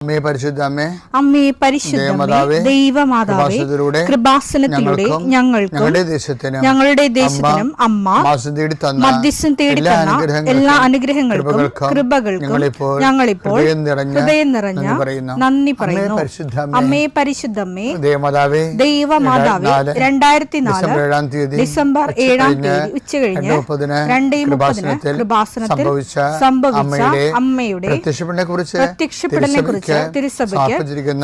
അമ്മേ പരിശുദ്ധമ്മേ, അമ്മേ പരിശുദ്ധമേ, ദൈവമാതാവേ, കൃപാസനത്തിലൂടെ ഞങ്ങൾക്കും ഞങ്ങളുടെ ദേശത്തിനും അമ്മ മധ്യസ്ഥം തേടി തന്ന എല്ലാ അനുഗ്രഹങ്ങൾക്കും കൃപകൾക്കും ഞങ്ങളിപ്പോൾ ഹൃദയം നിറഞ്ഞ നന്ദി പറയുന്നു. അമ്മേ പരിശുദ്ധമ്മേ, ദൈവമാതാവേ, 2004 ഡിസംബർ 7 ഉച്ചകഴിഞ്ഞ് 2:30 കൃപാസനത്തിൽ സംഭവിച്ച അമ്മയുടെ പ്രത്യക്ഷപ്പെടലിനെ കുറിച്ച് തിരുസഭയ്ക്ക്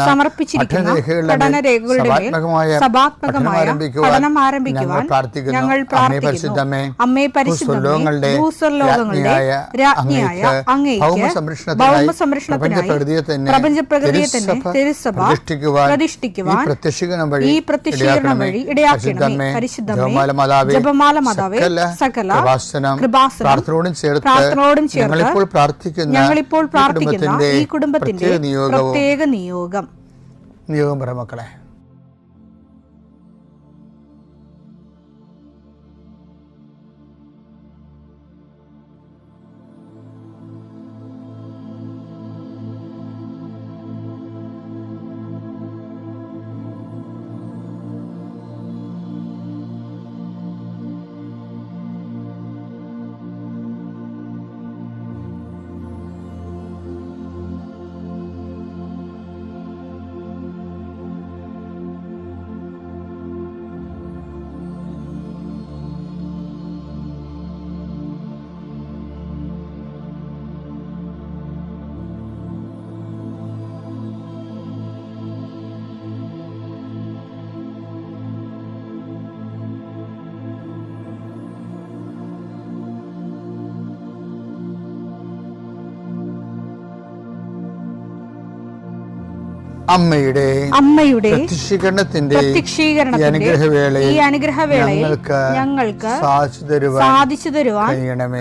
സമർപ്പിച്ചിരിക്കുന്ന പഠനരേഖകളുടെ മേൽ സഭാത്മകമായ പഠനം ആരംഭിക്കുവാൻ ഞങ്ങൾ പ്രാർത്ഥിക്കുന്നു. അമ്മേ പരിശുദ്ധമേ, ഭൂസ്വർലോകങ്ങളുടെ രാജ്ഞിയായ അങ്ങേയ്ക്ക് ഭൗമസംരക്ഷണത്തിനായി പ്രപഞ്ചപ്രകൃതിയെ തന്നെ തിരുസഭ പ്രതിഷ്ഠിക്കുവാൻ ഈ പ്രത്യക്ഷീകരണം വഴി ഇടയാക്കണമേ. പരിശുദ്ധമേ, ജപമാല മാതാവേ, സകല കൃപാസനം പ്രാർത്ഥനയോടും ചേർത്ത് ഞങ്ങളിപ്പോൾ പ്രാർത്ഥിക്കുന്ന ഈ കുടുംബത്തിന്റെ പ്രത്യേക നിയോഗം പറ മക്കളെ. അമ്മയുടെ പ്രത്യക്ഷീകരണത്തിന്റെ ഈ അനുഗ്രഹവേളയിൽ ഞങ്ങൾക്ക് സാധിച്ചു തരുവാൻ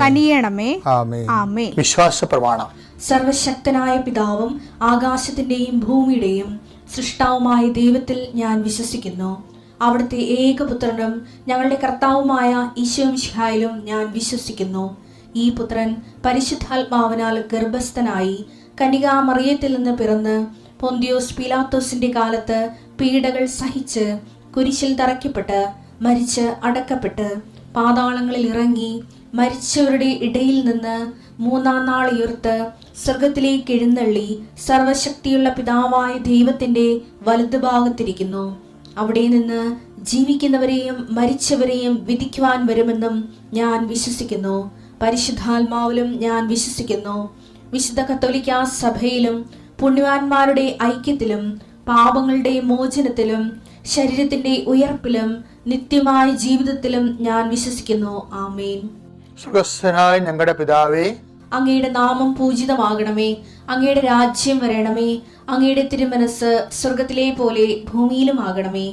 കനിയണമേ. ആമേൻ. വിശ്വാസ പ്രമാണം. സർവശക്തനായ പിതാവും ആകാശത്തിന്റെയും ഭൂമിയുടെയും സൃഷ്ടാവുമായ ദൈവത്തിൽ ഞാൻ വിശ്വസിക്കുന്നു. അവിടുത്തെ ഏകപുത്രനും ഞങ്ങളുടെ കർത്താവുമായ ഈശോമിശിഹായിലും ഞാൻ വിശ്വസിക്കുന്നു. ഈ പുത്രൻ പരിശുദ്ധാത്മാവിനാൽ ഗർഭസ്ഥനായി കന്യകാമറിയത്തിൽ നിന്ന് പിറന്ന് പൊന്തിയോസ് പീലാത്തോസിന്റെ കാലത്ത് പീഡകൾ സഹിച്ച് കുരിശിൽ തറയ്ക്കപ്പെട്ട് മരിച്ച് അടക്കപ്പെട്ട് പാതാളങ്ങളിൽ ഇറങ്ങി മരിച്ചവരുടെ ഇടയിൽ നിന്ന് 3-ാം നാൾ ഉയർത്ത് സ്വർഗത്തിലേക്ക് എഴുന്നള്ളി സർവശക്തിയുള്ള പിതാവായ ദൈവത്തിന്റെ വലതുഭാഗത്തിരിക്കുന്നു. അവിടെ നിന്ന് ജീവിക്കുന്നവരെയും മരിച്ചവരെയും വിധിക്കുവാൻ വരുമെന്നും ഞാൻ വിശ്വസിക്കുന്നു. പരിശുദ്ധാത്മാവിലും ഞാൻ വിശ്വസിക്കുന്നു. വിശുദ്ധ കത്തോലിക്കാ സഭയിലും പുണ്യവാന്മാരുടെ ഐക്യത്തിലും പാപങ്ങളുടെ മോചനത്തിലും ശരീരത്തിന്റെ ഉയർപ്പിലും നിത്യമായ ജീവിതത്തിലും ഞാൻ വിശ്വസിക്കുന്നു. ആമേൻ. സ്വർഗ്ഗസ്ഥനായ ഞങ്ങളുടെ പിതാവേ, അങ്ങയുടെ നാമം പൂജിതമാകണമേ. അങ്ങയുടെ രാജ്യം വരണമേ. അങ്ങയുടെ തിരുമനസ് സ്വർഗത്തിലെ പോലെ ഭൂമിയിലും ആകണമേ.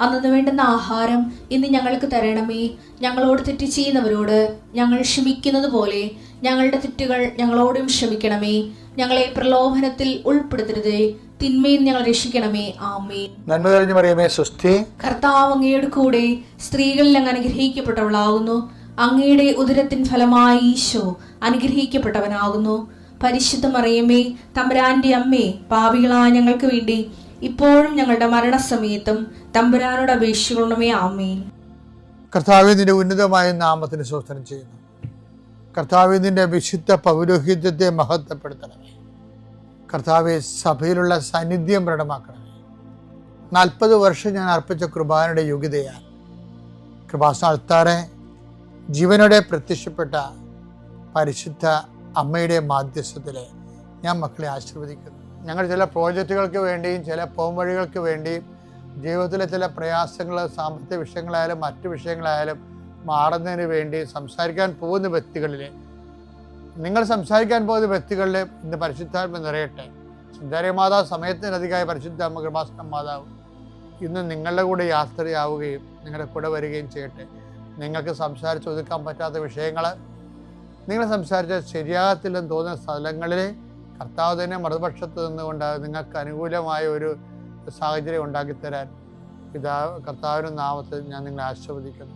അന്നു വേണ്ടുന്ന ആഹാരം ഇന്ന് ഞങ്ങൾക്ക് തരണമേ. ഞങ്ങളോട് തെറ്റ് ചെയ്യുന്നവരോട് ഞങ്ങൾ ക്ഷമിക്കുന്നത് പോലെ ഞങ്ങളുടെ തെറ്റുകൾ ഞങ്ങളോടും ക്ഷമിക്കണമേ. ഞങ്ങളെ പ്രലോഭനത്തിൽ ഉൾപ്പെടുത്തരുതേ, തിന്മയിൽ ഞങ്ങൾ രക്ഷിക്കണമേ. ആമേൻ. നന്മ നിറഞ്ഞ മറിയമേ, സ്വസ്തി. കർത്താവ് അങ്ങയുടെ കൂടെ സ്ത്രീകളിൽ അങ്ങ് അനുഗ്രഹിക്കപ്പെട്ടവളാകുന്നു. അങ്ങയുടെ ഉദരത്തിൻ ഫലമായി ഈശോ അനുഗ്രഹിക്കപ്പെട്ടവനാകുന്നു. പരിശുദ്ധ മറിയമേ, തമ്പുരാന്റെ അമ്മേ, പാപികളായ ഞങ്ങൾക്ക് വേണ്ടി ഇപ്പോഴും ഞങ്ങളുടെ മരണസമയത്തും തമ്പുരാനോട് അപേക്ഷിക്കണമേ. ആമേൻ. കർത്താവേ, നിന്റെ ഉന്നതമായ നാമത്തിന് സ്തോത്രം ചെയ്യുന്നു. കർത്താവേ, നിന്റെ വിശുദ്ധ പൗരോഹിത്യത്തെ മഹത്വപ്പെടുത്തണമേ. കർത്താവെ, സഭയിലുള്ള സാന്നിധ്യം പ്രകടമാക്കണമേ. 40 വർഷം ഞാൻ അർപ്പിച്ച കൃപാനയുടെ യോഗ്യതയാൽ കൃപാസ്ഥാനത്താറെ ജീവനോടെ പ്രത്യക്ഷപ്പെട്ട പരിശുദ്ധ അമ്മയുടെ മാധ്യസ്ഥത്തിലെ ഞാൻ മക്കളെ ആശീർവദിക്കുന്നു. ഞങ്ങൾ ചില പ്രോജക്റ്റുകൾക്ക് വേണ്ടിയും ചില പോംവഴികൾക്ക് വേണ്ടിയും ജീവിതത്തിലെ ചില പ്രയാസങ്ങൾ, സാമ്പത്തിക വിഷയങ്ങളായാലും മറ്റു വിഷയങ്ങളായാലും മാറുന്നതിന് വേണ്ടി സംസാരിക്കാൻ പോകുന്ന വ്യക്തികളിലെ, നിങ്ങൾ സംസാരിക്കാൻ പോകുന്ന വ്യക്തികളിൽ ഇന്ന് പരിശുദ്ധാത്മ നിറയട്ടെ. സുന്ദരമാതാവ് സമയത്തിനധികമായ പരിശുദ്ധ അമ്മ കൃപാസന മാതാവ് ഇന്ന് നിങ്ങളുടെ കൂടെ യാത്രയാവുകയും നിങ്ങളുടെ കൂടെ വരികയും ചെയ്യട്ടെ. നിങ്ങൾക്ക് സംസാരിച്ച് ഒതുക്കാൻ പറ്റാത്ത വിഷയങ്ങൾ, നിങ്ങൾ സംസാരിച്ച ശരിയാകത്തില്ലെന്ന് തോന്നുന്ന സ്ഥലങ്ങളിൽ കർത്താവ് തന്നെ മറുപക്ഷത്ത് നിന്നുകൊണ്ട് നിങ്ങൾക്ക് അനുകൂലമായ ഒരു സാഹചര്യം ഉണ്ടാക്കിത്തരാൻ കർത്താവിൻ്റെ നാമത്തിൽ ഞാൻ നിങ്ങളെ ആശീർവദിക്കുന്നു.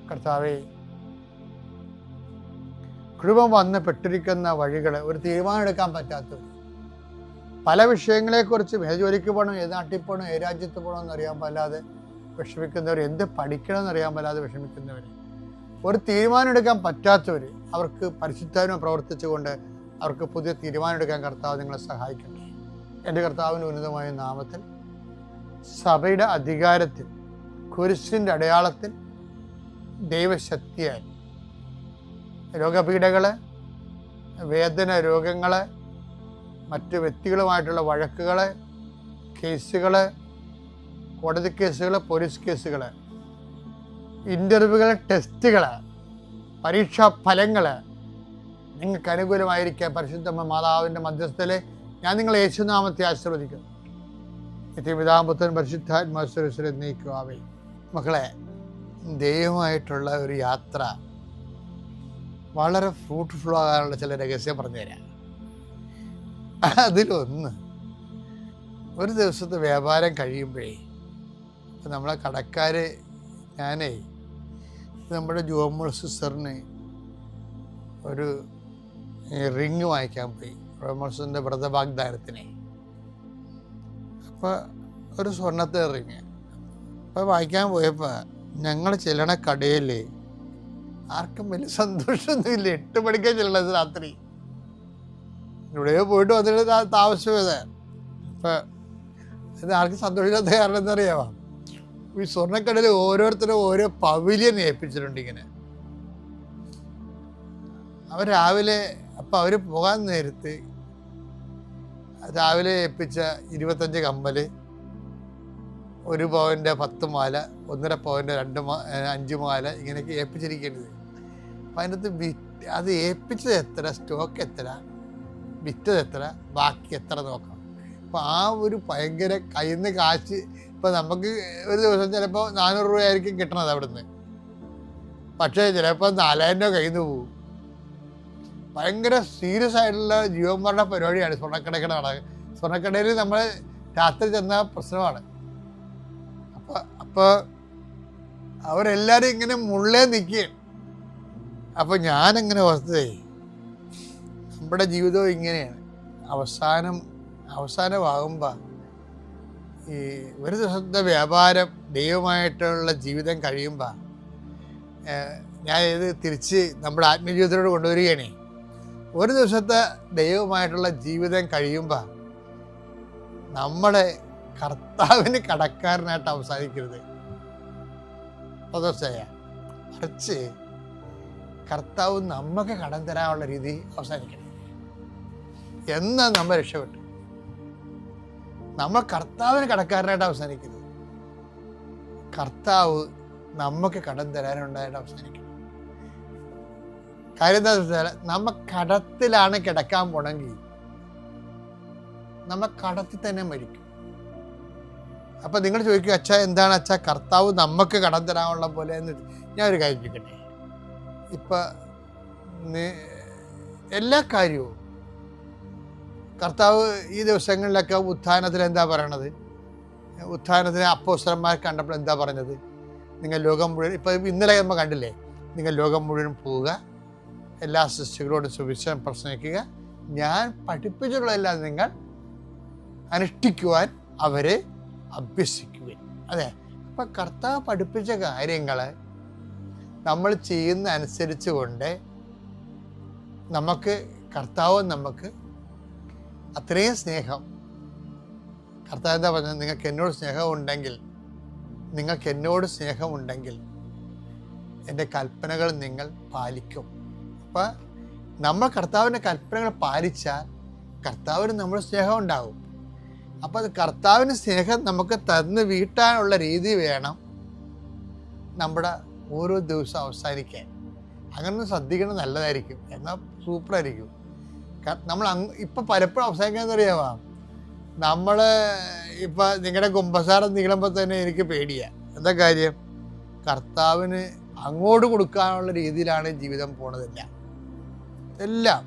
കർത്താവേ, കുടുംബം വന്ന് പെട്ടിരിക്കുന്ന വഴികൾ ഒരു തീരുമാനം എടുക്കാൻ പറ്റാത്തവർ, പല വിഷയങ്ങളെക്കുറിച്ചും ഏത് ജോലിക്ക് പോകണം, ഏത് നാട്ടിൽ പോകണം, ഏത് രാജ്യത്ത് പോകണമെന്ന് അറിയാൻ പാടില്ലാതെ വിഷമിക്കുന്നവർ, എന്ത് പഠിക്കണമെന്ന് അറിയാൻ പാടില്ലാതെ വിഷമിക്കുന്നവർ, ഒരു തീരുമാനം എടുക്കാൻ പറ്റാത്തവർ, അവർക്ക് പരിശുദ്ധാത്മാവ് പ്രവർത്തിച്ചുകൊണ്ട് അവർക്ക് പുതിയ തീരുമാനം എടുക്കാൻ കർത്താവ് നിങ്ങളെ സഹായിക്കട്ടെ. എൻ്റെ കർത്താവിൻ്റെ ഉന്നതമായ നാമത്തിൽ സഭയുടെ അധികാരത്തിൽ കുരിശിൻ്റെ അടയാളത്തിൽ ദൈവശക്തിയാൽ രോഗപീഠകൾ, വേദന രോഗങ്ങൾ, മറ്റ് വ്യക്തികളുമായിട്ടുള്ള വഴക്കുകൾ, കേസുകൾ, കോടതി കേസുകൾ, പോലീസ് കേസുകൾ, ഇൻ്റർവ്യൂകൾ, ടെസ്റ്റുകൾ, പരീക്ഷാ ഫലങ്ങൾ നിങ്ങൾക്ക് അനുകൂലമായിരിക്കാൻ പരിശുദ്ധ മാതാവിൻ്റെ മധ്യസ്ഥയിൽ ഞാൻ നിങ്ങളെ യേശുനാമത്തെ ആശീർവദിക്കുന്നു. നിത്യപിതാപുത്രൻ പരിശുദ്ധാത്മാശ്വരശ്വരെ നീക്കുവാവേ. മക്കളെ, ദൈവമായിട്ടുള്ള ഒരു യാത്ര വളരെ ഫ്രൂട്ട്ഫുൾ ആകാനുള്ള ചില രഹസ്യം പറഞ്ഞുതരാം. അതിലൊന്ന്, ഒരു ദിവസത്തെ വ്യാപാരം കഴിയുമ്പോഴേ നമ്മളെ കടക്കാർ, ഞാനേ നമ്മുടെ ജോമോൾ സിസ്റ്ററിന് ഒരു റിങ് വാങ്ങിക്കാൻ പോയി, ജോമോൾ സിസ്റ്ററിൻ്റെ വ്രതവാഗ്ദാനത്തിനെ. അപ്പോൾ ഒരു സ്വർണ്ണത്തെ റിങ് അപ്പോൾ വാങ്ങിക്കാൻ പോയപ്പോൾ ഞങ്ങൾ ചെല്ലണ കടയിൽ ആർക്കും വലിയ സന്തോഷമൊന്നുമില്ല. 8 മണിക്കാൻ ചെല്ലണത് രാത്രി. ഇവിടെയോ പോയിട്ട് വന്നിട്ട് താമസിച്ചത്. അപ്പം ഇത് ആർക്കും സന്തോഷമില്ലാത്ത കാരണം എന്നറിയാമോ? ഈ സ്വർണ്ണക്കടയിൽ ഓരോരുത്തരും ഓരോ പവിലിയൻ ഏൽപ്പിച്ചിട്ടുണ്ട്. ഇങ്ങനെ അവർ രാവിലെ, അപ്പം അവർ പോകാൻ നേരത്ത് രാവിലെ ഏൽപ്പിച്ച 25 കമ്മൽ, 1 പവൻ്റെ 10 മാല, 1.5 പവൻ്റെ 5 മാല, ഇങ്ങനെയൊക്കെ ഏൽപ്പിച്ചിരിക്കുന്നത്. അപ്പം അതിനകത്ത് അത് ഏൽപ്പിച്ചത് എത്ര, സ്റ്റോക്ക് എത്ര, വിറ്റത് എത്ര, ബാക്കി എത്ര നോക്കണം. അപ്പോൾ ആ ഒരു ഭയങ്കര കയ്യിൽ നിന്ന് കാശ്, ഇപ്പം നമുക്ക് ഒരു ദിവസം ചിലപ്പോൾ 400 രൂപയായിരിക്കും കിട്ടണത് അവിടുന്ന്, പക്ഷേ ചിലപ്പോൾ 4000 രൂപ കയ്യിൽ നിന്ന് പോകും. ഭയങ്കര സീരിയസ് ആയിട്ടുള്ള ജീവന്മാരുടെ പരിപാടിയാണ് സ്വർണ്ണക്കടയിൽ നമ്മൾ രാത്രി ചെന്ന പ്രശ്നമാണ്. അപ്പോൾ അവരെല്ലാവരും ഇങ്ങനെ മുള്ളേ നിൽക്കുകയാണ്. അപ്പോൾ ഞാനെങ്ങനെ ഓർത്തതേ, നമ്മുടെ ജീവിതവും ഇങ്ങനെയാണ്. അവസാനമാകുമ്പോൾ ഈ ഒരു ദിവസത്തെ വ്യാപാരം ദൈവമായിട്ടുള്ള ജീവിതം കഴിയുമ്പോൾ ഞാൻ ഇത് തിരിച്ച് നമ്മുടെ ആത്മീയജീവിതത്തോട് കൊണ്ടുവരികയാണേ. ഒരു ദിവസത്തെ ദൈവമായിട്ടുള്ള ജീവിതം കഴിയുമ്പോൾ നമ്മുടെ കർത്താവിന് കടക്കാരനായിട്ട് അവസാനിക്കരുത്. മറിച്ച് കർത്താവ് നമുക്ക് കടം തരാനുള്ള രീതി അവസാനിക്കണം. എന്നാ നമ്മൾ രക്ഷപ്പെട്ടു. നമ്മൾ കർത്താവിന് കടക്കാരനായിട്ട് അവസാനിക്കരുത്. കർത്താവ് നമുക്ക് കടം തരാനുണ്ടായിട്ട് അവസാനിക്കണം. കാര്യം എന്താ വെച്ചാൽ, നമ്മ കടത്തിലാണ് കിടക്കാൻ പോണെങ്കിൽ നമ്മ കടത്തിൽ തന്നെ മരിക്കും. അപ്പം നിങ്ങൾ ചോദിക്കും, അച്ഛാ എന്താണ് അച്ഛാ കർത്താവ് നമുക്ക് കടം തരാനുള്ള പോലെ എന്ന്. ഞാൻ ഒരു കാര്യം ചോദിക്കട്ടെ. ഇപ്പം എല്ലാ കാര്യവും കർത്താവ് ഈ ദിവസങ്ങളിലൊക്കെ ഉത്ഥാനത്തിൽ എന്താ പറയണത്? ഉത്ഥാനത്തിന് അപ്പോസ്തലന്മാർ കണ്ടപ്പോൾ എന്താ പറഞ്ഞത്? നിങ്ങൾ ലോകം മുഴുവൻ, ഇപ്പം ഇന്നലെ നമ്മൾ കണ്ടില്ലേ, നിങ്ങൾ ലോകം മുഴുവൻ പോവുക, എല്ലാ സൃഷ്ടികളോടും സുവിശേഷം പ്രസംഗിക്കുക, ഞാൻ പഠിപ്പിച്ചിട്ടുള്ളതെല്ലാം നിങ്ങൾ അനുഷ്ഠിക്കുവാൻ അവരെ അഭ്യസിക്കുവാൻ. അതെ, അപ്പം കർത്താവ് പഠിപ്പിച്ച കാര്യങ്ങൾ നമ്മൾ ചെയ്യുന്ന അനുസരിച്ച് കൊണ്ട് കർത്താവ് നമുക്ക് അത്രയും സ്നേഹം. കർത്താവ് എന്താ പറഞ്ഞത്? നിങ്ങൾക്ക് എന്നോട് സ്നേഹമുണ്ടെങ്കിൽ എൻ്റെ കൽപ്പനകൾ നിങ്ങൾ പാലിക്കും. അപ്പം നമ്മൾ കർത്താവിൻ്റെ കൽപ്പനകൾ പാലിച്ചാൽ കർത്താവിന് നമ്മൾ സ്നേഹം ഉണ്ടാകും. അപ്പം അത് കർത്താവിന് സ്നേഹം നമുക്ക് തന്ന് വീട്ടാനുള്ള രീതി വേണം നമ്മുടെ ഓരോ ദിവസവും അവസാനിക്കാൻ. അങ്ങനെ ശ്രദ്ധിക്കണം, നല്ലതായിരിക്കും, എന്നാൽ സൂപ്പറായിരിക്കും. നമ്മൾ ഇപ്പം പലപ്പോഴും അവസാനിക്കാന്നറിയാമോ? നമ്മൾ ഇപ്പം നിങ്ങളുടെ കുമ്പസാരം നീളുമ്പോൾ തന്നെ എനിക്ക് പേടിയാണ്. എന്താ കാര്യം? കർത്താവിന് അങ്ങോട്ട് കൊടുക്കാനുള്ള രീതിയിലാണ് ജീവിതം പോണതില്ല. എല്ലാം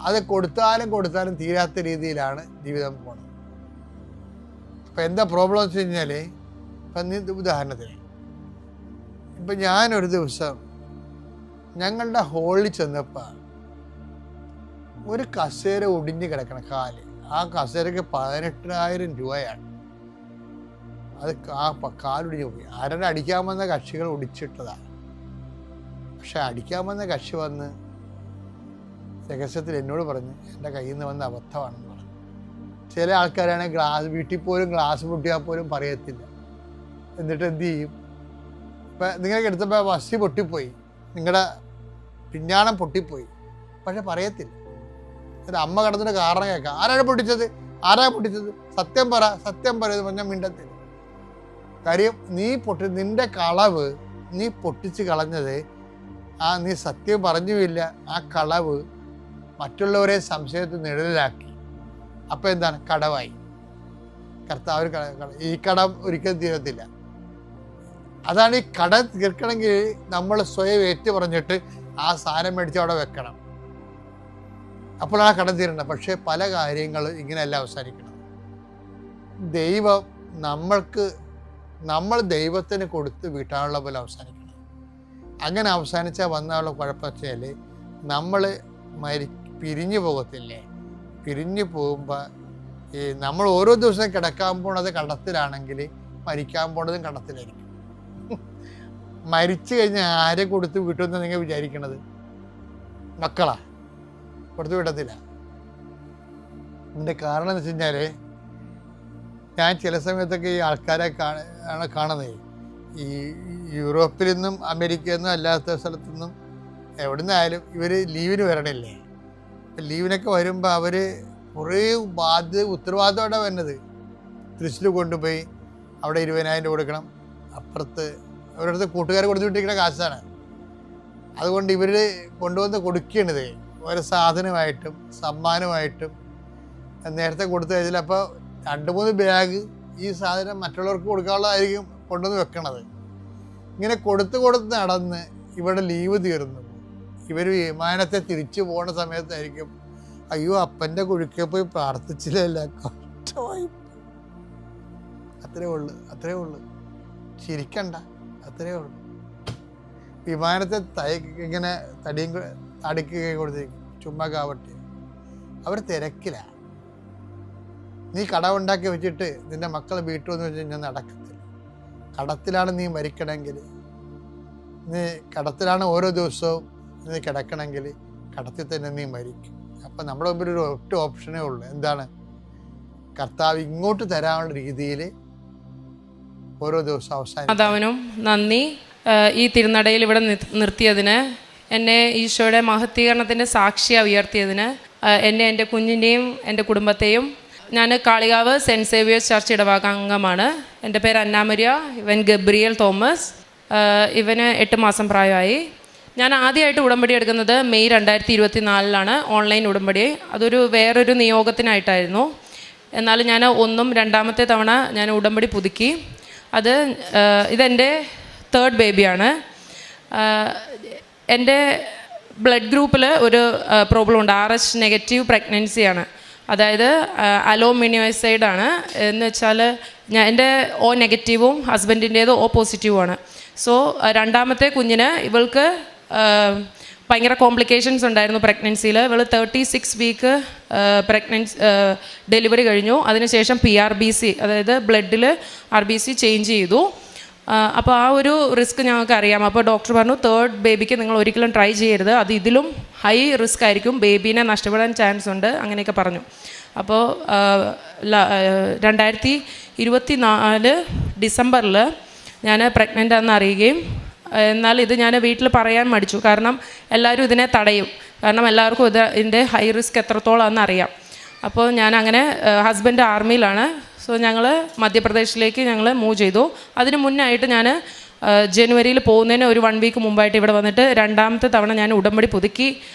അത് കൊടുത്താലും തീരാത്ത രീതിയിലാണ് ജീവിതം പോണത്. അപ്പം എന്താ പ്രോബ്ലം എന്ന് വെച്ച് കഴിഞ്ഞാൽ, ഇപ്പം ഉദാഹരണത്തിന് ഇപ്പം ഞാനൊരു ദിവസം ഞങ്ങളുടെ ഹോളിൽ ചെന്നപ്പോൾ ഒരു കസേര ഒടിഞ്ഞ് കിടക്കണം, കാല്. ആ കസേരയ്ക്ക് 18,000 രൂപയാണ്. അത് കാലൊടിഞ്ഞു പോയി. ആരുടെ അടിക്കാൻ വന്ന കക്ഷികൾ ഒടിച്ചിട്ടതാണ്. പക്ഷെ അടിക്കാൻ വന്ന കക്ഷി വന്ന് രഹസ്യത്തിൽ എന്നോട് പറഞ്ഞ് എൻ്റെ കയ്യിൽ നിന്ന് വന്ന അബദ്ധമാണെന്ന് പറഞ്ഞു. ചില ആൾക്കാരാണെങ്കിൽ വീട്ടിൽ പോലും ഗ്ലാസ് പൊട്ടിയാൽ പോലും പറയത്തില്ല. എന്നിട്ട് എന്ത് ചെയ്യും? ഇപ്പം നിങ്ങൾക്ക് എടുത്തപ്പോൾ വസ്തി പൊട്ടിപ്പോയി, നിങ്ങളുടെ പിഞ്ഞാണം പൊട്ടിപ്പോയി, പക്ഷെ പറയത്തില്ല. എന്നിട്ട് അമ്മ കിടന്നിട്ട് കാരണം കേൾക്കാം, ആരാണ് പൊട്ടിച്ചത്, സത്യം പറ എന്ന് പറഞ്ഞാൽ മിണ്ടത്തില്ല. കാര്യം നിന്റെ കളവ് നീ പൊട്ടിച്ച് കളഞ്ഞത്, നീ സത്യം പറഞ്ഞുമില്ല, ആ കളവ് മറ്റുള്ളവരെ സംശയത്തിൽ നിഴലിലാക്കി. അപ്പം എന്താണ്? കടവായി. കർത്താവ് ഈ കടം ഒരിക്കലും തീരത്തില്ല. അതാണ് ഈ കടം തീർക്കണമെങ്കിൽ നമ്മൾ സ്വയം ഏറ്റു പറഞ്ഞിട്ട് ആ സാധനം മേടിച്ച് അവിടെ വെക്കണം. അപ്പോഴാണ് കടം തീരേണ്ടത്. പക്ഷേ പല കാര്യങ്ങൾ ഇങ്ങനെയല്ല അവസാനിക്കണം. ദൈവം നമ്മൾ ദൈവത്തിന് കൊടുത്ത് വീട്ടാനുള്ള പോലെ അവസാനിക്കണം. അങ്ങനെ അവസാനിച്ചാൽ വന്നുള്ള കുഴപ്പം വെച്ചാൽ നമ്മൾ പിരിഞ്ഞു പോകത്തില്ലേ? പിരിഞ്ഞു പോകുമ്പോൾ നമ്മൾ ഓരോ ദിവസം കിടക്കാൻ പോണത് കടത്തിലാണെങ്കിൽ മരിക്കാൻ പോണതും കടത്തിലായിരിക്കും. മരിച്ചു കഴിഞ്ഞാൽ ആരെ കൊടുത്ത് വിട്ടുമെന്ന് നിങ്ങൾ വിചാരിക്കണത്? മക്കളാ കൊടുത്ത് വിടത്തില്ല. ഇതിൻ്റെ കാരണം എന്ന് വെച്ച് കഴിഞ്ഞാൽ, ഞാൻ ചില സമയത്തൊക്കെ ഈ ആൾക്കാരെ കാണുന്നത് ഈ യൂറോപ്പിൽ നിന്നും അമേരിക്കയിൽ നിന്നും അല്ലാത്ത സ്ഥലത്തു നിന്നും എവിടെ നിന്നായാലും ഇവർ ലീവിന് വരണില്ലേ? ലീവിനൊക്കെ വരുമ്പോൾ അവർ കുറേ ഉത്തരവാദിത്തമായിട്ടാണ് വരുന്നത്. തൃശ്ശൂർ കൊണ്ടുപോയി അവിടെ 20,000 കൊടുക്കണം, അപ്പുറത്ത് അവരടുത്ത് കൂട്ടുകാർ കൊടുത്തു വിട്ടിരിക്കുന്ന കാശാണ്. അതുകൊണ്ട് ഇവർ കൊണ്ടുവന്ന് കൊടുക്കുകയാണിത് ഓരോ സാധനമായിട്ടും സമ്മാനമായിട്ടും. നേരത്തെ കൊടുത്തു കഴിഞ്ഞാൽ അപ്പോൾ 2-3 ബാഗ് ഈ സാധനം മറ്റുള്ളവർക്ക് കൊടുക്കാനുള്ളതായിരിക്കും കൊണ്ടുവന്ന് വെക്കണത്. ഇങ്ങനെ കൊടുത്ത് നടന്ന് ഇവിടെ ലീവ് തീർന്നു. ഇവർ വിമാനത്തെ തിരിച്ചു പോകുന്ന സമയത്തായിരിക്കും, അയ്യോ അപ്പൻ്റെ കുഴിക്കെ പോയി പ്രാർത്ഥിച്ചില്ലല്ല, കഷ്ടമായി. അത്രേ ഉള്ളു. ചിരിക്കണ്ട, അത്രേ ഉള്ളു. വിമാനത്തെ ഇങ്ങനെ തടിക്കുകയും കൊടുത്തിരിക്കും, ചുമ്മാ കാവട്ടെ. അവർ തിരക്കില്ല. നീ കടമുണ്ടാക്കി വെച്ചിട്ട് നിന്റെ മക്കളെ വീട്ടിൽ വന്ന് വെച്ച് കഴിഞ്ഞാൽ നടക്കത്തില്ല. കടത്തിലാണ് നീ മരിക്കണമെങ്കിൽ, നീ കടത്തിലാണ് ഓരോ ദിവസവും നീ കിടക്കണമെങ്കിൽ കടത്തിൽ തന്നെ നീ മരിക്കും. അപ്പം നമ്മുടെ മുമ്പിൽ ഒരു ഒറ്റ ഓപ്ഷനേ ഉള്ളൂ. എന്താണ്? കർത്താവ് ഇങ്ങോട്ട് തരാനുള്ള രീതിയിൽ ഓരോ ദിവസം അവസാനം. നന്ദി. ഈ തിരുനടയിൽ ഇവിടെ നിർത്തിയതിന്, എന്നെ ഈശോയുടെ മഹത്വീകരണത്തിൻ്റെ സാക്ഷിയായി ഉയർത്തിയതിന്, എൻ്റെ കുഞ്ഞിൻ്റെയും എൻ്റെ കുടുംബത്തെയും. ഞാൻ കാളികാവ് സെൻറ്റ് സേവിയേഴ്സ് ചർച്ച് ഇടവക അംഗമാണ്. എൻ്റെ പേര് അന്നാമരിയ. ഇവൻ ഗബ്രിയേൽ തോമസ്. ഇവന് 8 മാസം പ്രായമായി. ഞാൻ ആദ്യമായിട്ട് ഉടമ്പടി എടുക്കുന്നത് മെയ് 2024 ഓൺലൈൻ ഉടമ്പടി. അതൊരു വേറൊരു നിയോഗത്തിനായിട്ടായിരുന്നു. എന്നാൽ ഞാൻ 2ാമത്തെ തവണ ഞാൻ ഉടമ്പടി പുതുക്കി. ഇതെൻ്റെ 3rd ബേബിയാണ്. എൻ്റെ ബ്ലഡ് ഗ്രൂപ്പിൽ ഒരു പ്രോബ്ലം ഉണ്ട്. RH നെഗറ്റീവ് പ്രഗ്നൻസിയാണ്. അതായത് അലോമിനിയോസൈഡാണ്. എന്ന് വെച്ചാൽ എൻ്റെ O നെഗറ്റീവും ഹസ്ബൻഡിൻ്റേത് O പോസിറ്റീവുമാണ്. സോ 2ാമത്തെ കുഞ്ഞിന് ഇവൾക്ക് ഭയങ്കര കോംപ്ലിക്കേഷൻസ് ഉണ്ടായിരുന്നു പ്രഗ്നൻസിയിൽ. ഇവൾ 36 വീക്ക് ഡെലിവറി കഴിഞ്ഞു. അതിനുശേഷം PRBC, അതായത് ബ്ലഡിൽ RBC ചേഞ്ച് ചെയ്തു. അപ്പോൾ ആ ഒരു റിസ്ക് ഞങ്ങൾക്ക് അറിയാം. അപ്പോൾ ഡോക്ടർ പറഞ്ഞു, 3rd ബേബിക്ക് നിങ്ങൾ ഒരിക്കലും ട്രൈ ചെയ്യരുത്, അത് ഇതിലും ഹൈ റിസ്ക് ആയിരിക്കും, ബേബീനെ നഷ്ടപ്പെടാൻ ചാൻസ് ഉണ്ട്, അങ്ങനെയൊക്കെ പറഞ്ഞു. അപ്പോൾ 2024 ഡിസംബറിൽ ഞാൻ പ്രഗ്നൻ്റ് ആണെന്ന് അറിയുകയും, എന്നാൽ ഇത് ഞാൻ വീട്ടിൽ പറയാൻ മടിച്ചു. കാരണം എല്ലാവരും ഇതിനെ തടയും. കാരണം എല്ലാവർക്കും ഇതിൻ്റെ ഹൈ റിസ്ക് എത്രത്തോളമാണെന്ന് അറിയാം. അപ്പോൾ ഞാൻ അങ്ങനെ, ഹസ്ബൻഡ് ആർമിയിലാണ്. സോ ഞങ്ങൾ മധ്യപ്രദേശിലേക്ക് മൂവ് ചെയ്തു. അതിന് മുന്നായിട്ട് ഞാൻ ജനുവരിയിൽ പോകുന്നതിന് ഒരു 1 വീക്ക് മുമ്പായിട്ട് ഇവിടെ വന്നിട്ട് 2ാമത്തെ തവണ ഞാൻ ഉടമ്പടി പുതുക്കി.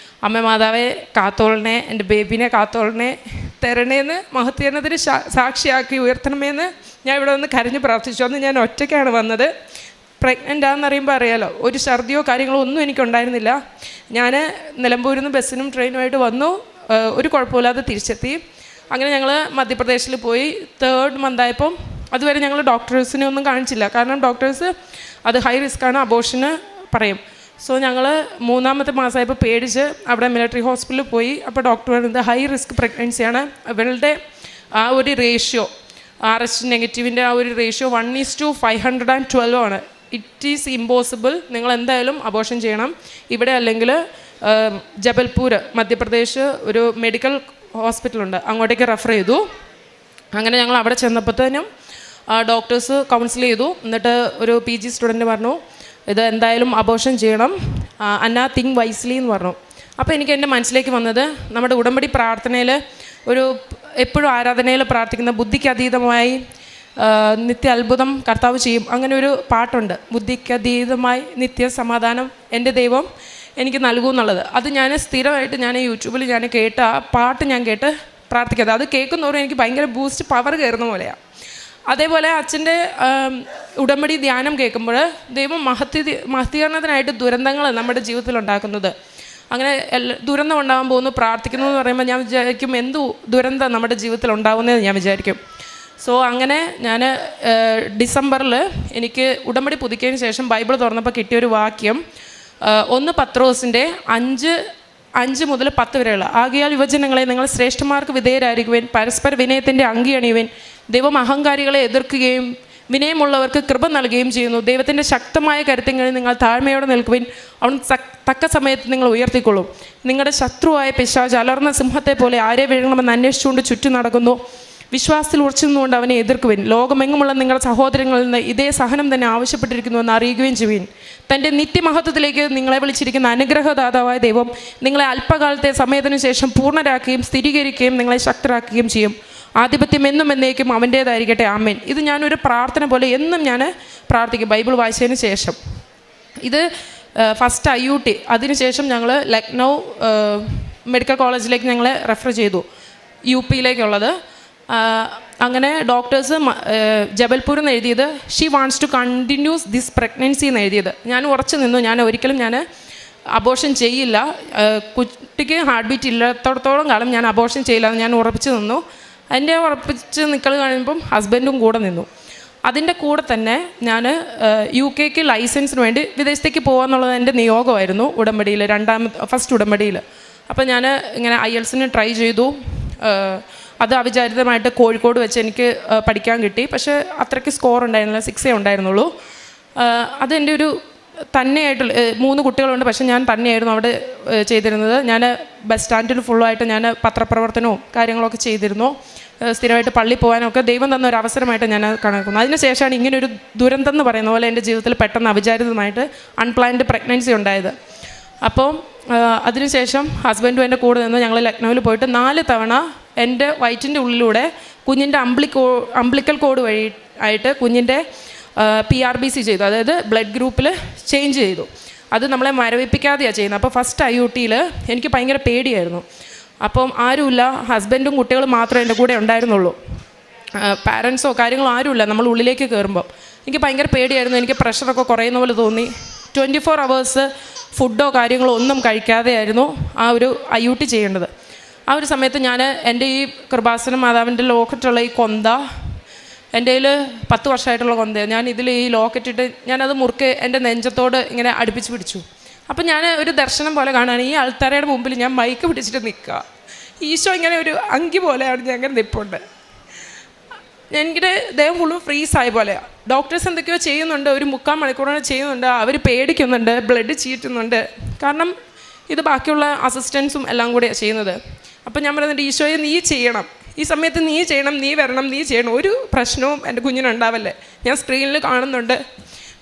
അമ്മ മാതാവെ കാത്തോളണേ, എൻ്റെ ബേബിനെ കാത്തോളണേ, തരണേന്ന്, മഹത്വീകരണത്തിന് സാക്ഷിയാക്കി ഉയർത്തണമേന്ന് ഞാൻ ഇവിടെ വന്ന് കരഞ്ഞ് പ്രാർത്ഥിച്ചു. അന്ന് ഞാൻ ഒറ്റയ്ക്കാണ് വന്നത്. പ്രഗ്നൻ്റ് ആണെന്നറിയുമ്പോൾ അറിയാലോ, ഒരു ഛർദിയോ കാര്യങ്ങളോ ഒന്നും എനിക്കുണ്ടായിരുന്നില്ല. ഞാൻ നിലമ്പൂരിൽ നിന്ന് ബസ്സിനും ട്രെയിനുമായിട്ട് വന്നു. ഒരു കുഴപ്പമില്ലാതെ തിരിച്ചെത്തി. അങ്ങനെ ഞങ്ങൾ മധ്യപ്രദേശിൽ പോയി. 3rd മന്തായപ്പം അതുവരെ ഞങ്ങൾ ഡോക്ടേഴ്സിനെ ഒന്നും കാണിച്ചില്ല. കാരണം ഡോക്ടേഴ്സ് അത് ഹൈ റിസ്ക്കാണ്, അബോർഷന് പറയും. സോ ഞങ്ങൾ 3-ാമത്തെ മാസമായപ്പോൾ പേടിച്ച് അവിടെ മിലിറ്ററി ഹോസ്പിറ്റലിൽ പോയി. അപ്പോൾ ഡോക്ടർ പറയുന്നത് ഹൈ റിസ്ക് പ്രഗ്നൻസിയാണ്. ഇവളുടെ ആ ഒരു റേഷ്യോ RH നെഗറ്റീവിൻ്റെ ആ ഒരു റേഷ്യോ 1:512 ആണ്. ഇറ്റ് ഈസ് ഇമ്പോസിബിൾ, നിങ്ങൾ എന്തായാലും അബോർഷൻ ചെയ്യണം. ഇവിടെ അല്ലെങ്കിൽ ജബൽപൂർ മധ്യപ്രദേശ് ഒരു മെഡിക്കൽ ഹോസ്പിറ്റലുണ്ട്, അങ്ങോട്ടേക്ക് റെഫർ ചെയ്തു. അങ്ങനെ ഞങ്ങൾ അവിടെ ചെന്നപ്പോഴത്തേനും ഡോക്ടേഴ്സ് കൗൺസിൽ ചെയ്തു. എന്നിട്ട് ഒരു PG സ്റ്റുഡൻറ്റ് പറഞ്ഞു ഇത് എന്തായാലും അബോർഷൻ ചെയ്യണം, അന്നാ തിങ്ക് വൈസ്ലി എന്ന് പറഞ്ഞു. അപ്പോൾ എനിക്ക് എൻ്റെ മനസ്സിലേക്ക് വന്നത് നമ്മുടെ ഉടമ്പടി പ്രാർത്ഥനയിൽ ഒരു എപ്പോഴും ആരാധനയിൽ പ്രാർത്ഥിക്കുന്ന ബുദ്ധിക്ക് അതീതമായി നിത്യ അത്ഭുതം കർത്താവ് ചെയ്യും, അങ്ങനെ ഒരു പാട്ടുണ്ട്. ബുദ്ധിക്ക് അതീതമായി നിത്യ സമാധാനം എൻ്റെ ദൈവം എനിക്ക് നൽകൂ എന്നുള്ളത്. അത് ഞാൻ സ്ഥിരമായിട്ട് ഞാൻ യൂട്യൂബിൽ ഞാൻ കേട്ട ആ പാട്ട് ഞാൻ കേട്ട് പ്രാർത്ഥിക്കാതെ അത് കേൾക്കുന്നവരും എനിക്ക് ഭയങ്കര ബൂസ്റ്റ് പവർ കയറുന്ന പോലെയാണ്. അതേപോലെ അച്ഛൻ്റെ ഉടമ്പടി ധ്യാനം കേൾക്കുമ്പോൾ ദൈവം മഹത്വീകരണത്തിനായിട്ട് ദുരന്തങ്ങൾ നമ്മുടെ ജീവിതത്തിൽ ഉണ്ടാക്കുന്നത്. അങ്ങനെ ദുരന്തം ഉണ്ടാകാൻ പോകുന്നു പ്രാർത്ഥിക്കുന്നു എന്ന് പറയുമ്പോൾ ഞാൻ വിചാരിക്കും എന്ത് ദുരന്തം നമ്മുടെ ജീവിതത്തിൽ ഉണ്ടാകുന്നതെന്ന് ഞാൻ വിചാരിക്കും. സോ അങ്ങനെ ഞാൻ ഡിസംബറിൽ എനിക്ക് ഉടമ്പടി പുതുക്കിയതിന് ശേഷം ബൈബിൾ തുറന്നപ്പോൾ കിട്ടിയൊരു വാക്യം 1 പത്രോസിൻ്റെ 5 മുതൽ 10 വരെയുള്ള ആകയാൽ യുവജനങ്ങളെ നിങ്ങൾ ശ്രേഷ്ഠന്മാർക്ക് വിധേയരായിരിക്കുവാൻ പരസ്പര വിനയത്തിൻ്റെ അങ്കി അണിയുവാൻ ദൈവം അഹങ്കാരികളെ എതിർക്കുകയും വിനയമുള്ളവർക്ക് കൃപ നൽകുകയും ചെയ്യുന്നു. ദൈവത്തിൻ്റെ ശക്തമായ കരുത്തിങ്ങളിൽ നിങ്ങൾ താഴ്മയോടെ നിൽക്കുവാൻ അവൻ തക്ക സമയത്ത് നിങ്ങൾ ഉയർത്തിക്കൊള്ളും. നിങ്ങളുടെ ശത്രുവായ പിശാച് അലർന്ന സിംഹത്തെ പോലെ ആരെ വിഴുങ്ങണമെന്ന് അന്വേഷിച്ചുകൊണ്ട് ചുറ്റും നടക്കുന്നു. വിശ്വാസത്തിൽ ഉറച്ചു നിന്നുകൊണ്ട് അവനെ എതിർക്കുവിൻ. ലോകമെങ്ങുമുള്ള നിങ്ങളുടെ സഹോദരങ്ങളിൽ നിന്ന് ഇതേ സഹനം തന്നെ ആവശ്യപ്പെട്ടിരിക്കുന്നുവെന്ന് അറിയുകയും ചെയ്യുവിൻ. തൻ്റെ നിത്യമഹത്വത്തിലേക്ക് നിങ്ങളെ വിളിച്ചിരിക്കുന്ന അനുഗ്രഹദാതാവായ ദൈവം നിങ്ങളെ അല്പകാലത്തെ സമയത്തിന് ശേഷം പൂർണ്ണരാക്കുകയും സ്ഥിരീകരിക്കുകയും നിങ്ങളെ ശക്തരാക്കുകയും ചെയ്യും. ആധിപത്യം എന്നും എന്നേക്കും അവൻ്റേതായിരിക്കട്ടെ. ആമേൻ. ഇത് ഞാനൊരു പ്രാർത്ഥന പോലെ എന്നും ഞാൻ പ്രാർത്ഥിക്കും ബൈബിൾ വായിച്ചതിന് ശേഷം. ഇത് ഫസ്റ്റ് IUT, അതിനുശേഷം ഞങ്ങൾ ലക്നൗ മെഡിക്കൽ കോളേജിലേക്ക് ഞങ്ങളെ റെഫർ ചെയ്തു, UP യിലേക്കുള്ളത്. അങ്ങനെ ഡോക്ടേഴ്സ് ജബൽപൂരിൽ നിന്ന് എഴുതിയത് she wants to continues this pregnancy എന്ന് എഴുതിയത്. ഞാൻ ഉറച്ചു നിന്നു, ഞാൻ ഒരിക്കലും അബോർഷൻ ചെയ്യില്ല, കുട്ടിക്ക് ഹാർട്ട് ബീറ്റ് ഇല്ലാത്തടത്തോളം കാലം ഞാൻ അബോർഷൻ ചെയ്യില്ല എന്ന് ഞാൻ ഉറപ്പിച്ച് നിന്നു. എൻ്റെ ഉറപ്പിച്ച് നിൽക്കൽ കഴിയുമ്പം ഹസ്ബൻഡും കൂടെ നിന്നു. അതിൻ്റെ കൂടെ തന്നെ ഞാൻ UK ലൈസൻസിന് വേണ്ടി വിദേശത്തേക്ക് പോകാമെന്നുള്ളത് എൻ്റെ നിയോഗമായിരുന്നു ഉടമ്പടിയിൽ, ഫസ്റ്റ് ഉടമ്പടിയിൽ. അപ്പോൾ ഞാൻ ഇങ്ങനെ IELTS ട്രൈ ചെയ്തു. അത് അവിചാരിതമായിട്ട് കോഴിക്കോട് വെച്ച് എനിക്ക് പഠിക്കാൻ കിട്ടി. പക്ഷേ അത്രയ്ക്ക് സ്കോർ ഉണ്ടായിരുന്നില്ല, 6 ഉണ്ടായിരുന്നുള്ളൂ. അതെൻ്റെ ഒരു തന്നെയായിട്ടുള്ള 3 കുട്ടികളുണ്ട്, പക്ഷേ ഞാൻ തന്നെയായിരുന്നു അവിടെ ചെയ്തിരുന്നത്. ഞാൻ ബസ് സ്റ്റാൻഡിൽ ഫുള്ളായിട്ട് ഞാൻ പത്രപ്രവർത്തനവും കാര്യങ്ങളൊക്കെ ചെയ്തിരുന്നു. സ്ഥിരമായിട്ട് പള്ളി പോകാനൊക്കെ ദൈവം തന്ന ഒരു അവസരമായിട്ട് ഞാൻ കണക്കുന്നു. അതിനുശേഷമാണ് ഇങ്ങനൊരു ദുരന്തം എന്ന് പറയുന്ന പോലെ എൻ്റെ ജീവിതത്തിൽ പെട്ടെന്ന് അവിചാരിതമായിട്ട് അൺപ്ലാൻഡ് പ്രഗ്നൻസി ഉണ്ടായത്. അപ്പോൾ അതിനുശേഷം ഹസ്ബൻഡും എൻ്റെ കൂടെ നിന്ന് ഞങ്ങൾ ലക്നൗവിൽ പോയിട്ട് 4 തവണ എൻ്റെ വയറ്റിൻ്റെ ഉള്ളിലൂടെ കുഞ്ഞിൻ്റെ അംബ്ലിക്കൽ കോഡ് വഴി ആയിട്ട് കുഞ്ഞിൻ്റെ PRBC ചെയ്തു, അതായത് ബ്ലഡ് ഗ്രൂപ്പിൽ ചേഞ്ച് ചെയ്തു. അത് നമ്മളെ മരവിപ്പിക്കാതെയാണ് ചെയ്യുന്നത്. അപ്പോൾ ഫസ്റ്റ് IUT എനിക്ക് ഭയങ്കര പേടിയായിരുന്നു. അപ്പം ആരുമില്ല, ഹസ്ബൻഡും കുട്ടികളും മാത്രമേ എൻ്റെ കൂടെ ഉണ്ടായിരുന്നുള്ളൂ. പാരൻസോ കാര്യങ്ങളോ ആരുമില്ല. നമ്മൾ ഉള്ളിലേക്ക് കയറുമ്പോൾ എനിക്ക് ഭയങ്കര പേടിയായിരുന്നു. എനിക്ക് പ്രഷറൊക്കെ കുറയുന്ന പോലെ തോന്നി. 24 hours ഫുഡോ കാര്യങ്ങളോ ഒന്നും കഴിക്കാതെയായിരുന്നു ആ ഒരു IUT ചെയ്യേണ്ടത്. ആ ഒരു സമയത്ത് ഞാൻ എൻ്റെ ഈ കൃപാസന മാതാവിൻ്റെ ലോക്കറ്റുള്ള ഈ കൊന്ത എൻ്റെ കയ്യിൽ 10 വർഷമായിട്ടുള്ള കൊന്തയാണ്. ഞാൻ ഇതിൽ ഈ ലോക്കറ്റിട്ട് ഞാനത് മുറുക്കെ എൻ്റെ നെഞ്ചത്തോട് ഇങ്ങനെ അടുപ്പിച്ച് പിടിച്ചു. അപ്പം ഞാൻ ഒരു ദർശനം പോലെ കാണുകയാണ്. ഈ ആൾത്താരയുടെ മുമ്പിൽ ഞാൻ മൈക്ക് പിടിച്ചിട്ട് നിൽക്കുക. ഈശോ ഇങ്ങനെ ഒരു അങ്കി പോലെയാണ് ഞാൻ ഇങ്ങനെ നിൽപ്പുണ്ട്. എനിക്കിടെ ദേഹം ഫുള്ളും ഫ്രീസായ പോലെയാണ്. ഡോക്ടേഴ്സ് എന്തൊക്കെയോ ചെയ്യുന്നുണ്ട്, ഒരു 3/4 മണിക്കൂറാണ് ചെയ്യുന്നുണ്ട്. അവർ പേടിക്കുന്നുണ്ട്, ബ്ലഡ് ചീറ്റുന്നുണ്ട്. കാരണം ഇത് ബാക്കിയുള്ള അസിസ്റ്റൻസും എല്ലാം കൂടെയാണ് ചെയ്യുന്നത്. അപ്പം ഞാൻ പറയുന്നുണ്ട്, ഈശോയെ നീ ചെയ്യണം, ഈ സമയത്ത് നീ ചെയ്യണം, നീ വരണം, നീ ചെയ്യണം, ഒരു പ്രശ്നവും എൻ്റെ കുഞ്ഞിനുണ്ടാവല്ലേ. ഞാൻ സ്ക്രീനിൽ കാണുന്നുണ്ട്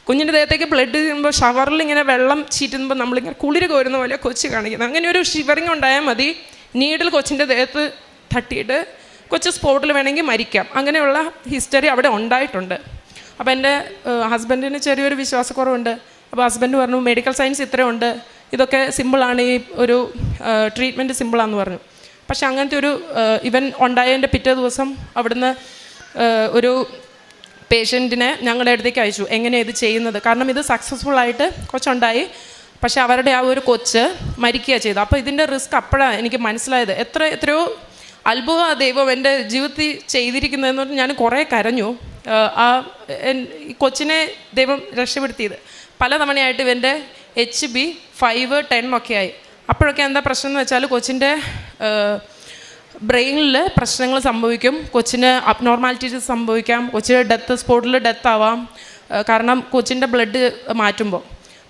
കുഞ്ഞിൻ്റെ ദേഹത്തേക്ക് ബ്ലഡ് ചെയ്യുമ്പോൾ ഷവറിൽ ഇങ്ങനെ വെള്ളം ചീറ്റുമ്പോൾ നമ്മളിങ്ങനെ കുളിര് കോരുന്ന പോലെ കൊച്ച് കാണിക്കുന്നത്. അങ്ങനെ ഒരു ഷിവറിങ് ഉണ്ടായാൽ മതി, നീഡിൽ കൊച്ചിൻ്റെ ദേഹത്ത് തട്ടിയിട്ട് കൊച്ച് സ്പോട്ടിൽ വേണമെങ്കിൽ മരിക്കാം. അങ്ങനെയുള്ള ഹിസ്റ്ററി അവിടെ ഉണ്ടായിട്ടുണ്ട്. അപ്പോൾ എൻ്റെ ഹസ്ബൻഡിന് ചെറിയൊരു വിശ്വാസക്കുറവുണ്ട്. അപ്പോൾ ഹസ്ബൻഡ് പറഞ്ഞു മെഡിക്കൽ സയൻസ് ഇത്രയുണ്ട്, ഇതൊക്കെ സിമ്പിളാണ്, ഈ ഒരു ട്രീറ്റ്മെൻറ്റ് സിമ്പിളാണെന്ന് പറഞ്ഞു. പക്ഷെ അങ്ങനത്തെ ഒരു ഇവൻ ഉണ്ടായതിൻ്റെ പിറ്റേ ദിവസം അവിടുന്ന് ഒരു പേഷ്യൻറ്റിനെ ഞങ്ങളുടെ അടുത്തേക്ക് അയച്ചു, എങ്ങനെയാണ് ഇത് ചെയ്യുന്നത്. കാരണം ഇത് സക്സസ്ഫുള്ളായിട്ട് കൊച്ചുണ്ടായി, പക്ഷെ അവരുടെ ആ ഒരു കൊച്ച് മരിക്കുകയാണ് ചെയ്തത്. അപ്പോൾ ഇതിൻ്റെ റിസ്ക് അപ്പോഴാണ് എനിക്ക് മനസ്സിലായത്. എത്രയോ അത്ഭുത ദൈവം എൻ്റെ ജീവിതത്തിൽ ചെയ്തിരിക്കുന്നതെന്ന് പറഞ്ഞാൽ ഞാൻ കുറേ കരഞ്ഞു. ഈ കൊച്ചിനെ ദൈവം രക്ഷപ്പെടുത്തിയത് പല തവണയായിട്ട് ഇവൻ്റെ HB 5, 10 ഒക്കെ ആയി. അപ്പോഴൊക്കെ എന്താ പ്രശ്നം എന്ന് വെച്ചാൽ കൊച്ചിൻ്റെ ബ്രെയിനിൽ പ്രശ്നങ്ങൾ സംഭവിക്കും, കൊച്ചിന് അബ്നോർമാലിറ്റീസ് സംഭവിക്കാം, കൊച്ചിന് സ്പോട്ടിൽ ഡെത്ത് ആവാം, കാരണം കൊച്ചിൻ്റെ ബ്ലഡ് മാറ്റുമ്പോൾ.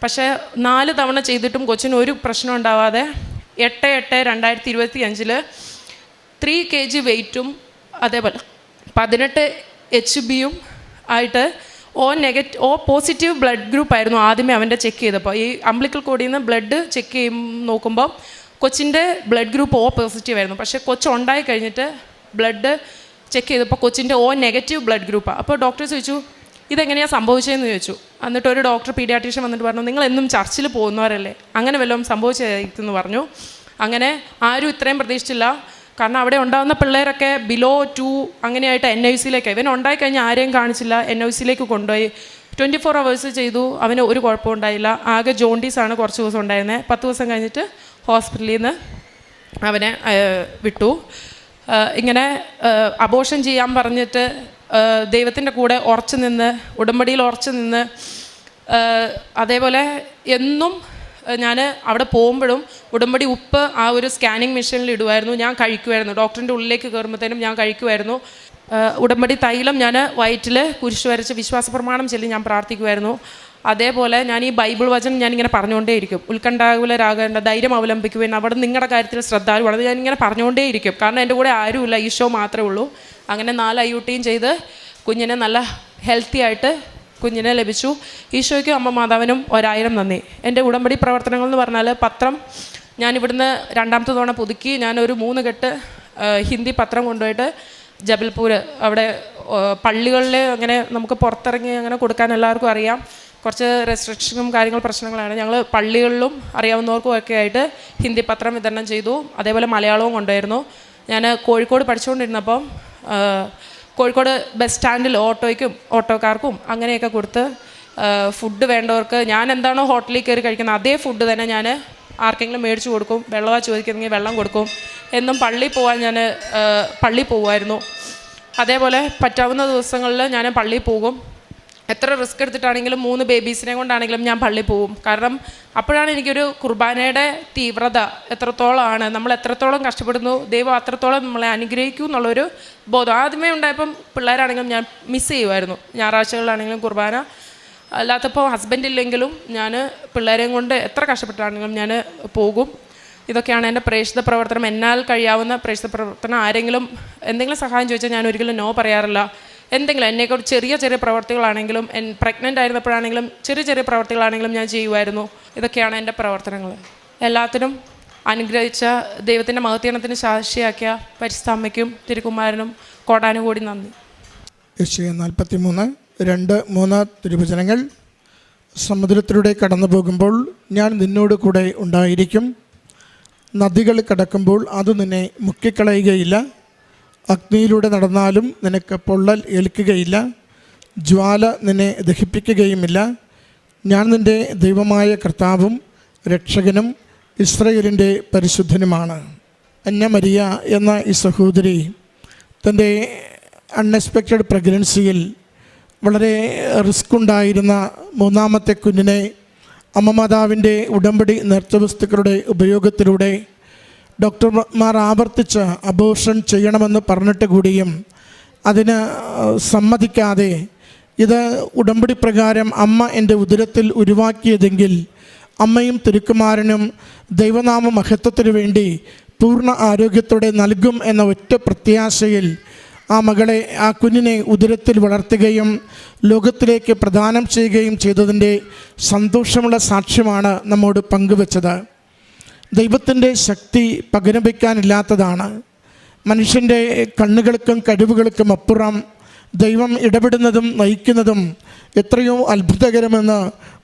പക്ഷേ 4 തവണ ചെയ്തിട്ടും കൊച്ചിന് ഒരു പ്രശ്നം ഉണ്ടാവാതെ 8/8/2025 3 kg വെയ്റ്റും അതേപോലെ 18 HBയും ആയിട്ട് O പോസിറ്റീവ് ബ്ലഡ് ഗ്രൂപ്പ് ആയിരുന്നു ആദ്യമേ അവൻ്റെ ചെക്ക് ചെയ്തപ്പോൾ. ഈ അംബ്ലിക്കൽ കോഡിൽ നിന്ന് ബ്ലഡ് ചെക്ക് ചെയ്യും നോക്കുമ്പോൾ കൊച്ചിൻ്റെ ബ്ലഡ് ഗ്രൂപ്പ് O പോസിറ്റീവ് ആയിരുന്നു. പക്ഷേ കൊച്ചുണ്ടായി കഴിഞ്ഞിട്ട് ബ്ലഡ് ചെക്ക് ചെയ്തപ്പോൾ കൊച്ചിൻ്റെ O ബ്ലഡ് ഗ്രൂപ്പാണ്. അപ്പോൾ ഡോക്ടർ ചോദിച്ചു ഇതെങ്ങനെയാണ് സംഭവിച്ചതെന്ന് ചോദിച്ചു. എന്നിട്ട് ഒരു ഡോക്ടർ പീഡിയാട്രീഷ്യൻ വന്നിട്ട് പറഞ്ഞു, നിങ്ങൾ എന്നും ചർച്ചിൽ പോകുന്നവരല്ലേ, അങ്ങനെ വല്ലതും സംഭവിച്ചതെന്ന് പറഞ്ഞു. അങ്ങനെ ആരും ഇത്രയും പ്രതീക്ഷിച്ചില്ല. കാരണം അവിടെ ഉണ്ടാകുന്ന പിള്ളേരൊക്കെ ബിലോ 2 അങ്ങനെയായിട്ട് NICയിലേക്ക്, ഇവൻ ഉണ്ടായിക്കഴിഞ്ഞാൽ ആരെയും കാണിച്ചില്ല, NICയിലേക്ക് കൊണ്ടുപോയി 24 hours ചെയ്തു. അവന് ഒരു കുഴപ്പമുണ്ടായില്ല. ആകെ ജോണ്ടീസാണ് കുറച്ച് ദിവസം ഉണ്ടായിരുന്നത്. 10 ദിവസം കഴിഞ്ഞിട്ട് ഹോസ്പിറ്റലിൽ നിന്ന് അവനെ വിട്ടു. ഇങ്ങനെ അബോർഷൻ ചെയ്യാൻ പറഞ്ഞിട്ട് ദൈവത്തിൻ്റെ കൂടെ ഉറച്ചു നിന്ന്, ഉടമ്പടിയിൽ ഉറച്ചു നിന്ന്, അതേപോലെ എന്നും ഞാൻ അവിടെ പോകുമ്പോഴും ഉടമ്പടി ഉപ്പ് ആ ഒരു സ്കാനിങ് മെഷീനിൽ ഇടുമായിരുന്നു. ഞാൻ കഴിക്കുമായിരുന്നു. ഡോക്ടറിൻ്റെ ഉള്ളിലേക്ക് കയറുമ്പോഴത്തേനും ഞാൻ കഴിക്കുമായിരുന്നു. ഉടമ്പടി തൈലം ഞാൻ വയറ്റിൽ കുരിശ് വരച്ച് വിശ്വാസ പ്രമാണം ചൊല്ലി ഞാൻ പ്രാർത്ഥിക്കുമായിരുന്നു. അതേപോലെ ഞാൻ ഈ ബൈബിൾ വചനം ഞാനിങ്ങനെ പറഞ്ഞുകൊണ്ടേയിരിക്കും. ഉത്കണ്ഠാകുലരാകേണ്ട, ധൈര്യം അവലംബിക്കുവാൻ, അവിടെ നിങ്ങളുടെ കാര്യത്തിൽ ശ്രദ്ധാലുവാണ് ഞാനിങ്ങനെ പറഞ്ഞുകൊണ്ടേയിരിക്കും. കാരണം എൻ്റെ കൂടെ ആരുമില്ല, ഈശോ മാത്രമേ ഉള്ളൂ. അങ്ങനെ 4 IUTയും ചെയ്ത് കുഞ്ഞിനെ നല്ല ഹെൽത്തി ആയിട്ട് കുഞ്ഞിനെ ലഭിച്ചു. ഈശോയ്ക്കും അമ്മ മാതാവിനും 1000 നന്ദി. എൻ്റെ ഉടമ്പടി പ്രവർത്തനങ്ങൾ എന്ന് പറഞ്ഞാൽ പത്രം ഞാൻ ഇവിടുന്ന് 2ാമത്തെ തവണ പുതുക്കി. ഞാനൊരു 3 കെട്ട് ഹിന്ദി പത്രം കൊണ്ടുപോയിട്ട് ജബൽപൂർ അവിടെ പള്ളികളിൽ അങ്ങനെ നമുക്ക് പുറത്തിറങ്ങി അങ്ങനെ കൊടുക്കാൻ എല്ലാവർക്കും അറിയാം. കുറച്ച് റെസ്ട്രിക്ഷനും പ്രശ്നങ്ങളാണ്. ഞങ്ങൾ പള്ളികളിലും അറിയാവുന്നവർക്കും ഒക്കെ ആയിട്ട് ഹിന്ദി പത്രം വിതരണം ചെയ്തു. അതേപോലെ മലയാളവും കൊണ്ടുവരുന്നു. ഞാൻ കോഴിക്കോട് പഠിച്ചുകൊണ്ടിരുന്നപ്പം കോഴിക്കോട് ബസ് സ്റ്റാൻഡിൽ ഓട്ടോക്കാർക്കും അങ്ങനെയൊക്കെ കൊടുത്ത് ഫുഡ് വേണ്ടവർക്ക് ഞാൻ എന്താണോ ഹോട്ടലിൽ കയറി കഴിക്കുന്നത് അതേ ഫുഡ് തന്നെ ഞാൻ ആർക്കെങ്കിലും മേടിച്ചു കൊടുക്കും. വെള്ളമാണ് ചോദിക്കുന്നെങ്കിൽ വെള്ളം കൊടുക്കും. എന്നും പള്ളിയിൽ പോകാൻ ഞാൻ പള്ളിയിൽ പോകുമായിരുന്നു. അതേപോലെ പറ്റാവുന്ന ദിവസങ്ങളിൽ ഞാൻ പള്ളിയിൽ പോകും. എത്ര റിസ്ക് എടുത്തിട്ടാണെങ്കിലും 3 ബേബീസിനെ കൊണ്ടാണെങ്കിലും ഞാൻ പള്ളിയിൽ പോകും. കാരണം അപ്പോഴാണ് എനിക്കൊരു കുർബാനയുടെ തീവ്രത എത്രത്തോളമാണ്, നമ്മൾ എത്രത്തോളം കഷ്ടപ്പെടുന്നു, ദൈവം അത്രത്തോളം നമ്മളെ അനുഗ്രഹിക്കും എന്നുള്ളൊരു ബോധം ആദ്യമേ ഉണ്ടായപ്പം. പിള്ളേരാണെങ്കിലും ഞാൻ മിസ് ചെയ്യുമായിരുന്നു. ഞായറാഴ്ചകളിലാണെങ്കിലും കുർബാന, അല്ലാത്തപ്പോൾ ഹസ്ബൻഡില്ലെങ്കിലും ഞാൻ പിള്ളേരെയും കൊണ്ട് എത്ര കഷ്ടപ്പെട്ടാണെങ്കിലും ഞാൻ പോകും. ഇതൊക്കെയാണ് എൻ്റെ പ്രേക്ഷിത പ്രവർത്തനം. എന്നാൽ കഴിയാവുന്ന പ്രേക്ഷിത പ്രവർത്തനം. ആരെങ്കിലും എന്തെങ്കിലും സഹായം ചോദിച്ചാൽ ഞാൻ ഒരിക്കലും നോ പറയാറില്ല. എന്തെങ്കിലും എന്നെക്കൊണ്ട് ചെറിയ പ്രവർത്തികളാണെങ്കിലും, പ്രഗ്നൻ്റ് ആയിരുന്നപ്പോഴാണെങ്കിലും ചെറിയ പ്രവർത്തികളാണെങ്കിലും ഞാൻ ചെയ്യുമായിരുന്നു. ഇതൊക്കെയാണ് എൻ്റെ പ്രവർത്തനങ്ങൾ. എല്ലാത്തിനും അനുഗ്രഹിച്ച ദൈവത്തിൻ്റെ മഹത്വത്തിന് സാക്ഷിയാക്കിയ പരിശുദ്ധ അമ്മയ്ക്കും തിരുക്കുമാരനും കോടാനുകൂടി നന്ദി. യെശയ്യാ 43:2-3 തിരുവചനങ്ങൾ. സമുദ്രത്തിലൂടെ കടന്നു പോകുമ്പോൾ ഞാൻ നിന്നോട് കൂടെ ഉണ്ടായിരിക്കും. നദികൾ കടക്കുമ്പോൾ അത് നിന്നെ മുക്കിക്കളയുകയില്ല. അഗ്നിയിലൂടെ നടന്നാലും നിനക്ക് പൊള്ളൽ ഏൽക്കുകയില്ല. ജ്വാല നിന്നെ ദഹിപ്പിക്കുകയുമില്ല. ഞാൻ നിൻ്റെ ദൈവമായ കർത്താവും രക്ഷകനും ഇസ്രയേലിൻ്റെ പരിശുദ്ധനുമാണ്. അന്ന മരിയ എന്ന ഈ സഹോദരി തൻ്റെ അൺഎക്സ്പെക്റ്റഡ് പ്രഗ്നൻസിയിൽ വളരെ റിസ്ക് ഉണ്ടായിരുന്ന 3ാമത്തെ കുഞ്ഞിനെ അമ്മ മാതാവിൻ്റെ ഉടമ്പടി നേർച്ചവസ്തുക്കളുടെ ഉപയോഗത്തിലൂടെ ഡോക്ടർമാർ ആവർത്തിച്ച് അബോർഷൻ ചെയ്യണമെന്ന് പറഞ്ഞിട്ട് കൂടിയും അതിന് സമ്മതിക്കാതെ, ഇത് ഉടമ്പടി പ്രകാരം അമ്മ എൻ്റെ ഉദരത്തിൽ ഉരുവാക്കിയതെങ്കിൽ അമ്മയും തിരുക്കുമാരനും ദൈവനാമ മഹത്വത്തിനു വേണ്ടി പൂർണ്ണ ആരോഗ്യത്തോടെ നൽകും എന്ന ഒറ്റ പ്രത്യാശയിൽ ആ കുഞ്ഞിനെ ഉദരത്തിൽ വളർത്തുകയും ലോകത്തിലേക്ക് പ്രദാനം ചെയ്യുകയും ചെയ്തതിൻ്റെ സന്തോഷമുള്ള സാക്ഷ്യമാണ് നമ്മോട് പങ്കുവച്ചത്. ദൈവത്തിൻ്റെ ശക്തി പകരം വയ്ക്കാനില്ലാത്തതാണ്. മനുഷ്യൻ്റെ കണ്ണുകൾക്കും കഴിവുകൾക്കും അപ്പുറം ദൈവം ഇടപെടുന്നതും നയിക്കുന്നതും എത്രയോ അത്ഭുതകരമെന്ന്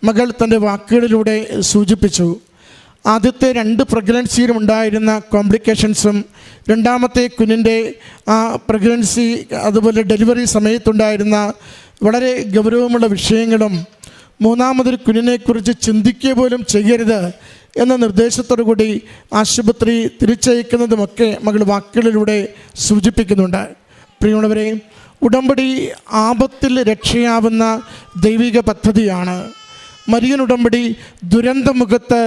മകൾ തൻ്റെ വാക്കുകളിലൂടെ സൂചിപ്പിച്ചു. ആദ്യത്തെ 2 പ്രഗ്നൻസിയിലും ഉണ്ടായിരുന്ന കോംപ്ലിക്കേഷൻസും 2ാമത്തെ കുഞ്ഞിൻ്റെ ആ പ്രഗ്നൻസി അതുപോലെ ഡെലിവറി സമയത്തുണ്ടായിരുന്ന വളരെ ഗൗരവമുള്ള വിഷയങ്ങളും 3ാമതൊരു കുഞ്ഞിനെക്കുറിച്ച് ചിന്തിക്കുക പോലും ചെയ്യരുത് എന്ന നിർദ്ദേശത്തോടു കൂടി ആശുപത്രി തിരിച്ചയക്കുന്നതുമൊക്കെ മകൾ വാക്കുകളിലൂടെ സൂചിപ്പിക്കുന്നുണ്ട്. പ്രിയമുള്ളവരെ, ഉടമ്പടി ആപത്തിൽ രക്ഷയാവുന്ന ദൈവിക പദ്ധതിയാണ്. മരിയൻ ഉടമ്പടി ദുരന്തമുഖത്ത്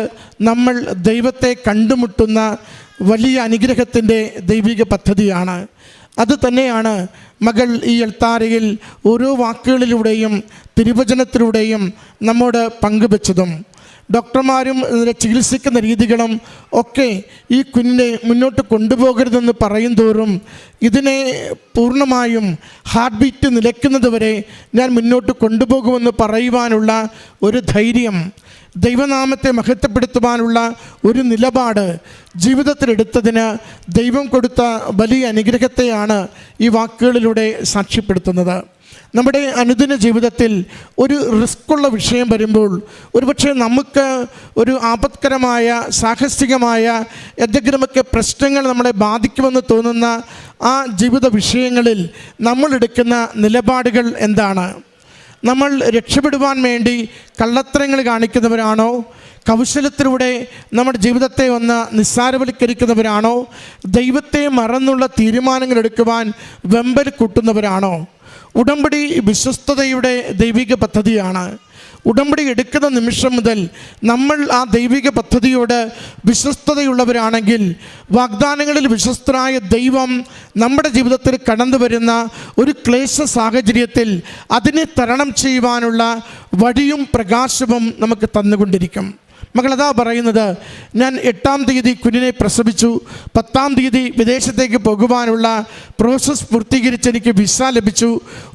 നമ്മൾ ദൈവത്തെ കണ്ടുമുട്ടുന്ന വലിയ അനുഗ്രഹത്തിൻ്റെ ദൈവിക പദ്ധതിയാണ്. അത് തന്നെയാണ് മകൾ ഈ എൽത്താരയിൽ ഓരോ വാക്കുകളിലൂടെയും തിരുവചനത്തിലൂടെയും നമ്മോട് പങ്കുവച്ചതും. ഡോക്ടർമാരും ചികിത്സിക്കുന്ന രീതികളും ഒക്കെ ഈ കുഞ്ഞിനെ മുന്നോട്ട് കൊണ്ടുപോകരുതെന്ന് പറയും തോറും ഇതിനെ പൂർണ്ണമായും ഹാർട്ട് ബീറ്റ് നിലയ്ക്കുന്നത് വരെ ഞാൻ മുന്നോട്ട് കൊണ്ടുപോകുമെന്ന് പറയുവാനുള്ള ഒരു ധൈര്യം, ദൈവനാമത്തെ മഹത്വപ്പെടുത്തുവാനുള്ള ഒരു നിലപാട് ജീവിതത്തിലെടുത്തതിന് ദൈവം കൊടുത്ത വലിയ അനുഗ്രഹത്തെയാണ് ഈ വാക്കുകളിലൂടെ സാക്ഷ്യപ്പെടുത്തുന്നത്. നമ്മുടെ അനുദിന ജീവിതത്തിൽ ഒരു റിസ്ക്കുള്ള വിഷയം വരുമ്പോൾ ഒരുപക്ഷെ നമുക്ക് ഒരു ആപത്കരമായ സാഹസികമായ എന്തെങ്കിലുമൊക്കെ പ്രശ്നങ്ങൾ നമ്മളെ ബാധിക്കുമെന്ന് തോന്നുന്ന ആ ജീവിത വിഷയങ്ങളിൽ നമ്മൾ എടുക്കുന്ന നിലപാടുകൾ എന്താണ്? നമ്മൾ രക്ഷപ്പെടുവാൻ വേണ്ടി കള്ളത്തരങ്ങൾ കാണിക്കുന്നവരാണോ? കൗശലത്തിലൂടെ നമ്മുടെ ജീവിതത്തെ ഒന്ന് നിസ്സാരവൽക്കരിക്കുന്നവരാണോ? ദൈവത്തെ മറന്നുള്ള തീരുമാനങ്ങൾ എടുക്കുവാൻ വെമ്പൽ കൂട്ടുന്നവരാണോ? ഉടമ്പടി വിശ്വസ്തതയുടെ ദൈവിക പദ്ധതിയാണ്. ഉടമ്പടി എടുക്കുന്ന നിമിഷം മുതൽ നമ്മൾ ആ ദൈവിക പദ്ധതിയോട് വിശ്വസ്തതയുള്ളവരാണെങ്കിൽ വാഗ്ദാനങ്ങളിൽ വിശ്വസ്തനായ ദൈവം നമ്മുടെ ജീവിതത്തിൽ കടന്നു വരുന്ന ഒരു ക്ലേശ സാഹചര്യത്തിൽ അതിനെ തരണം ചെയ്യുവാനുള്ള വഴിയും പ്രകാശവും നമുക്ക് തന്നുകൊണ്ടിരിക്കും. മകളതാ പറയുന്നത്, ഞാൻ 8-ാം തീയതി കുഞ്ഞിനെ പ്രസവിച്ചു, 10-ാം തീയതി വിദേശത്തേക്ക് പോകുവാനുള്ള പ്രോസസ്സ് പൂർത്തീകരിച്ച് എനിക്ക് വിസ ലഭിച്ചു.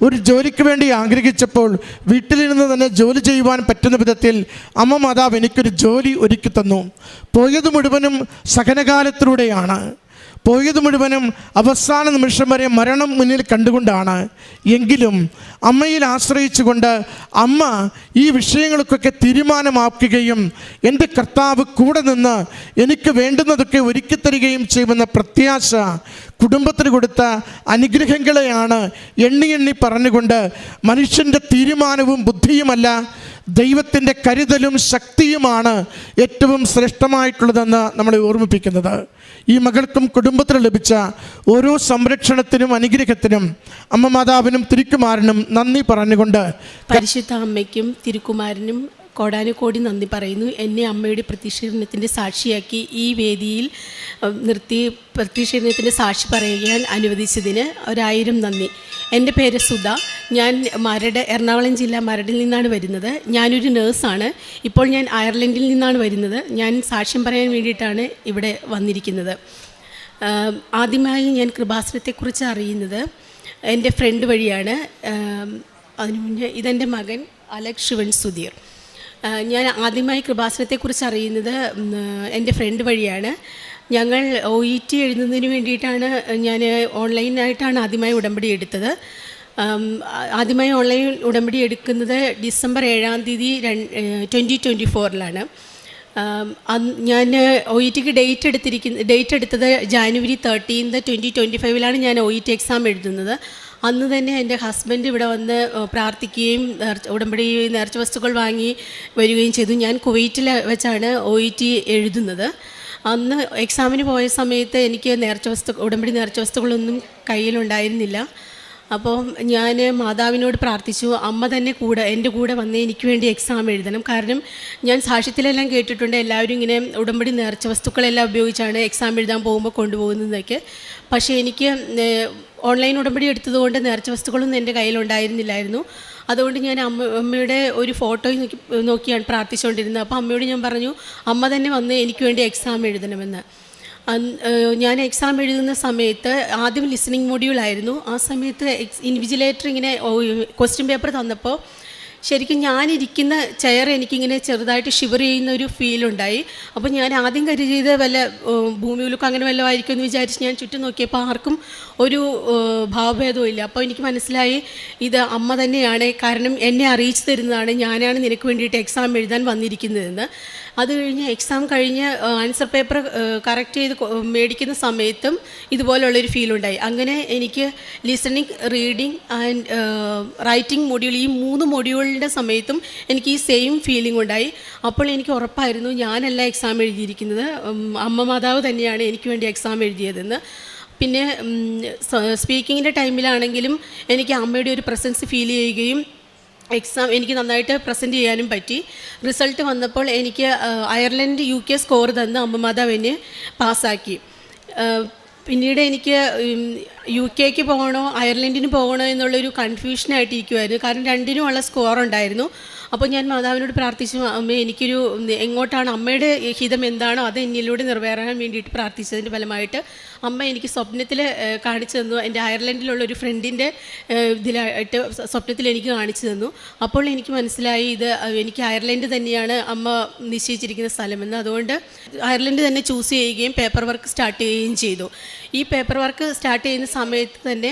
ഒരു ജോലിക്ക് വേണ്ടി ആഗ്രഹിച്ചപ്പോൾ വീട്ടിലിരുന്ന് തന്നെ ജോലി ചെയ്യുവാൻ പറ്റുന്ന വിധത്തിൽ അമ്മ മാതാവ് എനിക്കൊരു ജോലി ഒരുക്കി തന്നു. പോയത് മുഴുവനും സഹനകാലത്തിലൂടെയാണ്. പോയത് മുഴുവനും അവസാന നിമിഷം വരെ മരണം മുന്നിൽ കണ്ടുകൊണ്ടാണ്. എങ്കിലും അമ്മയിൽ ആശ്രയിച്ചുകൊണ്ട് അമ്മ ഈ വിഷയങ്ങൾക്കൊക്കെ തീരുമാനമാക്കുകയും എൻ്റെ കർത്താവ് കൂടെ നിന്ന് എനിക്ക് വേണ്ടുന്നതൊക്കെ ഒരുക്കി തരികയും ചെയ്യുമെന്ന പ്രത്യാശ കുടുംബത്തിന് കൊടുത്ത അനുഗ്രഹങ്ങളെയാണ് എണ്ണി എണ്ണി പറഞ്ഞുകൊണ്ട് മനുഷ്യൻ്റെ തീരുമാനവും ബുദ്ധിയുമല്ല, ദൈവത്തിൻ്റെ കരുതലും ശക്തിയുമാണ് ഏറ്റവും ശ്രേഷ്ഠമായിട്ടുള്ളതെന്ന് നമ്മളെ ഓർമ്മിപ്പിക്കുന്നത്. ഈ മകൾക്കും കുടുംബത്തിന് ലഭിച്ച ഓരോ സംരക്ഷണത്തിനും അനുഗ്രഹത്തിനും അമ്മ മാതാവിനും തിരുക്കുമാരനും നന്ദി പറഞ്ഞുകൊണ്ട് പരിശുദ്ധ അമ്മയ്ക്കും തിരുക്കുമാരനും കോടാനുകോടി നന്ദി പറയുന്നു. എന്നെ അമ്മയുടെ പ്രത്യക്ഷീകരണത്തിൻ്റെ സാക്ഷിയാക്കി ഈ വേദിയിൽ നിർത്തി പ്രത്യക്ഷീകരണത്തിൻ്റെ സാക്ഷി പറയാൻ അനുവദിച്ചതിന് 1000 നന്ദി. എൻ്റെ പേര് സുധ. ഞാൻ എറണാകുളം ജില്ല മരടിൽ നിന്നാണ് വരുന്നത്. ഞാനൊരു നേഴ്സാണ്. ഇപ്പോൾ ഞാൻ അയർലൻഡിൽ നിന്നാണ് വരുന്നത്. ഞാൻ സാക്ഷ്യം പറയാൻ വേണ്ടിയിട്ടാണ് ഇവിടെ വന്നിരിക്കുന്നത്. ആദ്യമായി ഞാൻ കൃപാസനത്തെക്കുറിച്ച് അറിയുന്നത് എൻ്റെ ഫ്രണ്ട് വഴിയാണ്. അതിനു മുന്നേ ഇതെൻ്റെ മകൻ അലക് ശിവൻ സുധീർ. ഞാൻ ആദ്യമായി കൃപാസനത്തെക്കുറിച്ച് അറിയുന്നത് എൻ്റെ ഫ്രണ്ട് വഴിയാണ്. ഞങ്ങൾ OET എഴുതുന്നതിന് വേണ്ടിയിട്ടാണ് ഞാൻ ഓൺലൈനായിട്ടാണ് ആദ്യമായി ഉടമ്പടി എടുത്തത്. ആദ്യമായി ഓൺലൈൻ ഉടമ്പടി എടുക്കുന്നത് ഡിസംബർ 7-ാം തീയതി 2024 ഞാൻ OETക്ക് ഡേറ്റ് എടുത്തത് ജാനുവരി 13, 2025 ഞാൻ OET എക്സാം എഴുതുന്നത്. അന്ന് തന്നെ എൻ്റെ ഹസ്ബൻഡ് ഇവിടെ വന്ന് പ്രാർത്ഥിക്കുകയും ഉടമ്പടി നേർച്ച വസ്തുക്കൾ വാങ്ങി വരികയും ചെയ്തു. ഞാൻ കുവൈറ്റിൽ വെച്ചാണ് OET എഴുതുന്നത്. അന്ന് എക്സാമിന് പോയ സമയത്ത് എനിക്ക് ഉടമ്പടി നേർച്ച വസ്തുക്കളൊന്നും കയ്യിലുണ്ടായിരുന്നില്ല. അപ്പോൾ ഞാൻ മാതാവിനോട് പ്രാർത്ഥിച്ചു, അമ്മ തന്നെ എൻ്റെ കൂടെ വന്ന് എനിക്ക് വേണ്ടി എക്സാം എഴുതണം. കാരണം ഞാൻ സാക്ഷ്യത്തിലെല്ലാം കേട്ടിട്ടുണ്ട് എല്ലാവരും ഇങ്ങനെ ഉടമ്പടി നേർച്ച വസ്തുക്കളെല്ലാം ഉപയോഗിച്ചാണ് എക്സാം എഴുതാൻ പോകുമ്പോൾ കൊണ്ടുപോകുന്നതൊക്കെ. പക്ഷേ എനിക്ക് ഓൺലൈൻ ഉടമ്പടി എടുത്തതുകൊണ്ട് നേർച്ച വസ്തുക്കളൊന്നും എൻ്റെ കയ്യിലുണ്ടായിരുന്നില്ലായിരുന്നു. അതുകൊണ്ട് ഞാൻ അമ്മയുടെ ഒരു ഫോട്ടോ നോക്കിയാണ് പ്രാർത്ഥിച്ചുകൊണ്ടിരുന്നത്. അപ്പോൾ അമ്മയോട് ഞാൻ പറഞ്ഞു, അമ്മ തന്നെ വന്ന് എനിക്ക് വേണ്ടി എക്സാം എഴുതണമെന്ന്. ഞാൻ എക്സാം എഴുതുന്ന സമയത്ത് ആദ്യം ലിസണിങ് മൊഡ്യൂളായിരുന്നു. ആ സമയത്ത് ഇൻവിജിലേറ്റർ ഇങ്ങനെ ക്വസ്റ്റ്യൻ പേപ്പർ തന്നപ്പോൾ ശരിക്കും ഞാനിരിക്കുന്ന ചെയർ എനിക്കിങ്ങനെ ചെറുതായിട്ട് ഷിവർ ചെയ്യുന്ന ഒരു ഫീലുണ്ടായി. അപ്പോൾ ഞാൻ ആദ്യം കരുതിയത് വല്ല ഭൂമിയിലൊക്കെ അങ്ങനെ വല്ലതും ആയിരിക്കും എന്ന് വിചാരിച്ച് ഞാൻ ചുറ്റും നോക്കിയപ്പോൾ ആർക്കും ഒരു ഭാവഭേദവും ഇല്ല. അപ്പോൾ എനിക്ക് മനസ്സിലായി ഇത് അമ്മ തന്നെയാണ്, കാരണം എന്നെ അറിയിച്ചു തരുന്നതാണ്, ഞാനാണ് നിനക്ക് വേണ്ടിയിട്ട് എക്സാം എഴുതാൻ വന്നിരിക്കുന്നതെന്ന്. അത് കഴിഞ്ഞ് എക്സാം കഴിഞ്ഞ് ആൻസർ പേപ്പർ കറക്റ്റ് ചെയ്ത് മേടിക്കുന്ന സമയത്തും ഇതുപോലുള്ളൊരു ഫീലുണ്ടായി. അങ്ങനെ എനിക്ക് listening, reading and writing module, ഈ 3 മൊഡ്യൂളിൻ്റെ സമയത്തും എനിക്ക് ഈ സെയിം ഫീലിംഗ് ഉണ്ടായി. അപ്പോൾ എനിക്ക് ഉറപ്പായിരുന്നു ഞാനല്ല എക്സാം എഴുതിയിരിക്കുന്നത്, അമ്മ മാതാവ് തന്നെയാണ് എനിക്ക് വേണ്ടി എക്സാം എഴുതിയതെന്ന്. പിന്നെ സ്പീക്കിങ്ങിൻ്റെ ടൈമിലാണെങ്കിലും എനിക്ക് അമ്മയുടെ ഒരു പ്രസൻസ് ഫീൽ ചെയ്യുകയും എക്സാം എനിക്ക് നന്നായിട്ട് പ്രസൻറ്റ് ചെയ്യാനും പറ്റി. റിസൾട്ട് വന്നപ്പോൾ എനിക്ക് അയർലൻഡ് UK സ്കോർ തന്ന് അമ്മമാതാവ് എന്നെ പാസ്സാക്കി. പിന്നീട് എനിക്ക് UK പോകണോ അയർലൻഡിന് പോകണോ എന്നുള്ളൊരു കൺഫ്യൂഷനായിട്ടിരിക്കുമായിരുന്നു. കാരണം രണ്ടിനുമുള്ള സ്കോർ ഉണ്ടായിരുന്നു. അപ്പോൾ ഞാൻ മാതാവിനോട് പ്രാർത്ഥിച്ചു, അമ്മേ എനിക്കൊരു എങ്ങോട്ടാണ് അമ്മയുടെ ഹിതം എന്താണോ അത് എന്നിലൂടെ നിറവേറാൻ വേണ്ടിയിട്ട് പ്രാർത്ഥിച്ചതിൻ്റെ ഫലമായിട്ട് അമ്മ എനിക്ക് സ്വപ്നത്തിൽ കാണിച്ചു തന്നു. എൻ്റെ അയർലൻഡിലുള്ള ഒരു ഫ്രണ്ടിൻ്റെ ഇതിലായിട്ട് സ്വപ്നത്തിൽ എനിക്ക് കാണിച്ചു തന്നു. അപ്പോൾ എനിക്ക് മനസ്സിലായി ഇത് എനിക്ക് അയർലൻഡ് തന്നെയാണ് അമ്മ നിശ്ചയിച്ചിരിക്കുന്ന സ്ഥലമെന്ന്. അതുകൊണ്ട് അയർലൻഡ് തന്നെ ചൂസ് ചെയ്യുകയും പേപ്പർ വർക്ക് സ്റ്റാർട്ട് ചെയ്യുകയും ചെയ്തു. ഈ പേപ്പർ വർക്ക് സ്റ്റാർട്ട് ചെയ്യുന്ന സമയത്ത് തന്നെ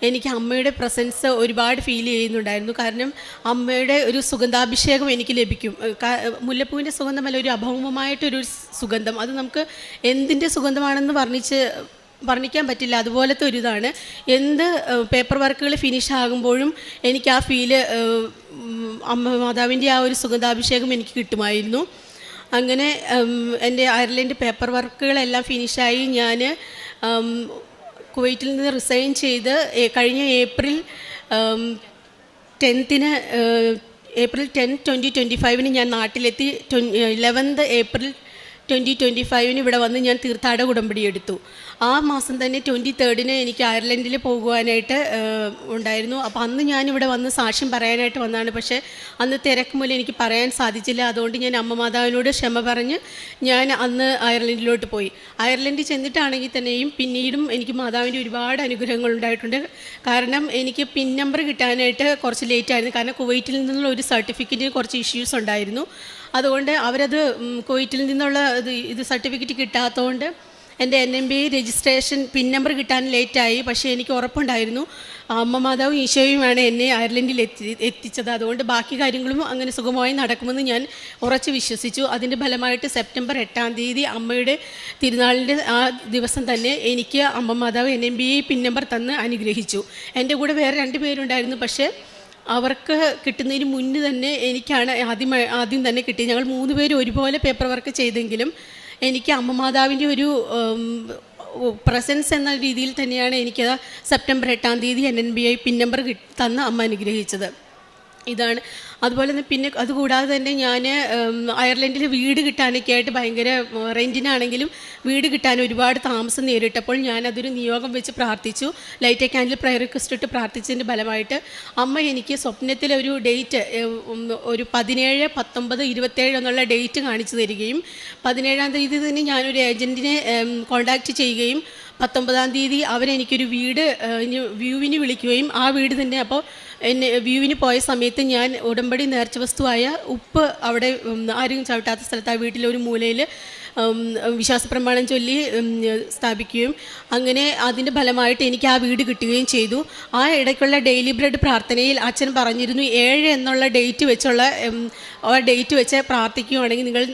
എനിക്ക് അമ്മയുടെ പ്രസൻസ് ഒരുപാട് ഫീൽ ചെയ്യുന്നുണ്ടായിരുന്നു. കാരണം അമ്മയുടെ ഒരു സുഗന്ധാഭിഷേകം എനിക്ക് ലഭിക്കും. മുല്ലപ്പൂവിൻ്റെ സുഗന്ധമല്ല, ഒരു അഭൗമമായിട്ടൊരു സുഗന്ധം. അത് നമുക്ക് എന്തിൻ്റെ സുഗന്ധമാണെന്ന് വർണ്ണിക്കാൻ പറ്റില്ല. അതുപോലത്തെ ഒരു ഇതാണ്. എന്ത് പേപ്പർ വർക്കുകൾ ഫിനിഷ് ആകുമ്പോഴും എനിക്ക് ആ ഫീല് അമ്മ മാതാവിൻ്റെ ആ ഒരു സുഗന്ധാഭിഷേകം എനിക്ക് കിട്ടുമായിരുന്നു. അങ്ങനെ എൻ്റെ അയർലൻഡ് പേപ്പർ വർക്കുകളെല്ലാം ഫിനിഷായി ഞാൻ കുവൈറ്റിൽ നിന്ന് റിസൈൻ ചെയ്ത് കഴിഞ്ഞ ഏപ്രിൽ 10, 2025 ഞാൻ നാട്ടിലെത്തി. 11 ഏപ്രിൽ 2025 ഇവിടെ വന്ന് ഞാൻ തീർത്ഥാടക ഉടമ്പടി എടുത്തു. ആ മാസം തന്നെ 23 എനിക്ക് അയർലൻഡിൽ പോകുവാനായിട്ട് ഉണ്ടായിരുന്നു. അപ്പോൾ അന്ന് ഞാനിവിടെ വന്ന് സാക്ഷ്യം പറയാനായിട്ട് വന്നതാണ്. പക്ഷേ അന്ന് തിരക്ക് മൂലം എനിക്ക് പറയാൻ സാധിച്ചില്ല. അതുകൊണ്ട് ഞാൻ അമ്മ മാതാവിനോട് ക്ഷമ പറഞ്ഞ് ഞാൻ അന്ന് അയർലൻഡിലോട്ട് പോയി. അയർലൻഡിൽ ചെന്നിട്ടാണെങ്കിൽ തന്നെയും പിന്നീടും എനിക്ക് മാതാവിൻ്റെ ഒരുപാട് അനുഗ്രഹങ്ങൾ ഉണ്ടായിട്ടുണ്ട്. കാരണം എനിക്ക് പിൻ നമ്പർ കിട്ടാനായിട്ട് കുറച്ച് ലേറ്റായിരുന്നു. കാരണം കുവൈറ്റിൽ നിന്നുള്ള ഒരു സർട്ടിഫിക്കറ്റിന് കുറച്ച് ഇഷ്യൂസ് ഉണ്ടായിരുന്നു. അതുകൊണ്ട് അവരത് കുവൈറ്റിൽ നിന്നുള്ള ഇത് സർട്ടിഫിക്കറ്റ് കിട്ടാത്തതുകൊണ്ട് എൻ്റെ NMBA രജിസ്ട്രേഷൻ പിൻ നമ്പർ കിട്ടാൻ ലേറ്റായി. പക്ഷേ എനിക്ക് ഉറപ്പുണ്ടായിരുന്നു അമ്മ മാതാവും ഈശോയുമാണ് എന്നെ അയർലൻഡിൽ എത്തിച്ചത്. അതുകൊണ്ട് ബാക്കി കാര്യങ്ങളും അങ്ങനെ സുഗമമായി നടക്കുമെന്ന് ഞാൻ ഉറച്ച് വിശ്വസിച്ചു. അതിൻ്റെ ഫലമായിട്ട് സെപ്റ്റംബർ 8 അമ്മയുടെ തിരുനാളിൻ്റെ ആ ദിവസം തന്നെ എനിക്ക് അമ്മ മാതാവ് NMBA പിൻ നമ്പർ തന്ന് അനുഗ്രഹിച്ചു. എൻ്റെ കൂടെ വേറെ 2 പേരുണ്ടായിരുന്നു. പക്ഷേ അവർക്ക് കിട്ടുന്നതിന് മുന്നേ തന്നെ എനിക്കാണ് ആദ്യം തന്നെ കിട്ടി. ഞങ്ങൾ 3 പേരും ഒരുപോലെ പേപ്പർ വർക്ക് ചെയ്തെങ്കിലും എനിക്ക് അമ്മ മാതാവിൻ്റെ ഒരു പ്രസൻസ് എന്ന രീതിയിൽ തന്നെയാണ് എനിക്കത് സെപ്റ്റംബർ 8 NNBI പിൻ നമ്പർ തന്ന് അമ്മ അനുഗ്രഹിച്ചത്. ഇതാണ്. അതുപോലെ തന്നെ പിന്നെ അതുകൂടാതെ തന്നെ ഞാൻ അയർലൻഡിൽ വീട് കിട്ടാനൊക്കെ ആയിട്ട് ഭയങ്കര റെൻറ്റിനാണെങ്കിലും വീട് കിട്ടാൻ ഒരുപാട് താമസം നേരിട്ടപ്പോൾ ഞാനതൊരു നിയോഗം വെച്ച് പ്രാർത്ഥിച്ചു. Light a candle prayer request ഇട്ട് പ്രാർത്ഥിച്ചതിൻ്റെ ഫലമായിട്ട് അമ്മ എനിക്ക് സ്വപ്നത്തിലെ ഒരു ഡേറ്റ് ഒരു 17, 19, 27 എന്നുള്ള ഡേറ്റ് കാണിച്ചു തരികയും 17-ാം തീയതി തന്നെ ഞാനൊരു ഏജൻറ്റിനെ കോൺടാക്റ്റ് ചെയ്യുകയും 19-ാം തീയതി അവരെനിക്കൊരു വീട് വ്യൂവിന് വിളിക്കുകയും ആ വീട് തന്നെ അപ്പോൾ എന്നെ വ്യൂവിന് പോയ സമയത്ത് ഞാൻ ഉടമ്പടി നേർച്ച വസ്തുവായ ഉപ്പ് അവിടെ ആരും ചവിട്ടാത്ത സ്ഥലത്ത് ആ വീട്ടിലൊരു മൂലയിൽ വിശ്വാസപ്രമാണം ചൊല്ലി സ്ഥാപിക്കുകയും അങ്ങനെ അതിൻ്റെ ഫലമായിട്ട് എനിക്ക് ആ വീട് കിട്ടുകയും ചെയ്തു. ആ ഇടയ്ക്കുള്ള ഡെയിലി ബ്രെഡ് പ്രാർത്ഥനയിൽ അച്ഛൻ പറഞ്ഞിരുന്നു 7 എന്നുള്ള ഡേറ്റ് വെച്ചുള്ള ആ ഡേറ്റ് വെച്ച് പ്രാർത്ഥിക്കുകയാണെങ്കിൽ നിങ്ങൾ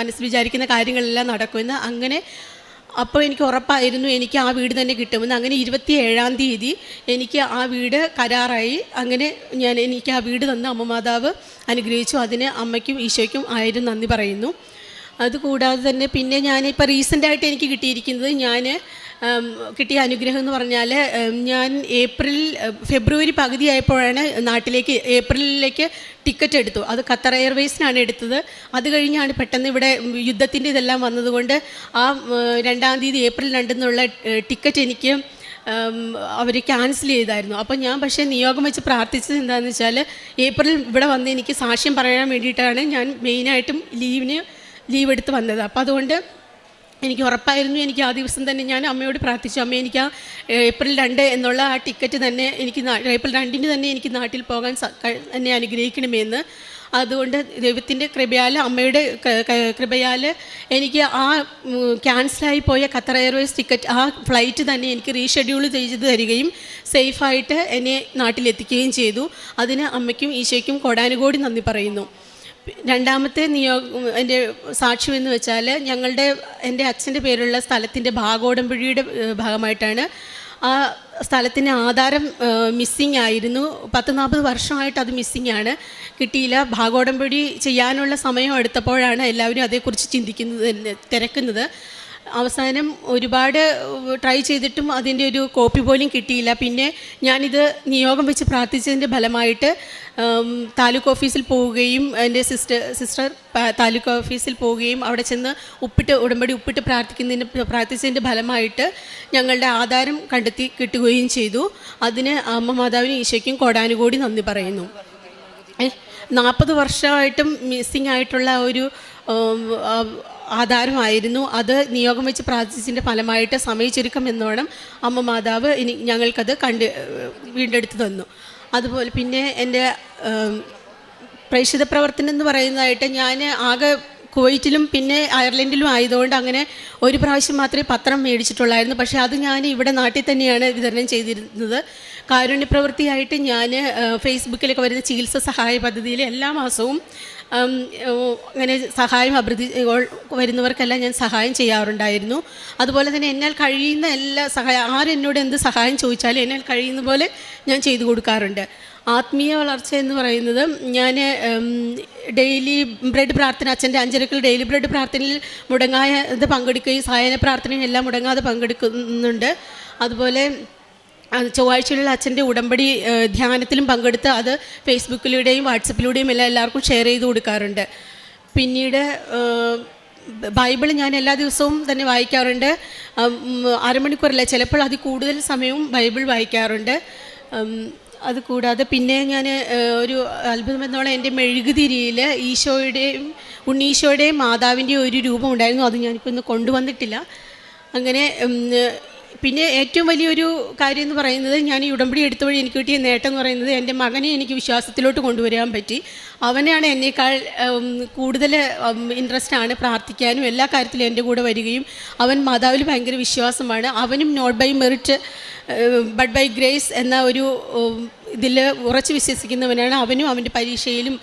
മനസ്സിൽ വിചാരിക്കുന്ന കാര്യങ്ങളെല്ലാം നടക്കുമെന്ന്. അങ്ങനെ അപ്പോൾ എനിക്ക് ഉറപ്പായിരുന്നു എനിക്ക് ആ വീട് തന്നെ കിട്ടുമെന്ന്. അങ്ങനെ 27-ാം തീയതി എനിക്ക് ആ വീട് കരാറായി. അങ്ങനെ എനിക്ക് ആ വീട് തന്ന് അമ്മ മാതാവ് അനുഗ്രഹിച്ചു. അതിന് അമ്മയ്ക്കും ഈശോയ്ക്കും 1000 നന്ദി പറയുന്നു. അതുകൂടാതെ തന്നെ പിന്നെ ഞാനിപ്പോൾ റീസെൻ്റായിട്ട് എനിക്ക് കിട്ടിയിരിക്കുന്നത് കിട്ടിയ അനുഗ്രഹം എന്ന് പറഞ്ഞാൽ ഞാൻ ഫെബ്രുവരി പകുതിയായപ്പോഴാണ് നാട്ടിലേക്ക് ഏപ്രിലിലേക്ക് ടിക്കറ്റ് എടുത്തു. അത് ഖത്തർ എയർവേസിനാണ് എടുത്തത്. അത് കഴിഞ്ഞാണ് പെട്ടെന്ന് ഇവിടെ യുദ്ധത്തിൻ്റെ ഇതെല്ലാം വന്നതുകൊണ്ട് ആ 2-ാം തീയതി ഏപ്രിൽ 2 ടിക്കറ്റ് എനിക്ക് അവർ ക്യാൻസൽ ചെയ്തായിരുന്നു. അപ്പം ഞാൻ പക്ഷേ നിയോഗം വെച്ച് പ്രാർത്ഥിച്ചത് എന്താണെന്ന് വെച്ചാൽ ഏപ്രിൽ ഇവിടെ വന്ന് എനിക്ക് സാക്ഷ്യം പറയാൻ വേണ്ടിയിട്ടാണ് ഞാൻ മെയിനായിട്ടും ലീവ് എടുത്ത് വന്നത്. അപ്പോൾ അതുകൊണ്ട് എനിക്ക് ഉറപ്പായിരുന്നു എനിക്ക് ആ ദിവസം തന്നെ ഞാൻ അമ്മയോട് പ്രാർത്ഥിച്ചു, അമ്മ എനിക്ക് ആ ഏപ്രിൽ 2 എന്നുള്ള ആ ടിക്കറ്റ് തന്നെ എനിക്ക് ഏപ്രിൽ 2 തന്നെ എനിക്ക് നാട്ടിൽ പോകാൻ എന്നെ അനുഗ്രഹിക്കണമെന്ന്. അതുകൊണ്ട് ദൈവത്തിൻ്റെ കൃപയാൽ അമ്മയുടെ കൃപയാൽ എനിക്ക് ആ ക്യാൻസലായി പോയ ഖത്തർ എയർവേസ് ടിക്കറ്റ് ആ ഫ്ലൈറ്റ് തന്നെ എനിക്ക് റീഷെഡ്യൂൾ ചെയ്ത് തരികയും സേഫായിട്ട് എന്നെ നാട്ടിലെത്തിക്കുകയും ചെയ്തു. അതിന് അമ്മയ്ക്കും ഈശോയ്ക്കും കോടാനുകോടി നന്ദി പറയുന്നു. 2-ാമത്തെ എൻ്റെ സാക്ഷ്യം എന്ന് വെച്ചാൽ എൻ്റെ അച്ഛൻ്റെ പേരുള്ള സ്ഥലത്തിൻ്റെ ഭാഗോടമ്പഴിയുടെ ഭാഗമായിട്ടാണ്. ആ സ്ഥലത്തിൻ്റെ ആധാരം മിസ്സിങ് ആയിരുന്നു. 10-40 വർഷമായിട്ട് അത് മിസ്സിങ് ആണ്, കിട്ടിയില്ല. ഭാഗോടമ്പടി ചെയ്യാനുള്ള സമയം എടുത്തപ്പോഴാണ് എല്ലാവരും അതേക്കുറിച്ച് തിരക്കുന്നത്. അവസാനം ഒരുപാട് ട്രൈ ചെയ്തിട്ടും അതിൻ്റെ ഒരു കോപ്പി പോലും കിട്ടിയില്ല. പിന്നെ ഞാനിത് നിയോഗം വെച്ച് പ്രാർത്ഥിച്ചതിൻ്റെ ഫലമായിട്ട് താലൂക്ക് ഓഫീസിൽ പോവുകയും എൻ്റെ സിസ്റ്റർ താലൂക്ക് ഓഫീസിൽ പോവുകയും അവിടെ ചെന്ന് ഉടമ്പടി ഒപ്പിട്ട് പ്രാർത്ഥിച്ചതിൻ്റെ ഫലമായിട്ട് ഞങ്ങളുടെ ആധാരം കണ്ടെത്തി കിട്ടുകയും ചെയ്തു. അതിന് അമ്മ മാതാവിനും ഈശോയ്ക്കും കോടാനുകോടി നന്ദി പറയുന്നു. 40 വർഷമായിട്ടും മിസ്സിംഗ് ആയിട്ടുള്ള ഒരു ആധാരമായിരുന്നു. അത് നിയോഗം വെച്ച് പ്രാർത്ഥിച്ചതിൻ്റെ ഫലമായിട്ട് സമയചുരുക്കം എന്നോണം അമ്മ മാതാവ് ഞങ്ങൾക്കത് വീണ്ടെടുത്ത് തന്നു. അതുപോലെ പിന്നെ എൻ്റെ പ്രേക്ഷിത പ്രവർത്തനം എന്ന് പറയുന്നതായിട്ട് ഞാൻ ആകെ കുവൈറ്റിലും പിന്നെ അയർലൻഡിലും ആയതുകൊണ്ട് അങ്ങനെ ഒരു പ്രാവശ്യം മാത്രമേ പത്രം മേടിച്ചിട്ടുള്ളായിരുന്നു. പക്ഷേ അത് ഞാൻ ഇവിടെ നാട്ടിൽ തന്നെയാണ് വിതരണം ചെയ്തിരുന്നത്. കാരുണ്യപ്രവൃത്തിയായിട്ട് ഞാൻ ഫേസ്ബുക്കിലൊക്കെ വരുന്ന ചികിത്സ സഹായ പദ്ധതിയിൽ എല്ലാ മാസവും അങ്ങനെ സഹായം വരുന്നവർക്കെല്ലാം ഞാൻ സഹായം ചെയ്യാറുണ്ടായിരുന്നു. അതുപോലെ തന്നെ എന്നാൽ കഴിയുന്ന എല്ലാ ആരെന്നോട് എന്ത് സഹായം ചോദിച്ചാലും എന്നാൽ കഴിയുന്ന പോലെ ഞാൻ ചെയ്തു കൊടുക്കാറുണ്ട്. ആത്മീയ വളർച്ച എന്ന് പറയുന്നത് ഞാൻ ഡെയിലി ബ്രെഡ് പ്രാർത്ഥന, അച്ഛൻ്റെ 5:30 ഡെയിലി ബ്രെഡ് പ്രാർത്ഥനയിൽ മുടങ്ങാതെ പങ്കെടുക്കുകയും സായന പ്രാർത്ഥനയും എല്ലാം മുടങ്ങാതെ പങ്കെടുക്കുന്നുണ്ട്. അതുപോലെ ചൊവ്വാഴ്ചയിലുള്ള അച്ഛൻ്റെ ഉടമ്പടി ധ്യാനത്തിലും പങ്കെടുത്ത് അത് ഫേസ്ബുക്കിലൂടെയും വാട്സപ്പിലൂടെയും എല്ലാവർക്കും ഷെയർ ചെയ്ത് കൊടുക്കാറുണ്ട്. പിന്നീട് ബൈബിൾ ഞാൻ എല്ലാ ദിവസവും തന്നെ വായിക്കാറുണ്ട്. അരമണിക്കൂറല്ല, ചിലപ്പോൾ അതിൽ കൂടുതൽ സമയവും ബൈബിൾ വായിക്കാറുണ്ട്. അതുകൂടാതെ പിന്നെ ഞാൻ ഒരു അത്ഭുതം എന്നോളം എൻ്റെ മെഴുകുതിരിയിൽ ഈശോയുടെയും ഉണ്ണീശോയുടെയും മാതാവിൻ്റെയും ഒരു രൂപം ഉണ്ടായിരുന്നു. അത് ഞാനിപ്പോൾ ഇന്ന് കൊണ്ടുവന്നിട്ടില്ല. അങ്ങനെ പിന്നെ ഏറ്റവും വലിയൊരു കാര്യം എന്ന് പറയുന്നത്, ഞാൻ ഈ ഉടമ്പടി എടുത്ത വഴി എനിക്ക് കിട്ടിയ നേട്ടം എന്ന് പറയുന്നത് എൻ്റെ മകനെ എനിക്ക് വിശ്വാസത്തിലോട്ട് കൊണ്ടുവരാൻ പറ്റി. അവനാണ് എന്നേക്കാൾ കൂടുതൽ ഇൻട്രസ്റ്റാണ് പ്രാർത്ഥിക്കാനും എല്ലാ കാര്യത്തിലും എൻ്റെ കൂടെ വരികയും അവൻ മാതാവിൽ ഭയങ്കര വിശ്വാസമാണ്. അവനും not by merit but by grace എന്ന ഒരു ഇതിൽ ഉറച്ചു വിശ്വസിക്കുന്നവനാണ്. അവനും അവൻ്റെ പരീക്ഷയിലും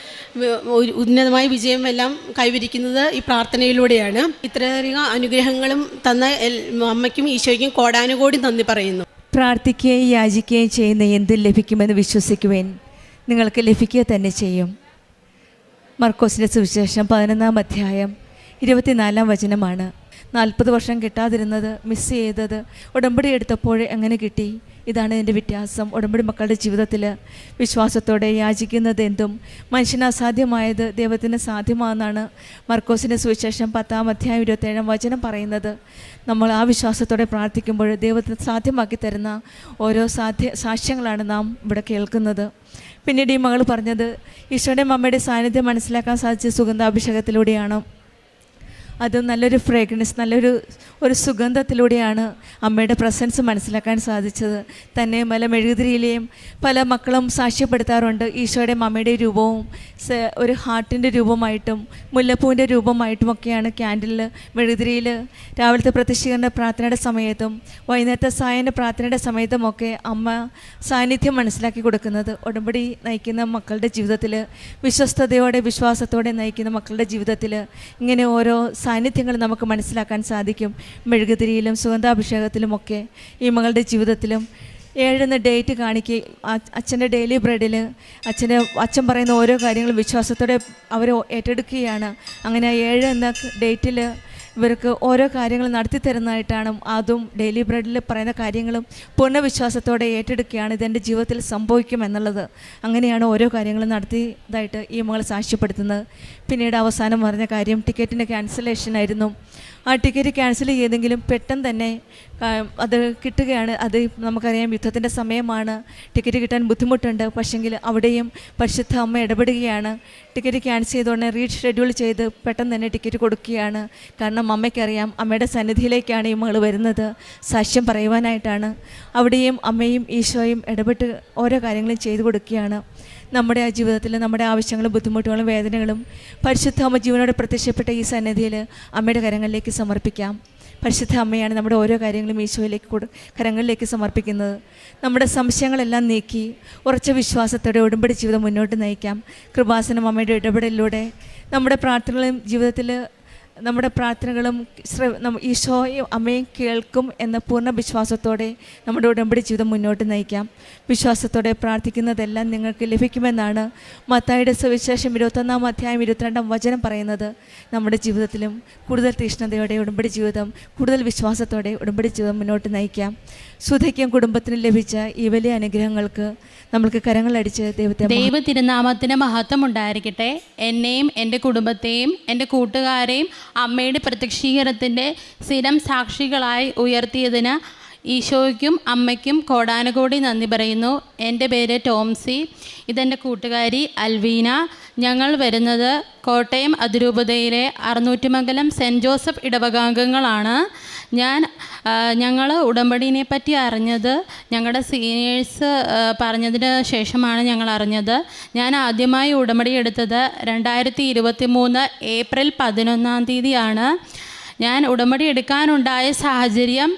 ഉന്നതമായ വിജയമെല്ലാം കൈവരിക്കുന്നത് ഈ പ്രാർത്ഥനയിലൂടെയാണ്. ഇത്രയധികം അനുഗ്രഹങ്ങളും തന്ന അമ്മയ്ക്കും ഈശോയ്ക്കും കോടാനുകോടി നന്ദി പറയുന്നു. പ്രാർത്ഥിക്കുകയും യാചിക്കുകയും ചെയ്യുന്ന എന്തും ലഭിക്കുമെന്ന് വിശ്വസിക്കുവാൻ നിങ്ങൾക്ക് ലഭിക്കുക തന്നെ ചെയ്യും. മർക്കോസിൻ്റെ സുവിശേഷം 11-ാം അധ്യായം 24-ാം വചനമാണ്. 40 വർഷം കിട്ടാതിരുന്നത്, മിസ് ചെയ്തത് ഉടമ്പടി എടുത്തപ്പോൾ എങ്ങനെ കിട്ടി? ഇതാണ് ഇതിൻ്റെ വ്യത്യാസം. ഉടമ്പടി മക്കളുടെ ജീവിതത്തിൽ വിശ്വാസത്തോടെ യാചിക്കുന്നത് എന്തും മനുഷ്യന് അസാധ്യമായത് ദൈവത്തിന് സാധ്യമാണെന്നാണ് മർക്കോസിൻ്റെ സുവിശേഷം 10-ാം അധ്യായം 27-ാം വചനം പറയുന്നത്. നമ്മൾ ആ വിശ്വാസത്തോടെ പ്രാർത്ഥിക്കുമ്പോൾ ദൈവത്തിന് സാധ്യമാക്കി തരുന്ന ഓരോ സാക്ഷ്യങ്ങളാണ് നാം ഇവിടെ കേൾക്കുന്നത്. പിന്നീട് ഈ മകൾ പറഞ്ഞത് ഈശോയുടെയും അമ്മയുടെ സാന്നിധ്യം മനസ്സിലാക്കാൻ സാധിച്ച സുഗന്ധാഭിഷേകത്തിലൂടെയാണ്. അത് നല്ലൊരു ഫ്രേഗ്രൻസ്, ഒരു സുഗന്ധത്തിലൂടെയാണ് അമ്മയുടെ പ്രസൻസ് മനസ്സിലാക്കാൻ സാധിച്ചത്. തന്നെ പല മെഴുകുതിരിയിലെയും പല മക്കളും സാക്ഷ്യപ്പെടുത്താറുണ്ട്. ഈശോയുടെയും അമ്മയുടെയും രൂപവും ഒരു ഹാർട്ടിൻ്റെ രൂപമായിട്ടും മുല്ലപ്പൂവിൻ്റെ രൂപമായിട്ടുമൊക്കെയാണ് ക്യാൻഡിലിൽ മെഴുകുതിരിയിൽ രാവിലത്തെ പ്രത്യക്ഷീകരണ പ്രാർത്ഥനയുടെ സമയത്തും വൈകുന്നേരത്തെ സായന പ്രാർത്ഥനയുടെ സമയത്തുമൊക്കെ അമ്മ സാന്നിധ്യം മനസ്സിലാക്കി കൊടുക്കുന്നത്. ഉടമ്പടി നയിക്കുന്ന മക്കളുടെ ജീവിതത്തിൽ, വിശ്വസ്തയോടെ വിശ്വാസത്തോടെ നയിക്കുന്ന മക്കളുടെ ജീവിതത്തിൽ ഇങ്ങനെ ഓരോ സാന്നിധ്യങ്ങൾ നമുക്ക് മനസ്സിലാക്കാൻ സാധിക്കും. മെഴുകുതിരിയിലും സുഗന്ധാഭിഷേകത്തിലുമൊക്കെ ഈ മകളുടെ ജീവിതത്തിലും 7 ഡേറ്റ് കാണിക്കുകയും അച്ഛൻ്റെ ഡെയിലി ബ്രെഡിൽ അച്ഛൻ പറയുന്ന ഓരോ കാര്യങ്ങളും വിശ്വാസത്തോടെ അവർ ഏറ്റെടുക്കുകയാണ്. അങ്ങനെ 7 എന്ന ഡേറ്റിൽ ഇവർക്ക് ഓരോ കാര്യങ്ങൾ നടത്തി തരുന്നതായിട്ടാണ്. അതും ഡെയിലി ബ്രെഡിൽ പറയുന്ന കാര്യങ്ങളും പൂർണ്ണ വിശ്വാസത്തോടെ ഏറ്റെടുക്കുകയാണ്. ഇതെൻ്റെ ജീവിതത്തിൽ സംഭവിക്കുമെന്നുള്ളത്. അങ്ങനെയാണ് ഓരോ കാര്യങ്ങളും നടത്തിയതായിട്ട് ഈ മകൾ സാക്ഷ്യപ്പെടുത്തുന്നത്. പിന്നീട് അവസാനം പറഞ്ഞ കാര്യം ടിക്കറ്റിൻ്റെ ക്യാൻസലേഷനായിരുന്നു. ആ ടിക്കറ്റ് ക്യാൻസൽ ചെയ്തെങ്കിലും പെട്ടെന്ന് തന്നെ അത് കിട്ടുകയാണ്. അത് നമുക്കറിയാം, യുദ്ധത്തിൻ്റെ സമയമാണ്, ടിക്കറ്റ് കിട്ടാൻ ബുദ്ധിമുട്ടുണ്ട്. പക്ഷെങ്കിൽ അവിടെയും പരിശുദ്ധ അമ്മ ഇടപെടുകയാണ്. ടിക്കറ്റ് ക്യാൻസൽ ചെയ്തുകൊണ്ട് റീഷെഡ്യൂൾ ചെയ്ത് പെട്ടെന്ന് തന്നെ ടിക്കറ്റ് കൊടുക്കുകയാണ്. കാരണം അമ്മയ്ക്കറിയാം അമ്മയുടെ സന്നിധിയിലേക്കാണ് ഈ മകൾ വരുന്നത്, സാക്ഷ്യം പറയുവാനായിട്ടാണ്. അവിടെയും അമ്മയും ഈശോയും ഇടപെട്ട് ഓരോ കാര്യങ്ങളും ചെയ്തു കൊടുക്കുകയാണ്. നമ്മുടെ ആ ജീവിതത്തിൽ നമ്മുടെ ആവശ്യങ്ങളും ബുദ്ധിമുട്ടുകളും വേദനകളും പരിശുദ്ധ അമ്മ ജീവനോടെ പ്രത്യക്ഷപ്പെട്ട ഈ സന്നിധിയിൽ അമ്മയുടെ കരങ്ങളിലേക്ക് സമർപ്പിക്കാം. പരിശുദ്ധ അമ്മയാണ് നമ്മുടെ ഓരോ കാര്യങ്ങളും ഈശോയിലേക്ക് കരങ്ങളിലേക്ക് സമർപ്പിക്കുന്നത്. നമ്മുടെ സംശയങ്ങളെല്ലാം നീക്കി ഉറച്ച വിശ്വാസത്തോടെ ഉടമ്പടി ജീവിതം മുന്നോട്ട് നയിക്കാം. കൃപാസനം അമ്മയുടെ ഇടപെടലിലൂടെ നമ്മുടെ പ്രാർത്ഥനകളും ജീവിതത്തിൽ നമ്മുടെ പ്രാർത്ഥനകളും ഈശോയും അമ്മയും കേൾക്കും എന്ന പൂർണ്ണ വിശ്വാസത്തോടെ നമ്മുടെ ഉടമ്പടി ജീവിതം മുന്നോട്ട് നയിക്കാം. വിശ്വാസത്തോടെ പ്രാർത്ഥിക്കുന്നതെല്ലാം നിങ്ങൾക്ക് ലഭിക്കുമെന്നാണ് മത്തായിയുടെ സുവിശേഷം 21-ാം അധ്യായം 22-ാം വചനം പറയുന്നത്. നമ്മുടെ ജീവിതത്തിലും കൂടുതൽ തീഷ്ണതയോടെ ഉടമ്പടി ജീവിതം, കൂടുതൽ വിശ്വാസത്തോടെ ഉടമ്പടി ജീവിതം മുന്നോട്ട് നയിക്കാം. സുധയ്ക്കും കുടുംബത്തിനും ലഭിച്ച ഈ വലിയ അനുഗ്രഹങ്ങൾക്ക് നമ്മൾക്ക് കരങ്ങളടിച്ച് ദൈവ തിരുനാമത്തിന് മഹത്വം ഉണ്ടായിരിക്കട്ടെ. എന്നെയും എൻ്റെ കുടുംബത്തെയും എൻ്റെ കൂട്ടുകാരെയും അമ്മയുടെ പ്രത്യക്ഷീകരണത്തിൻ്റെ സ്ഥിരം സാക്ഷികളായി ഉയർത്തിയതിന് ഈശോയ്ക്കും അമ്മയ്ക്കും കോടാനുകോടി നന്ദി പറയുന്നു. എൻ്റെ പേര് ടോംസി, ഇതെൻ്റെ കൂട്ടുകാരി അൽവീന. ഞങ്ങൾ വരുന്നത് കോട്ടയം അതിരൂപതയിലെ അറുന്നൂറ്റിമംഗലം സെൻറ്റ് ജോസഫ് ഇടവകാംഗങ്ങളാണ്. ഞങ്ങൾ ഉടമ്പടിനെ പറ്റി അറിഞ്ഞത് ഞങ്ങളുടെ സീനിയേഴ്സ് പറഞ്ഞതിന് ശേഷമാണ് ഞങ്ങൾ അറിഞ്ഞത്. ഞാൻ ആദ്യമായി ഉടമ്പടി എടുത്തത് 2023 ഏപ്രിൽ 11-ാം തീയതിയാണ്. ഞാൻ ഉടമ്പടി എടുക്കാനുണ്ടായ സാഹചര്യം,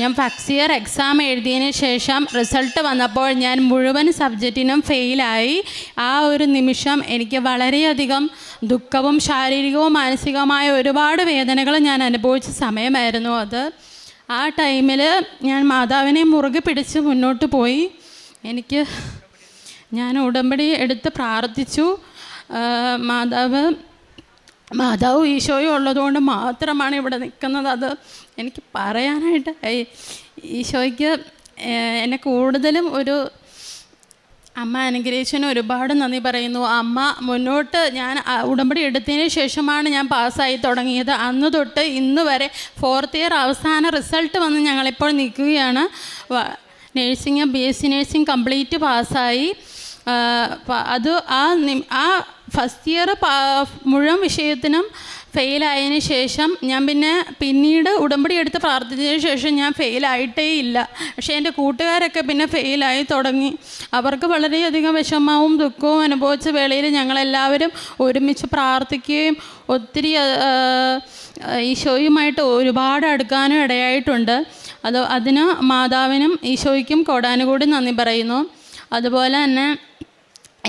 ഞാൻ ഫസ്റ്റ് ഇയർ എക്സാം എഴുതിയതിന് ശേഷം റിസൾട്ട് വന്നപ്പോൾ ഞാൻ മുഴുവൻ സബ്ജക്റ്റിനും ഫെയിലായി. ആ ഒരു നിമിഷം എനിക്ക് വളരെയധികം ദുഃഖവും ശാരീരികവും മാനസികവുമായ ഒരുപാട് വേദനകൾ ഞാൻ അനുഭവിച്ച സമയമായിരുന്നു അത്. ആ ടൈമിൽ ഞാൻ മാതാവിനെ മുറുകെ പിടിച്ച് മുന്നോട്ട് പോയി. ഞാൻ ഉടമ്പടി എടുത്ത് പ്രാർത്ഥിച്ചു. മാതാവ് ഈശോയും ഉള്ളതുകൊണ്ട് മാത്രമാണ് ഇവിടെ നിൽക്കുന്നത്. അത് എനിക്ക് പറയാനായിട്ട് ഈശോയ്ക്ക് എന്നെ കൂടുതലും അമ്മ അനുഗ്രഹിച്ചതിന് ഒരുപാട് നന്ദി പറയുന്നു. അമ്മ മുന്നോട്ട് ഞാൻ ഉടമ്പടി എടുത്തതിന് ശേഷമാണ് ഞാൻ പാസ്സായി തുടങ്ങിയത്. അന്ന് തൊട്ട് ഇന്ന് വരെ 4th ഇയർ അവസാന റിസൾട്ട് വന്ന് ഞങ്ങളിപ്പോൾ നിൽക്കുകയാണ്. നേഴ്സിംഗ് BSc നേഴ്സിംഗ് കംപ്ലീറ്റ് പാസ്സായി. അത് ആ ഫസ്റ്റ് ഇയർ മുഴുവൻ വിഷയത്തിനും ഫെയിലായതിന് ശേഷം ഞാൻ പിന്നീട് ഉടമ്പടി എടുത്ത് പ്രാർത്ഥിച്ചതിന് ശേഷം ഞാൻ ഫെയിലായിട്ടേ ഇല്ല. പക്ഷേ എൻ്റെ കൂട്ടുകാരൊക്കെ പിന്നെ ഫെയിലായി തുടങ്ങി. അവർക്ക് വളരെയധികം വിഷമവും ദുഃഖവും അനുഭവിച്ച വേളയിൽ ഞങ്ങളെല്ലാവരും ഒരുമിച്ച് പ്രാർത്ഥിക്കുകയും ഒത്തിരി ഈശോയുമായിട്ട് ഒരുപാട് അടുക്കാനും ഇടയായിട്ടുണ്ട്. അതിന് മാതാവിനും ഈശോയ്ക്കും കോടാനുകൂടി നന്ദി പറയുന്നു. അതുപോലെ തന്നെ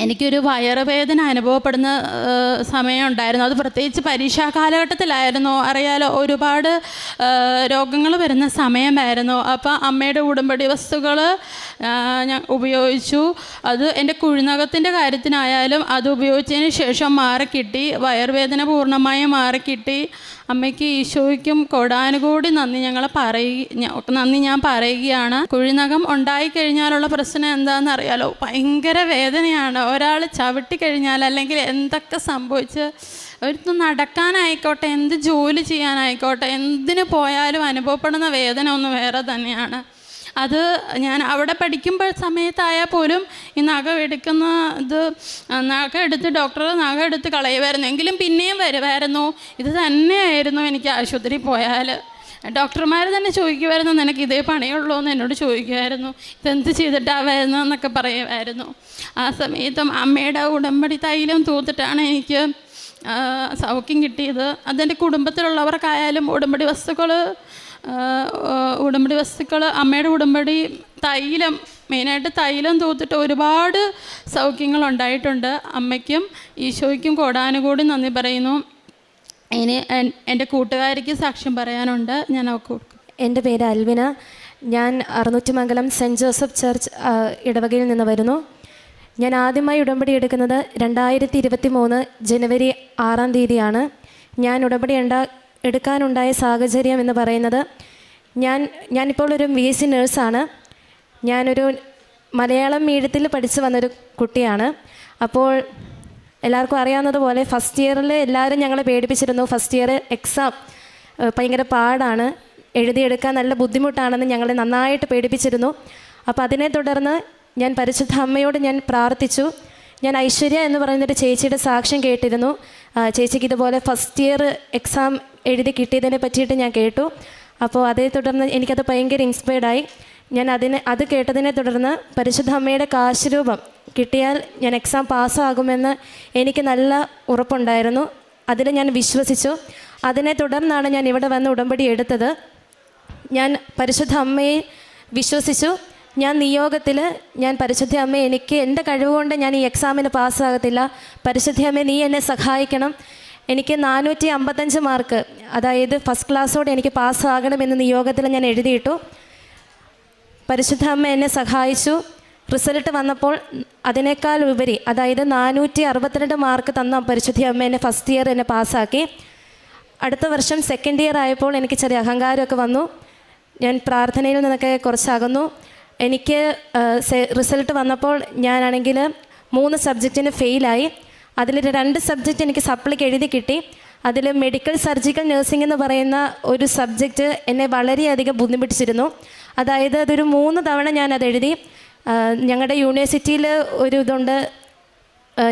എനിക്കൊരു വയറുവേദന അനുഭവപ്പെടുന്ന സമയം ഉണ്ടായിരുന്നു. അത് പ്രത്യേകിച്ച് പരീക്ഷാ കാലഘട്ടത്തിലായിരുന്നു. അറിയാലോ, ഒരുപാട് രോഗങ്ങൾ വരുന്ന സമയമായിരുന്നു. അപ്പോൾ അമ്മയുടെ ഉടമ്പടി വസ്തുക്കൾ ഞാൻ ഉപയോഗിച്ചു. അത് എൻ്റെ കുഴിനകത്തിൻ്റെ കാര്യത്തിനായാലും അത് ഉപയോഗിച്ചതിന് ശേഷം മാറിക്കിട്ടി. വയറുവേദന പൂർണ്ണമായും മാറിക്കിട്ടി. അമ്മയ്ക്ക് ഈശോയ്ക്കും കോടാനുകൂടി നന്ദി ഞാൻ പറയുകയാണ്. കുഴിനകം ഉണ്ടായിക്കഴിഞ്ഞാലുള്ള പ്രശ്നം എന്താണെന്ന് അറിയാലോ, ഭയങ്കര വേദനയാണ്. ഒരാൾ ചവിട്ടിക്കഴിഞ്ഞാൽ അല്ലെങ്കിൽ എന്തൊക്കെ സംഭവിച്ച് ഒരു നടക്കാനായിക്കോട്ടെ, എന്ത് ജോലി ചെയ്യാനായിക്കോട്ടെ, എന്തിനു പോയാലും അനുഭവപ്പെടുന്ന വേദന ഒന്ന് വേറെ തന്നെയാണ്. അത് ഞാൻ അവിടെ പഠിക്കുമ്പോൾ സമയത്തായാൽ പോലും ഈ നഖം എടുത്ത് ഡോക്ടർ നഖം എടുത്ത് കളയുമായിരുന്നു. എങ്കിലും പിന്നെയും വരുമായിരുന്നു. ഇത് തന്നെയായിരുന്നു എനിക്ക് ആശുപത്രി പോയാൽ. ഡോക്ടർമാർ തന്നെ ചോദിക്കുമായിരുന്നു, നിനക്ക് ഇതേ പണിയുള്ളൂ എന്ന് എന്നോട് ചോദിക്കുമായിരുന്നു. ഇതെന്ത് ചെയ്തിട്ടാണ് വരുന്നതെന്നൊക്കെ പറയുമായിരുന്നു. ആ സമയത്തും അമ്മയുടെ ഉടമ്പടി തൈലം തൂത്തിട്ടാണ് എനിക്ക് സൗഖ്യം കിട്ടിയത്. അതെൻ്റെ കുടുംബത്തിലുള്ളവർക്കായാലും ഉടമ്പടി വസ്തുക്കൾ അമ്മയുടെ ഉടമ്പടി തൈലം, മെയിനായിട്ട് തൈലം തൂത്തിട്ട് ഒരുപാട് സൗഖ്യങ്ങൾ ഉണ്ടായിട്ടുണ്ട്. അമ്മയ്ക്കും ഈശോയ്ക്കും കോടാനുകൂടി നന്ദി പറയുന്നു. ഇനി എൻ്റെ കൂട്ടുകാരിക്ക് സാക്ഷ്യം പറയാനുണ്ട്. ഞാൻ അവർക്ക് കൊടുക്കും. എൻ്റെ പേര് അൽവിന. ഞാൻ അറുന്നൂറ്റിമംഗലം സെൻറ്റ് ജോസഫ് ചർച്ച് ഇടവകയിൽ നിന്ന് വരുന്നു. ഞാൻ ആദ്യമായി ഉടമ്പടി എടുക്കുന്നത് 2023 ജനുവരി 6-ാം തീയതിയാണ്. ഞാൻ ഉടമ്പടി എടുക്കാനുണ്ടായ സാഹചര്യം എന്ന് പറയുന്നത്, ഞാനിപ്പോൾ ഒരു BSc നേഴ്സാണ്. ഞാനൊരു മലയാളം മീഡിയത്തിൽ പഠിച്ചു വന്നൊരു കുട്ടിയാണ്. അപ്പോൾ എല്ലാവർക്കും അറിയാവുന്നതുപോലെ ഫസ്റ്റ് ഇയറിൽ എല്ലാവരും ഞങ്ങളെ പേടിപ്പിച്ചിരുന്നു. ഫസ്റ്റ് ഇയർ എക്സാം ഭയങ്കര പാടാണ്, എഴുതിയെടുക്കാൻ നല്ല ബുദ്ധിമുട്ടാണെന്ന് ഞങ്ങളെ നന്നായിട്ട് പേടിപ്പിച്ചിരുന്നു. അപ്പോൾ അതിനെ തുടർന്ന് ഞാൻ പരിശുദ്ധ അമ്മയോട് ഞാൻ പ്രാർത്ഥിച്ചു. ഞാൻ ഐശ്വര്യ എന്ന് പറയുന്നൊരു ചേച്ചിയുടെ സാക്ഷ്യം കേട്ടിരുന്നു. ചേച്ചിക്ക് ഇതുപോലെ ഫസ്റ്റ് ഇയർ എക്സാം എഴുതി കിട്ടിയതിനെ പറ്റിയിട്ട് ഞാൻ കേട്ടു. അപ്പോൾ അതേ തുടർന്ന് എനിക്കത് ഭയങ്കര ഇൻസ്പയർഡായി. അത് കേട്ടതിനെ തുടർന്ന് പരിശുദ്ധ അമ്മയുടെ കാശുരൂപം കിട്ടിയാൽ ഞാൻ എക്സാം പാസ്സാകുമെന്ന് എനിക്ക് നല്ല ഉറപ്പുണ്ടായിരുന്നു. അതിൽ ഞാൻ വിശ്വസിച്ചു. അതിനെ തുടർന്നാണ് ഞാൻ ഇവിടെ വന്ന് ഉടമ്പടി എടുത്തത്. ഞാൻ പരിശുദ്ധ അമ്മയെ വിശ്വസിച്ചു. ഞാൻ നിയോഗത്തിൽ പരിശുദ്ധ അമ്മയെ, എനിക്ക് എൻ്റെ കഴിവുകൊണ്ട് ഞാൻ ഈ എക്സാമിന് പാസ്സാകത്തില്ല, പരിശുദ്ധ അമ്മയെ നീ എന്നെ സഹായിക്കണം, എനിക്ക് 455 മാർക്ക്, അതായത് ഫസ്റ്റ് ക്ലാസ്സോടെ എനിക്ക് പാസ്സാകണമെന്ന് നിയോഗത്തിൽ ഞാൻ എഴുതിയിട്ടു. പരിശുദ്ധ അമ്മ എന്നെ സഹായിച്ചു. റിസൾട്ട് വന്നപ്പോൾ അതിനേക്കാൾ ഉപരി, അതായത് 462 മാർക്ക് തന്ന പരിശുദ്ധ അമ്മ എന്നെ ഫസ്റ്റ് ഇയർ എന്നെ പാസ്സാക്കി. അടുത്ത വർഷം സെക്കൻഡ് ഇയർ ആയപ്പോൾ എനിക്ക് ചെറിയ അഹങ്കാരമൊക്കെ വന്നു. ഞാൻ പ്രാർത്ഥനയിൽ നിന്നൊക്കെ കുറച്ചകന്നു. എനിക്ക് റിസൾട്ട് വന്നപ്പോൾ ഞാനാണെങ്കിൽ 3 സബ്ജക്റ്റിന് ഫെയിലായി. അതിൽ 2 സബ്ജക്റ്റ് എനിക്ക് സപ്ലിക്ക് എഴുതി കിട്ടി. അതിൽ മെഡിക്കൽ സർജിക്കൽ നഴ്സിംഗ് എന്ന് പറയുന്ന ഒരു സബ്ജക്റ്റ് എന്നെ വളരെയധികം ബുദ്ധിമുട്ടിച്ചിരുന്നു. അതായത് അതൊരു 3 തവണ ഞാനത് എഴുതി. ഞങ്ങളുടെ യൂണിവേഴ്സിറ്റിയിൽ ഒരു ഇതുണ്ട്,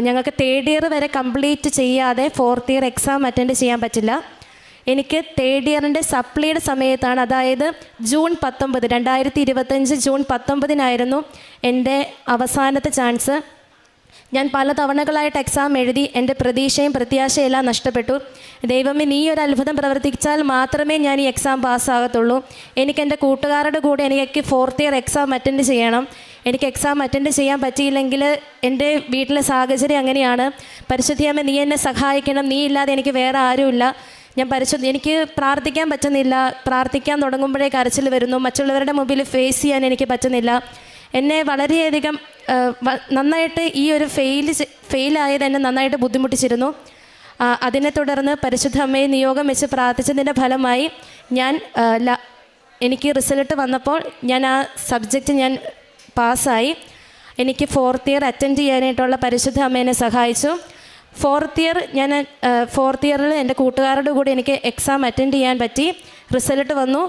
ഞങ്ങൾക്ക് 3rd ഇയർ വരെ കംപ്ലീറ്റ് ചെയ്യാതെ 4th ഇയർ എക്സാം അറ്റൻഡ് ചെയ്യാൻ പറ്റില്ല. എനിക്ക് 3rd ഇയറിൻ്റെ സപ്ലിയുടെ സമയത്താണ്, അതായത് ജൂൺ 19, 2025 ജൂൺ 19 എൻ്റെ അവസാനത്തെ ചാൻസ്. ഞാൻ പല തവണകളായിട്ട് എക്സാം എഴുതി. എൻ്റെ പ്രതീക്ഷയും പ്രത്യാശയും എല്ലാം നഷ്ടപ്പെട്ടു. ദൈവമേ, നീ ഒരു അത്ഭുതം പ്രവർത്തിച്ചാൽ മാത്രമേ ഞാൻ ഈ എക്സാം പാസ്സാകത്തുള്ളൂ. എനിക്ക് എൻ്റെ കൂട്ടുകാരുടെ കൂടെ എനിക്ക് 4th ഇയർ എക്സാം അറ്റൻഡ് ചെയ്യണം. എനിക്ക് എക്സാം അറ്റൻഡ് ചെയ്യാൻ പറ്റിയില്ലെങ്കിൽ എൻ്റെ വീട്ടിലെ സാഹചര്യം അങ്ങനെയാണ്. പരിശുദ്ധിയമ്മ, നീ എന്നെ സഹായിക്കണം. നീ ഇല്ലാതെ എനിക്ക് വേറെ ആരുമില്ല. എനിക്ക് പ്രാർത്ഥിക്കാൻ പറ്റുന്നില്ല. പ്രാർത്ഥിക്കാൻ തുടങ്ങുമ്പോഴേ കരച്ചിൽ വരുന്നു. മറ്റുള്ളവരുടെ മുമ്പിൽ ഫേസ് ചെയ്യാൻ എനിക്ക് പറ്റുന്നില്ല. എന്നെ വളരെയധികം നന്നായിട്ട് ഈ ഒരു ഫെയിലായത് എന്നെ നന്നായിട്ട് ബുദ്ധിമുട്ടിച്ചിരുന്നു. അതിനെ തുടർന്ന് പരിശുദ്ധ അമ്മയെ നിയോഗം വെച്ച് പ്രാർത്ഥിച്ചതിൻ്റെ ഫലമായി എനിക്ക് റിസൾട്ട് വന്നപ്പോൾ ഞാൻ ആ സബ്ജക്റ്റ് ഞാൻ പാസ്സായി. എനിക്ക് 4th ഇയർ അറ്റൻഡ് ചെയ്യാനായിട്ടുള്ള പരിശുദ്ധ അമ്മേനെ സഹായിച്ചു. 4th ഇയറിൽ എൻ്റെ കൂട്ടുകാരുടെ കൂടെ എനിക്ക് എക്സാം അറ്റൻഡ് ചെയ്യാൻ പറ്റി. റിസൾട്ട് വന്നു.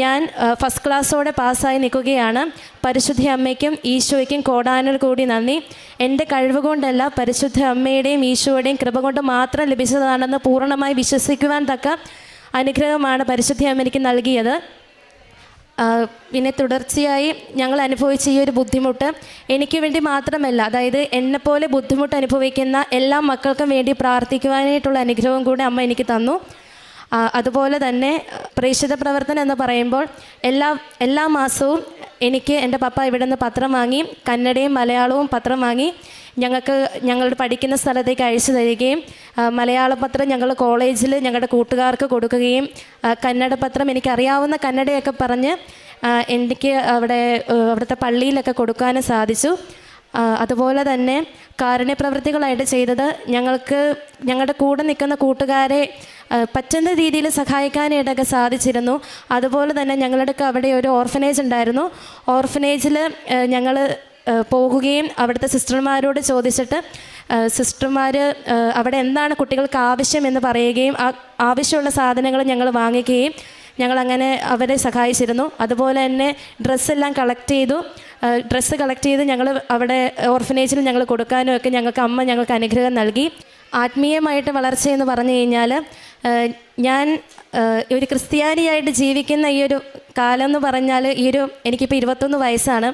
ഞാൻ ഫസ്റ്റ് ക്ലാസ്സോടെ പാസ്സായി നിൽക്കുകയാണ്. പരിശുദ്ധ അമ്മയ്ക്കും ഈശോയ്ക്കും കോടാനൽ കൂടി നന്ദി. എൻ്റെ കഴിവ് കൊണ്ടല്ല, പരിശുദ്ധ അമ്മയുടെയും ഈശോയുടെയും കൃപ കൊണ്ട് മാത്രം ലഭിച്ചതാണെന്ന് പൂർണ്ണമായി വിശ്വസിക്കുവാൻ തക്ക അനുഗ്രഹമാണ് പരിശുദ്ധ അമ്മ എനിക്ക് നൽകിയത്. പിന്നെ തുടർച്ചയായി ഞങ്ങൾ അനുഭവിച്ച ഈ ഒരു ബുദ്ധിമുട്ട് എനിക്ക് വേണ്ടി മാത്രമല്ല, അതായത് എന്നെപ്പോലെ ബുദ്ധിമുട്ട് അനുഭവിക്കുന്ന എല്ലാ മക്കൾക്കും വേണ്ടി പ്രാർത്ഥിക്കുവാനായിട്ടുള്ള അനുഗ്രഹവും കൂടെ അമ്മ എനിക്ക് തന്നു. അതുപോലെ തന്നെ പ്രേക്ഷിത പ്രവർത്തനം എന്ന് പറയുമ്പോൾ എല്ലാ മാസവും എനിക്ക് എൻ്റെ പപ്പ ഇവിടെ നിന്ന് പത്രം വാങ്ങി, കന്നഡയും മലയാളവും പത്രം വാങ്ങി ഞങ്ങളുടെ പഠിക്കുന്ന സ്ഥലത്തേക്ക് അയച്ചു തരികയും, മലയാള പത്രം ഞങ്ങൾ കോളേജിൽ ഞങ്ങളുടെ കൂട്ടുകാർക്ക് കൊടുക്കുകയും, കന്നഡ പത്രം എനിക്കറിയാവുന്ന കന്നഡയൊക്കെ പറഞ്ഞ് എനിക്ക് അവിടുത്തെ പള്ളിയിലൊക്കെ കൊടുക്കാനും സാധിച്ചു. അതുപോലെ തന്നെ കാരുണ്യപ്രവൃത്തികളായിട്ട് ചെയ്തത് ഞങ്ങളുടെ കൂടെ നിൽക്കുന്ന കൂട്ടുകാരെ പറ്റുന്ന രീതിയിൽ സഹായിക്കാനായിട്ടൊക്കെ സാധിച്ചിരുന്നു. അതുപോലെ തന്നെ ഞങ്ങളുടെയൊക്കെ അവിടെ ഒരു ഓർഫനേജ് ഉണ്ടായിരുന്നു. ഓർഫനേജിൽ ഞങ്ങൾ പോകുകയും അവിടുത്തെ സിസ്റ്റർമാരോട് ചോദിച്ചിട്ട് സിസ്റ്റർമാർ അവിടെ എന്താണ് കുട്ടികൾക്ക് ആവശ്യം എന്ന് പറയുകയും ആവശ്യമുള്ള സാധനങ്ങൾ ഞങ്ങൾ വാങ്ങിക്കുകയും ഞങ്ങളങ്ങനെ അവരെ സഹായിച്ചിരുന്നു. അതുപോലെ തന്നെ ഡ്രസ്സ് കളക്ട് ചെയ്ത് ഞങ്ങൾ അവിടെ ഓർഫനേജിൽ ഞങ്ങൾ കൊടുക്കാനും ഒക്കെ ഞങ്ങൾക്ക് അനുഗ്രഹം നൽകി. ആത്മീയമായിട്ട് വളർച്ചയെന്ന് പറഞ്ഞു കഴിഞ്ഞാൽ ഞാൻ ഒരു ക്രിസ്ത്യാനിയായിട്ട് ജീവിക്കുന്ന ഈ ഒരു കാലം എന്ന് പറഞ്ഞാൽ എനിക്കിപ്പോൾ 21 വയസ്സാണ്.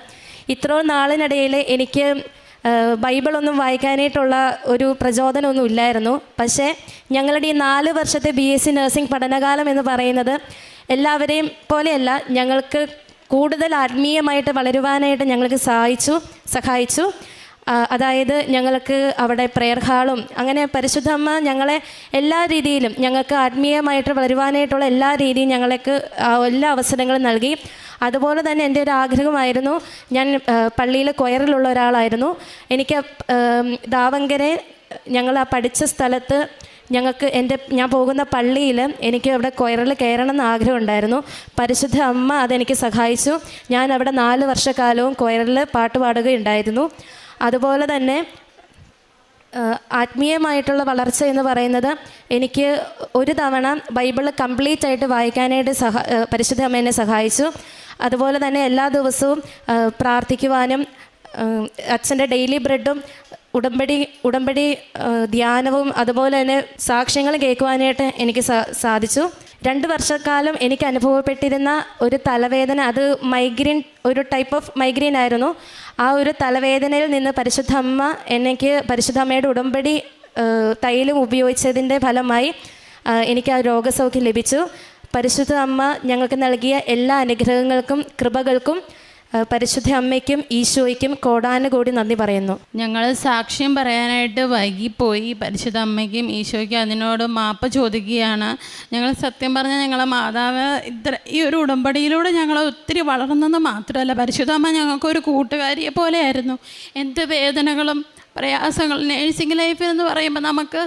ഇത്രയും നാളിനിടയിൽ എനിക്ക് ബൈബിളൊന്നും വായിക്കാനായിട്ടുള്ള ഒരു പ്രചോദനമൊന്നും ഇല്ലായിരുന്നു. പക്ഷേ ഞങ്ങളുടെ ഈ 4 വർഷത്തെ BSc നഴ്സിംഗ് പഠനകാലം എന്ന് പറയുന്നത് എല്ലാവരെയും പോലെയല്ല, ഞങ്ങൾക്ക് കൂടുതൽ ആത്മീയമായിട്ട് വളരുവാനായിട്ട് ഞങ്ങൾക്ക് സഹായിച്ചു. അതായത് ഞങ്ങൾക്ക് അവിടെ പ്രെയർ ഹാളും അങ്ങനെ പരിശുദ്ധ അമ്മ ഞങ്ങളെ എല്ലാ രീതിയിലും ഞങ്ങൾക്ക് ആത്മീയമായിട്ട് വളരുവാനായിട്ടുള്ള എല്ലാ രീതിയും ഞങ്ങൾക്ക് എല്ലാ അവസരങ്ങളും നൽകി. അതുപോലെ തന്നെ എൻ്റെ ഒരു ആഗ്രഹമായിരുന്നു, ഞാൻ പള്ളിയിൽ കൊയറിലുള്ള ഒരാളായിരുന്നു. എനിക്ക് ദാവങ്കരെ ഞങ്ങൾ പഠിച്ച സ്ഥലത്ത് ഞാൻ പോകുന്ന പള്ളിയിൽ എനിക്ക് അവിടെ കൊയറിൽ കയറണം എന്ന് ആഗ്രഹമുണ്ടായിരുന്നു. പരിശുദ്ധ അമ്മ അതെനിക്ക് സഹായിച്ചു. ഞാൻ അവിടെ 4 വർഷക്കാലവും കൊയറിൽ പാട്ട് പാടുകയുണ്ടായിരുന്നു. അതുപോലെ തന്നെ ആത്മീയമായിട്ടുള്ള വളർച്ച എന്ന് പറയുന്നത് എനിക്ക് ഒരു തവണ ബൈബിൾ കംപ്ലീറ്റ് ആയിട്ട് വായിക്കാനായിട്ട് പരിശുദ്ധ അമ്മ എന്നെ സഹായിച്ചു. അതുപോലെ തന്നെ എല്ലാ ദിവസവും പ്രാർത്ഥിക്കുവാനും അച്ഛൻ്റെ ഡെയിലി ബ്രെഡും ഉടമ്പടി ധ്യാനവും അതുപോലെ തന്നെ സാക്ഷ്യങ്ങൾ കേൾക്കുവാനായിട്ട് എനിക്ക് സാധിച്ചു. 2 വർഷക്കാലം എനിക്ക് അനുഭവപ്പെട്ടിരുന്ന ഒരു തലവേദന, അത് ഒരു ടൈപ്പ് ഓഫ് മൈഗ്രെയിൻ ആയിരുന്നു. ആ ഒരു തലവേദനയിൽ നിന്ന് പരിശുദ്ധ അമ്മയുടെ ഉടമ്പടി തൈലം ഉപയോഗിച്ചതിൻ്റെ ഫലമായി എനിക്ക് ആ രോഗസൗഖ്യം ലഭിച്ചു. പരിശുദ്ധ അമ്മ ഞങ്ങൾക്ക് നൽകിയ എല്ലാ അനുഗ്രഹങ്ങൾക്കും കൃപകൾക്കും പരിശുദ്ധ അമ്മയ്ക്കും ഈശോയ്ക്കും കോടാനുകോടി നന്ദി പറയുന്നു. ഞങ്ങൾ സാക്ഷ്യം പറയാനായിട്ട് വൈകിപ്പോയി. പരിശുദ്ധ അമ്മയ്ക്കും ഈശോയ്ക്കും അതിനോട് മാപ്പ് ചോദിക്കുകയാണ്. ഞങ്ങൾ സത്യം പറഞ്ഞാൽ ഞങ്ങളെ മാതാവ് ഈ ഒരു ഉടമ്പടിയിലൂടെ ഞങ്ങൾ ഒത്തിരി വളർന്നെന്ന് മാത്രമല്ല, പരിശുദ്ധ അമ്മ ഞങ്ങൾക്കൊരു കൂട്ടുകാരിയെ പോലെയായിരുന്നു. എന്ത് വേദനകളും പ്രയാസങ്ങളും, നേഴ്സിംഗ് ലൈഫ് എന്ന് പറയുമ്പോൾ നമുക്ക്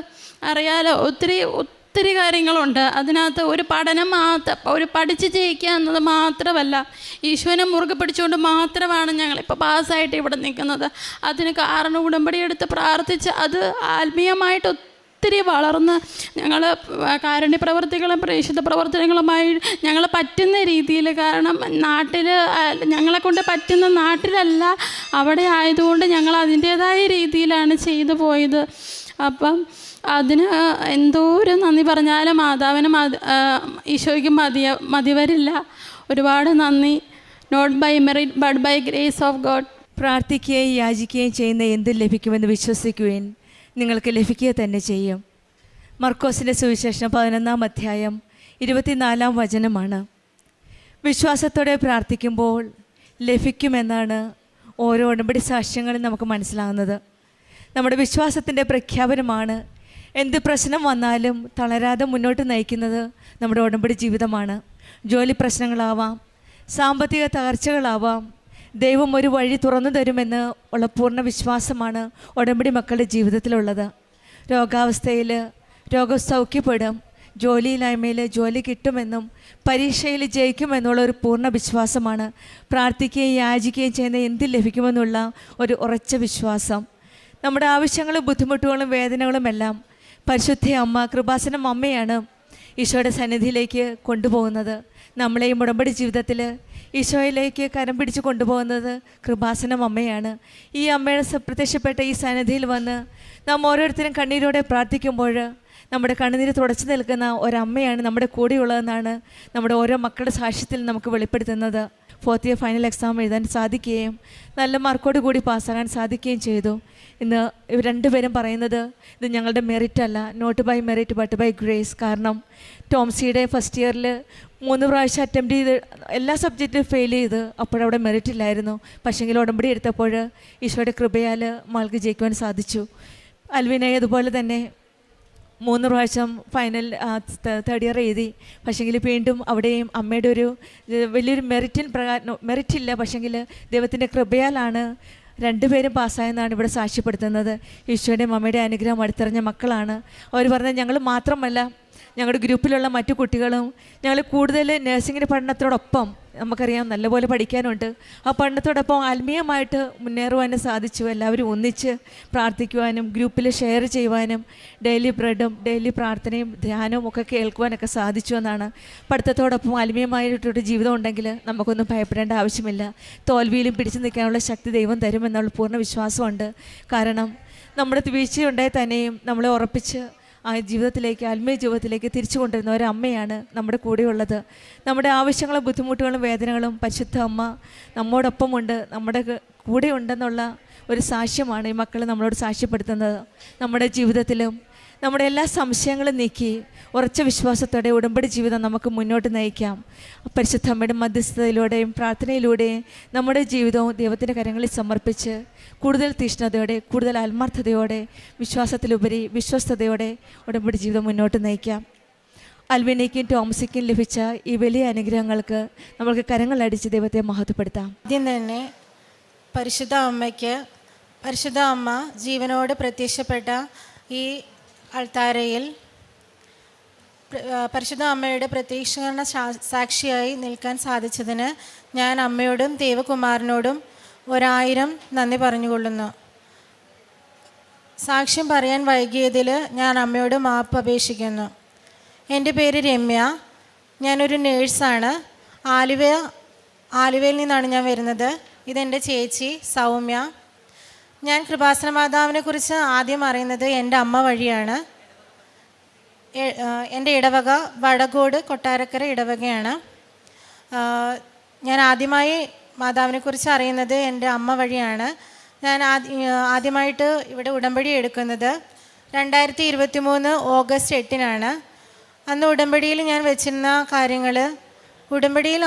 അറിയാലോ ഒത്തിരി കാര്യങ്ങളുണ്ട്. അതിനകത്ത് ഒരു പഠനം ഒരു പഠിച്ച് ജയിക്കുക എന്നത് മാത്രമല്ല, ഈശോനെ മുറുകെ പിടിച്ചുകൊണ്ട് മാത്രമാണ് ഞങ്ങളിപ്പോൾ പാസ്സായിട്ട് ഇവിടെ നിൽക്കുന്നത്. അതിന് കാരണം ഉടമ്പടി എടുത്ത് പ്രാർത്ഥിച്ച് അത് ആത്മീയമായിട്ട് ഒത്തിരി വളർന്ന് ഞങ്ങൾ കാരുണ്യ പ്രവർത്തികളും പ്രേക്ഷിത പ്രവർത്തനങ്ങളുമായി ഞങ്ങൾ പറ്റുന്ന രീതിയിൽ, കാരണം ഞങ്ങളെ കൊണ്ട് പറ്റുന്ന നാട്ടിലല്ല, അവിടെ ആയതുകൊണ്ട് ഞങ്ങൾ അതിൻ്റേതായ രീതിയിലാണ് ചെയ്തു പോയത്. അപ്പം അതിന് എന്തോരം നന്ദി പറഞ്ഞാലും മാതാവിന് ഈശോയ്ക്ക് മതി വരില്ല. ഒരുപാട് നന്ദി. Not by merit but by grace of God. പ്രാർത്ഥിക്കുകയും യാചിക്കുകയും ചെയ്യുന്ന എന്തും ലഭിക്കുമെന്ന് വിശ്വസിക്കുകയും നിങ്ങൾക്ക് ലഭിക്കുക തന്നെ ചെയ്യും. മർക്കോസിൻ്റെ സുവിശേഷം 11-ാം അധ്യായം 24-ാം വചനമാണ്. വിശ്വാസത്തോടെ പ്രാർത്ഥിക്കുമ്പോൾ ലഭിക്കുമെന്നാണ് ഓരോ ഉടമ്പടി സാക്ഷ്യങ്ങളും നമുക്ക് മനസ്സിലാകുന്നത്. നമ്മുടെ വിശ്വാസത്തിൻ്റെ പ്രഖ്യാപനമാണ്. എന്ത് പ്രശ്നം വന്നാലും തളരാതെ മുന്നോട്ട് നയിക്കുന്നത് നമ്മുടെ ഉടമ്പടി ജീവിതമാണ്. ജോലി പ്രശ്നങ്ങളാവാം, സാമ്പത്തിക തകർച്ചകളാവാം, ദൈവം ഒരു വഴി തുറന്നു തരുമെന്ന് ഉള്ള പൂർണ്ണ വിശ്വാസമാണ് ഉടമ്പടി മക്കളുടെ ജീവിതത്തിലുള്ളത്. രോഗാവസ്ഥയിൽ രോഗം സൗഖ്യപ്പെടും, ജോലിയില്ലായ്മയിൽ ജോലി കിട്ടുമെന്നും പരീക്ഷയിൽ ജയിക്കുമെന്നുള്ള ഒരു പൂർണ്ണ വിശ്വാസമാണ്. പ്രാർത്ഥിക്കുകയും യാചിക്കുകയും ചെയ്യുന്ന എന്ത് ലഭിക്കുമെന്നുള്ള ഒരു ഉറച്ച വിശ്വാസം. നമ്മുടെ ആവശ്യങ്ങളും ബുദ്ധിമുട്ടുകളും വേദനകളും എല്ലാം പരിശുദ്ധ അമ്മ, കൃപാസനം അമ്മയാണ് ഈശോയുടെ സന്നിധിയിലേക്ക് കൊണ്ടുപോകുന്നത്. നമ്മളെയും ഉടമ്പടി ജീവിതത്തിൽ ഈശോയിലേക്ക് കരം പിടിച്ച് കൊണ്ടുപോകുന്നത് കൃപാസനം അമ്മയാണ്. ഈ അമ്മയുടെ പ്രത്യക്ഷപ്പെട്ട ഈ സന്നിധിയിൽ വന്ന് നാം ഓരോരുത്തരും കണ്ണീരോടെ പ്രാർത്ഥിക്കുമ്പോൾ നമ്മുടെ കണ്ണുനീര് തുടച്ചു നിൽക്കുന്ന ഒരമ്മയാണ് നമ്മുടെ കൂടെയുള്ളതെന്നാണ് നമ്മുടെ ഓരോ മക്കളുടെ സാക്ഷ്യത്തിൽ നമുക്ക് വെളിപ്പെടുത്തുന്നത്. 4th ഇയർ ഫൈനൽ എക്സാം എഴുതാൻ സാധിക്കുകയും നല്ല മാർക്കോട് കൂടി പാസ്സാകാൻ സാധിക്കുകയും ചെയ്തു. ഇന്ന് ഇവർ രണ്ടുപേരും പറയുന്നത് ഇത് ഞങ്ങളുടെ മെറിറ്റ് അല്ല, not by merit but by grace. കാരണം ടോംസിയുടെ ഫസ്റ്റ് ഇയറിൽ 3 പ്രാവശ്യം അറ്റംപ്റ്റ് ചെയ്ത് എല്ലാ സബ്ജക്റ്റിലും ഫെയിൽ ചെയ്ത് അപ്പോഴവിടെ മെറിറ്റ് ഇല്ലായിരുന്നു. പക്ഷേങ്കിൽ ഉടമ്പടി എടുത്തപ്പോൾ ഈശോയുടെ കൃപയാൽ മകൾക്ക് ജയിക്കുവാൻ സാധിച്ചു. അൽവിനെ അതുപോലെ തന്നെ 3 പ്രാവശ്യം ഫൈനൽ 3rd ഇയർ എഴുതി. പക്ഷേങ്കിൽ വീണ്ടും അവിടെയും അമ്മയുടെ ഒരു വലിയൊരു മെറിറ്റില്ല. പക്ഷേങ്കിൽ ദൈവത്തിൻ്റെ കൃപയാലാണ് രണ്ടുപേരും പാസ്സായെന്നാണ് ഇവിടെ സാക്ഷ്യപ്പെടുത്തുന്നത്. ഈശോയുടെയും അമ്മയുടെ അനുഗ്രഹം അടുത്തറിഞ്ഞ മക്കളാണ്. അവർ പറഞ്ഞത് ഞങ്ങൾ മാത്രമല്ല, ഞങ്ങളുടെ ഗ്രൂപ്പിലുള്ള മറ്റു കുട്ടികളും ഞങ്ങൾ കൂടുതൽ നഴ്സിംഗിൻ്റെ പഠനത്തോടൊപ്പം, നമുക്കറിയാം നല്ലപോലെ പഠിക്കാനുണ്ട്, ആ പഠനത്തോടൊപ്പം ആത്മീയമായിട്ട് മുന്നേറുവാനും സാധിച്ചു. എല്ലാവരും ഒന്നിച്ച് പ്രാർത്ഥിക്കുവാനും ഗ്രൂപ്പിൽ ഷെയർ ചെയ്യുവാനും ഡെയിലി ബ്രെഡും ഡെയിലി പ്രാർത്ഥനയും ധ്യാനവും ഒക്കെ കേൾക്കുവാനൊക്കെ സാധിച്ചു എന്നാണ്. പഠിത്തത്തോടൊപ്പം ആത്മീയമായിട്ടൊരു ജീവിതം ഉണ്ടെങ്കിൽ നമുക്കൊന്നും ഭയപ്പെടേണ്ട ആവശ്യമില്ല. തോൽവിയിലും പിടിച്ചു നിൽക്കാനുള്ള ശക്തി ദൈവം തരുമെന്നുള്ള പൂർണ്ണ വിശ്വാസമുണ്ട്. കാരണം നമ്മുടെ വീഴ്ചയുണ്ടായി തന്നെയും നമ്മളെ ഉറപ്പിച്ച് ആ ജീവിതത്തിലേക്ക്, ആത്മീയ ജീവിതത്തിലേക്ക് തിരിച്ചു കൊണ്ടുവരുന്ന ഒരമ്മയാണ് നമ്മുടെ കൂടെയുള്ളത്. നമ്മുടെ ആവശ്യങ്ങളും ബുദ്ധിമുട്ടുകളും വേദനകളും പരിശുദ്ധ അമ്മ നമ്മോടൊപ്പമുണ്ട്, നമ്മുടെ കൂടെ ഉണ്ടെന്നുള്ള ഒരു സാക്ഷ്യമാണ് ഈ മക്കൾ നമ്മളോട് സാക്ഷ്യപ്പെടുത്തുന്നത്. നമ്മുടെ ജീവിതത്തിലും നമ്മുടെ എല്ലാ സംശയങ്ങളും നീക്കി ഉറച്ച വിശ്വാസത്തോടെ ഉടമ്പടി ജീവിതം നമുക്ക് മുന്നോട്ട് നയിക്കാം. പരിശുദ്ധ അമ്മയുടെ മധ്യസ്ഥതയിലൂടെയും പ്രാർത്ഥനയിലൂടെയും നമ്മുടെ ജീവിതവും ദൈവത്തിൻ്റെ കരങ്ങളിൽ സമർപ്പിച്ച് കൂടുതൽ തീഷ്ണതയോടെ, കൂടുതൽ ആത്മാർത്ഥതയോടെ, വിശ്വാസത്തിലുപരി വിശ്വസ്തയോടെ ഉടമ്പടി ജീവിതം മുന്നോട്ട് നയിക്കാം. അൽവിനയ്ക്കും ടോംസിക്കും ലഭിച്ച ഈ വലിയ അനുഗ്രഹങ്ങൾക്ക് നമ്മൾക്ക് കരങ്ങളടിച്ച് ദൈവത്തെ മഹത്വപ്പെടുത്താം. ആദ്യം തന്നെ പരിശുദ്ധ അമ്മ ജീവനോട് പ്രത്യക്ഷപ്പെട്ട ഈ അൾത്താരയിൽ പരിശുദ്ധ അമ്മയുടെ പ്രത്യക്ഷീകരണ സാക്ഷിയായി നിൽക്കാൻ സാധിച്ചതിന് ഞാൻ അമ്മയോടും ദേവകുമാരനോടും 1000 നന്ദി പറഞ്ഞുകൊള്ളുന്നു. സാക്ഷ്യം പറയാൻ വൈകിയതിൽ ഞാൻ അമ്മയോട് മാപ്പ് അപേക്ഷിക്കുന്നു. എൻ്റെ പേര് രമ്യ, ഞാനൊരു നേഴ്സാണ്. ആലുവയിൽ നിന്നാണ് ഞാൻ വരുന്നത്. ഇതെൻ്റെ ചേച്ചി സൗമ്യ. ഞാൻ കൃപാസന മാതാവിനെ കുറിച്ച് ആദ്യം അറിയുന്നത് എൻ്റെ അമ്മ വഴിയാണ്. എൻ്റെ ഇടവക വടകോട് കൊട്ടാരക്കര ഇടവകയാണ്. ഞാൻ ആദ്യമായി മാതാവിനെക്കുറിച്ച് അറിയുന്നത് എൻ്റെ അമ്മ വഴിയാണ്. ഞാൻ ആദ്യമായിട്ട് ഇവിടെ ഉടമ്പടി എടുക്കുന്നത് 2023 ഓഗസ്റ്റ് 8-നാണ്. അന്ന് ഉടമ്പടിയിൽ ഞാൻ വെച്ചിരുന്ന കാര്യങ്ങൾ, ഉടമ്പടിയിൽ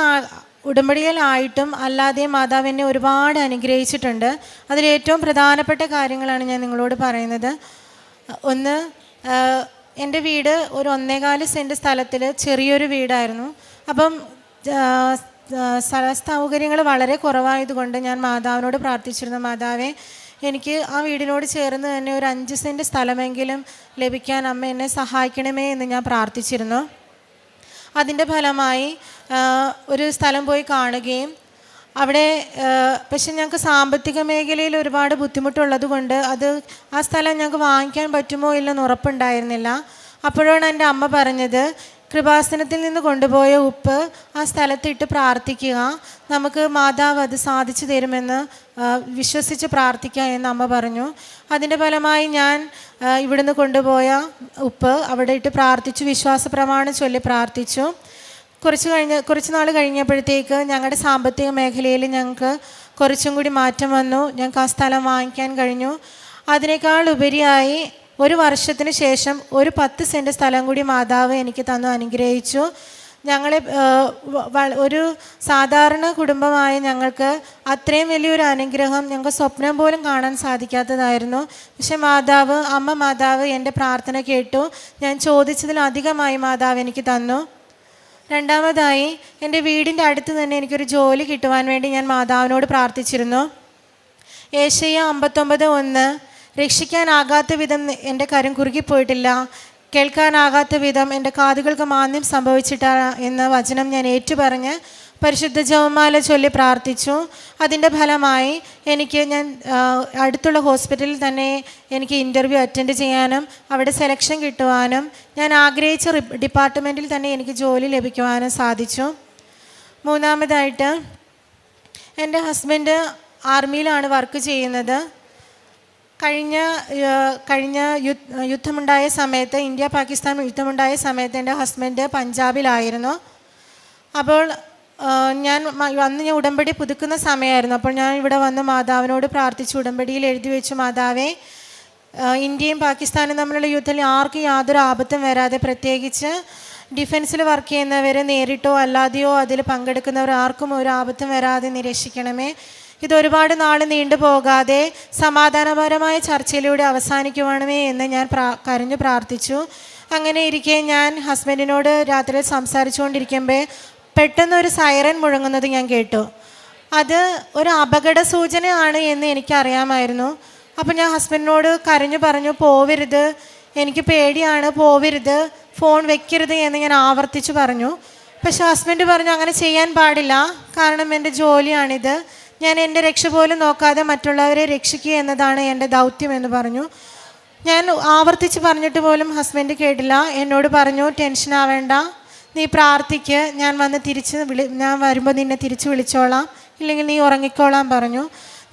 ഉടമ്പടിയിലായിട്ടും അല്ലാതെ മാതാവ് എന്നെ ഒരുപാട് അനുഗ്രഹിച്ചിട്ടുണ്ട്. അതിലേറ്റവും പ്രധാനപ്പെട്ട കാര്യങ്ങളാണ് ഞാൻ നിങ്ങളോട് പറയുന്നത്. ഒന്ന്, എൻ്റെ വീട് ഒരു 1.25 സെൻറ്റ് സ്ഥലത്തിൽ ചെറിയൊരു വീടായിരുന്നു. അപ്പം സ്ഥല സൗകര്യങ്ങൾ വളരെ കുറവായതുകൊണ്ട് ഞാൻ മാതാവിനോട് പ്രാർത്ഥിച്ചിരുന്നു, മാതാവേ എനിക്ക് ആ വീടിനോട് ചേർന്ന് തന്നെ ഒരു 5 സെൻറ്റ് സ്ഥലമെങ്കിലും ലഭിക്കാൻ അമ്മ എന്നെ സഹായിക്കണമേ എന്ന് ഞാൻ പ്രാർത്ഥിച്ചിരുന്നു. അതിൻ്റെ ഫലമായി ഒരു സ്ഥലം പോയി കാണുകയും അവിടെ പക്ഷെ ഞങ്ങൾക്ക് സാമ്പത്തിക മേഖലയിൽ ഒരുപാട് ബുദ്ധിമുട്ടുള്ളത് കൊണ്ട് ആ സ്ഥലം ഞങ്ങൾക്ക് വാങ്ങിക്കാൻ പറ്റുമോ ഇല്ലെന്ന് ഉറപ്പുണ്ടായിരുന്നില്ല. അപ്പോഴാണ് എൻ്റെ അമ്മ പറഞ്ഞത്, കൃപാസനത്തിൽ നിന്ന് കൊണ്ടുപോയ ഉപ്പ് ആ സ്ഥലത്തിട്ട് പ്രാർത്ഥിക്കുക, നമുക്ക് മാതാവ് അത് സാധിച്ചു തരുമെന്ന് വിശ്വസിച്ച് പ്രാർത്ഥിക്കുക എന്ന് അമ്മ പറഞ്ഞു. അതിൻ്റെ ഫലമായി ഞാൻ ഇവിടുന്ന് കൊണ്ടുപോയ ഉപ്പ് അവിടെ ഇട്ട് പ്രാർത്ഥിച്ചു, വിശ്വാസ പ്രമാണം ചൊല്ലി പ്രാർത്ഥിച്ചു. കുറച്ച് നാൾ കഴിഞ്ഞപ്പോഴത്തേക്ക് ഞങ്ങളുടെ സാമ്പത്തിക മേഖലയിൽ ഞങ്ങൾക്ക് കുറച്ചും കൂടി മാറ്റം വന്നു. ഞങ്ങൾക്ക് ആ സ്ഥലം വാങ്ങിക്കാൻ കഴിഞ്ഞു. അതിനേക്കാൾ ഉപരിയായി 1 വർഷത്തിന് ശേഷം ഒരു 10 സെൻറ്റ് സ്ഥലം കൂടി മാതാവ് എനിക്ക് തന്നു അനുഗ്രഹിച്ചു. ഞങ്ങളെ ഒരു സാധാരണ കുടുംബമായ ഞങ്ങൾക്ക് അത്രയും വലിയൊരു അനുഗ്രഹം ഞങ്ങൾക്ക് സ്വപ്നം പോലും കാണാൻ സാധിക്കാത്തതായിരുന്നു. പക്ഷെ അമ്മ മാതാവ് എൻ്റെ പ്രാർത്ഥന കേട്ടു. ഞാൻ ചോദിച്ചതിലധികമായി മാതാവ് എനിക്ക് തന്നു. രണ്ടാമതായി, എൻ്റെ വീടിൻ്റെ അടുത്ത് തന്നെ എനിക്കൊരു ജോലി കിട്ടുവാൻ വേണ്ടി ഞാൻ മാതാവിനോട് പ്രാർത്ഥിച്ചിരുന്നു. ഏശയ്യ 59:1, രക്ഷിക്കാനാകാത്ത വിധം എൻ്റെ കരം കുറുകിപ്പോയിട്ടില്ല, കേൾക്കാനാകാത്ത വിധം എൻ്റെ കാതുകൾക്ക് മാന്ദ്യം സംഭവിച്ചിട്ടില്ല എന്ന വചനം ഞാൻ ഏറ്റുപറഞ്ഞ് പരിശുദ്ധ ജപമാല ചൊല്ലി പ്രാർത്ഥിച്ചു. അതിൻ്റെ ഫലമായി ഞാൻ അടുത്തുള്ള ഹോസ്പിറ്റലിൽ തന്നെ എനിക്ക് ഇൻ്റർവ്യൂ അറ്റൻഡ് ചെയ്യാനും അവിടെ സെലക്ഷൻ കിട്ടുവാനും ഞാൻ ആഗ്രഹിച്ച ഡിപ്പാർട്ട്മെൻറ്റിൽ തന്നെ എനിക്ക് ജോലി ലഭിക്കുവാനും സാധിച്ചു. മൂന്നാമതായിട്ട്, എൻ്റെ ഹസ്ബൻഡ് ആർമിയിലാണ് വർക്ക് ചെയ്യുന്നത്. കഴിഞ്ഞ യുദ്ധമുണ്ടായ സമയത്ത്, ഇന്ത്യ പാകിസ്ഥാൻ യുദ്ധമുണ്ടായ സമയത്ത് എൻ്റെ ഹസ്ബൻഡ് പഞ്ചാബിലായിരുന്നു. അപ്പോൾ അന്ന് ഞാൻ ഉടമ്പടി പുതുക്കുന്ന സമയമായിരുന്നു. അപ്പോൾ ഞാൻ ഇവിടെ വന്ന് മാതാവിനോട് പ്രാർത്ഥിച്ചു, ഉടമ്പടിയിൽ എഴുതി വെച്ചു, മാതാവേ ഇന്ത്യയും പാകിസ്ഥാനും തമ്മിലുള്ള യുദ്ധത്തിൽ ആർക്കും യാതൊരു ആപത്തും വരാതെ, പ്രത്യേകിച്ച് ഡിഫൻസിൽ വർക്ക് ചെയ്യുന്നവർ നേരിട്ടോ അല്ലാതെയോ അതിൽ പങ്കെടുക്കുന്നവർ ആർക്കും ഒരു ആപത്തും വരാതെ നിരീക്ഷിക്കണമേ. ഇതൊരുപാട് നാൾ നീണ്ടുപോകാതെ സമാധാനപരമായ ചർച്ചയിലൂടെ അവസാനിക്കുവാണമേ എന്ന് ഞാൻ കരഞ്ഞു പ്രാർത്ഥിച്ചു. അങ്ങനെ ഇരിക്കെ ഞാൻ ഹസ്ബൻഡിനോട് രാത്രി സംസാരിച്ചുകൊണ്ടിരിക്കുമ്പോൾ പെട്ടെന്നൊരു സൈറൻ മുഴങ്ങുന്നത് ഞാൻ കേട്ടു. അത് ഒരു അപകട സൂചനയാണ് എന്ന് എനിക്കറിയാമായിരുന്നു. അപ്പോൾ ഞാൻ ഹസ്ബൻഡിനോട് കരഞ്ഞു പറഞ്ഞു, പോവരുത്, എനിക്ക് പേടിയാണ്, പോവരുത്, ഫോൺ വെക്കരുത് എന്ന് ഞാൻ ആവർത്തിച്ചു പറഞ്ഞു. പക്ഷെ ഹസ്ബൻഡ് പറഞ്ഞു, അങ്ങനെ ചെയ്യാൻ പാടില്ല, കാരണം എൻ്റെ ജോലിയാണിത്, ഞാൻ എൻ്റെ രക്ഷ പോലും നോക്കാതെ മറ്റുള്ളവരെ രക്ഷിക്കുക എന്നതാണ് എൻ്റെ ദൗത്യം എന്ന് പറഞ്ഞു. ഞാൻ ആവർത്തിച്ച് പറഞ്ഞിട്ട് പോലും ഹസ്ബൻഡ് കേട്ടില്ല. എന്നോട് പറഞ്ഞു, ടെൻഷൻ ആവേണ്ട, നീ പ്രാർത്ഥിക്ക്, ഞാൻ വരുമ്പോൾ നിന്നെ തിരിച്ച് വിളിച്ചോളാം, ഇല്ലെങ്കിൽ നീ ഉറങ്ങിക്കോളാം പറഞ്ഞു.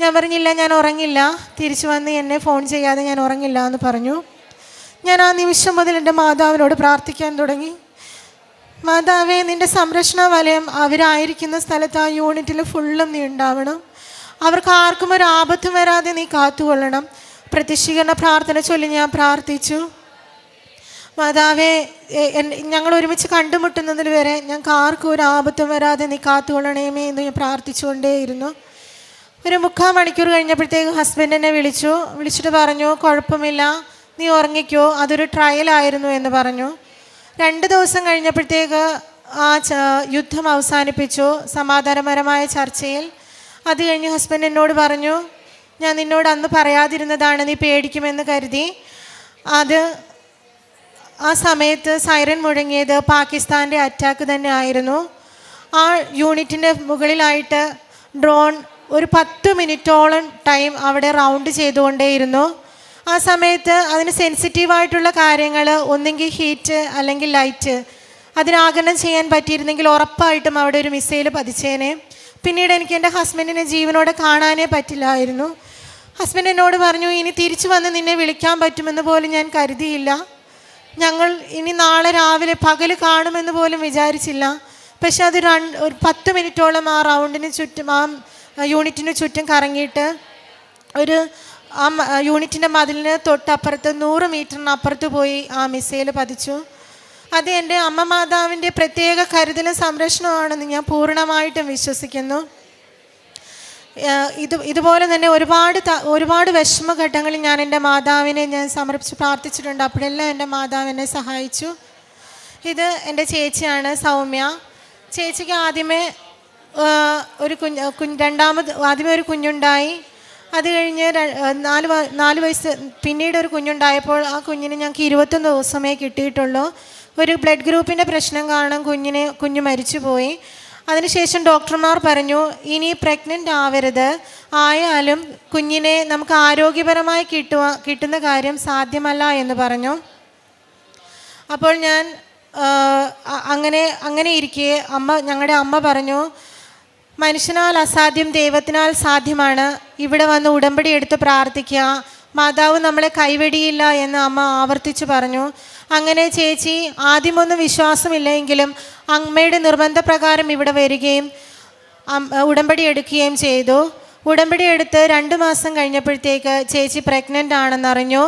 ഞാൻ പറഞ്ഞില്ല, ഞാൻ ഉറങ്ങില്ല, തിരിച്ചു വന്ന് എന്നെ ഫോൺ ചെയ്യാതെ ഞാൻ ഉറങ്ങില്ല എന്ന് പറഞ്ഞു. ഞാൻ ആ നിമിഷം മുതൽ എൻ്റെ മാതാവിനോട് പ്രാർത്ഥിക്കാൻ തുടങ്ങി. മാതാവേ, നിൻ്റെ സംരക്ഷണ വലയം അവരായിരിക്കുന്ന സ്ഥലത്ത് ആ യൂണിറ്റിൽ ഫുള്ളും നീ ഉണ്ടാവണം, അവർക്ക് ആർക്കും ഒരു ആപത്തും വരാതെ നീ കാത്തുകൊള്ളണം. പ്രത്യക്ഷീകരണ പ്രാർത്ഥന ചൊല്ലി ഞാൻ പ്രാർത്ഥിച്ചു. മാതാവേ, ഞങ്ങൾ ഒരുമിച്ച് കണ്ടുമുട്ടുന്നതിൽ വരെ ഞങ്ങൾക്ക് ആർക്കും ഒരു ആപത്തും വരാതെ നീ കാത്തുകൊള്ളണമേ എന്ന് ഞാൻ പ്രാർത്ഥിച്ചുകൊണ്ടേയിരുന്നു. ഒരു 3/4 മണിക്കൂർ കഴിഞ്ഞപ്പോഴത്തേക്ക് ഹസ്ബൻഡ് എന്നെ വിളിച്ചിട്ട് പറഞ്ഞു, കുഴപ്പമില്ല, നീ ഉറങ്ങിക്കോ, അതൊരു ട്രയലായിരുന്നു എന്ന് പറഞ്ഞു. 2 ദിവസം കഴിഞ്ഞപ്പോഴത്തേക്ക് ആ യുദ്ധം അവസാനിപ്പിച്ചു സമാധാനപരമായ ചർച്ചയിൽ. അത് കഴിഞ്ഞ് ഹസ്ബൻഡ് എന്നോട് പറഞ്ഞു, ഞാൻ നിന്നോട് അന്ന് പറയാതിരുന്നതാണ്, നീ പേടിക്കുമെന്ന് കരുതി. ആ സമയത്ത് സൈറൻ മുഴങ്ങിയത് പാകിസ്ഥാൻ്റെ അറ്റാക്ക് തന്നെ ആയിരുന്നു. ആ യൂണിറ്റിൻ്റെ മുകളിലായിട്ട് ഡ്രോൺ ഒരു 10 മിനിറ്റോളം ടൈം അവിടെ റൗണ്ട് ചെയ്തുകൊണ്ടേയിരുന്നു. ആ സമയത്ത് അതിന് സെൻസിറ്റീവായിട്ടുള്ള കാര്യങ്ങൾ, ഒന്നെങ്കിൽ ഹീറ്റ് അല്ലെങ്കിൽ ലൈറ്റ്, അതിനാഗിരണം ചെയ്യാൻ പറ്റിയിരുന്നെങ്കിൽ ഉറപ്പായിട്ടും അവിടെ ഒരു മിസൈൽ പതിച്ചേനെ. പിന്നീട് എനിക്ക് എൻ്റെ ഹസ്ബൻഡിനെ ജീവനോടെ കാണാനേ പറ്റില്ലായിരുന്നു. ഹസ്ബൻഡ് എന്നോട് പറഞ്ഞു, ഇനി തിരിച്ചു വന്ന് നിന്നെ വിളിക്കാൻ പറ്റുമെന്ന് പോലും ഞാൻ കരുതിയില്ല, ഞങ്ങൾ ഇനി നാളെ രാവിലെ പകൽ കാണുമെന്ന് പോലും വിചാരിച്ചില്ല. പക്ഷെ അത് ഒരു 10 മിനിറ്റോളം ആ റൗണ്ടിന് ചുറ്റും, ആ യൂണിറ്റിന് ചുറ്റും കറങ്ങിയിട്ട് ആ യൂണിറ്റിൻ്റെ മതിലിന് തൊട്ടപ്പുറത്ത് 100 മീറ്ററിനപ്പുറത്ത് പോയി ആ മിസൈൽ പതിച്ചു. അത് എൻ്റെ അമ്മ മാതാവിൻ്റെ പ്രത്യേക കരുതലും സംരക്ഷണമാണെന്ന് ഞാൻ പൂർണ്ണമായിട്ടും വിശ്വസിക്കുന്നു. ഇതുപോലെ തന്നെ ഒരുപാട് വിഷമഘട്ടങ്ങളിൽ ഞാൻ എൻ്റെ മാതാവിനെ ഞാൻ സമർപ്പിച്ച് പ്രാർത്ഥിച്ചിട്ടുണ്ട്. അപ്പോഴെല്ലാം എൻ്റെ മാതാവ് എന്നെ സഹായിച്ചു. ഇത് എൻ്റെ ചേച്ചിയാണ്, സൗമ്യ. ചേച്ചിക്ക് ആദ്യമേ ഒരു കുഞ്ഞുണ്ടായി. അത് കഴിഞ്ഞ് 4 വയസ്സ് പിന്നീട് ഒരു കുഞ്ഞുണ്ടായപ്പോൾ ആ കുഞ്ഞിന് ഞങ്ങൾക്ക് 21 ദിവസമേ കിട്ടിയിട്ടുള്ളൂ. ഒരു ബ്ലഡ് ഗ്രൂപ്പിൻ്റെ പ്രശ്നം കാരണം കുഞ്ഞ് മരിച്ചുപോയി. അതിനുശേഷം ഡോക്ടർമാർ പറഞ്ഞു, ഇനി പ്രഗ്നൻ്റ് ആവരുത്, ആയാലും കുഞ്ഞിനെ നമുക്ക് ആരോഗ്യപരമായി കിട്ടുന്ന കാര്യം സാധ്യമല്ല എന്ന് പറഞ്ഞു. അപ്പോൾ ഞാൻ അങ്ങനെ ഇരിക്കെ ഞങ്ങളുടെ അമ്മ പറഞ്ഞു, മനുഷ്യനാൽ അസാധ്യം ദൈവത്തിനാൽ സാധ്യമാണ്, ഇവിടെ വന്ന് ഉടമ്പടി എടുത്ത് പ്രാർത്ഥിക്കുക, മാതാവ് നമ്മളെ കൈവെടിയില്ല എന്ന് അമ്മ ആവർത്തിച്ച് പറഞ്ഞു. അങ്ങനെ ചേച്ചി ആദ്യമൊന്നും വിശ്വാസമില്ലെങ്കിലും അമ്മയുടെ നിർബന്ധപ്രകാരം ഇവിടെ വരികയും ഉടമ്പടി എടുക്കുകയും ചെയ്തു. ഉടമ്പടി എടുത്ത് 2 മാസം കഴിഞ്ഞപ്പോഴത്തേക്ക് ചേച്ചി പ്രഗ്നൻ്റ് ആണെന്നറിഞ്ഞു.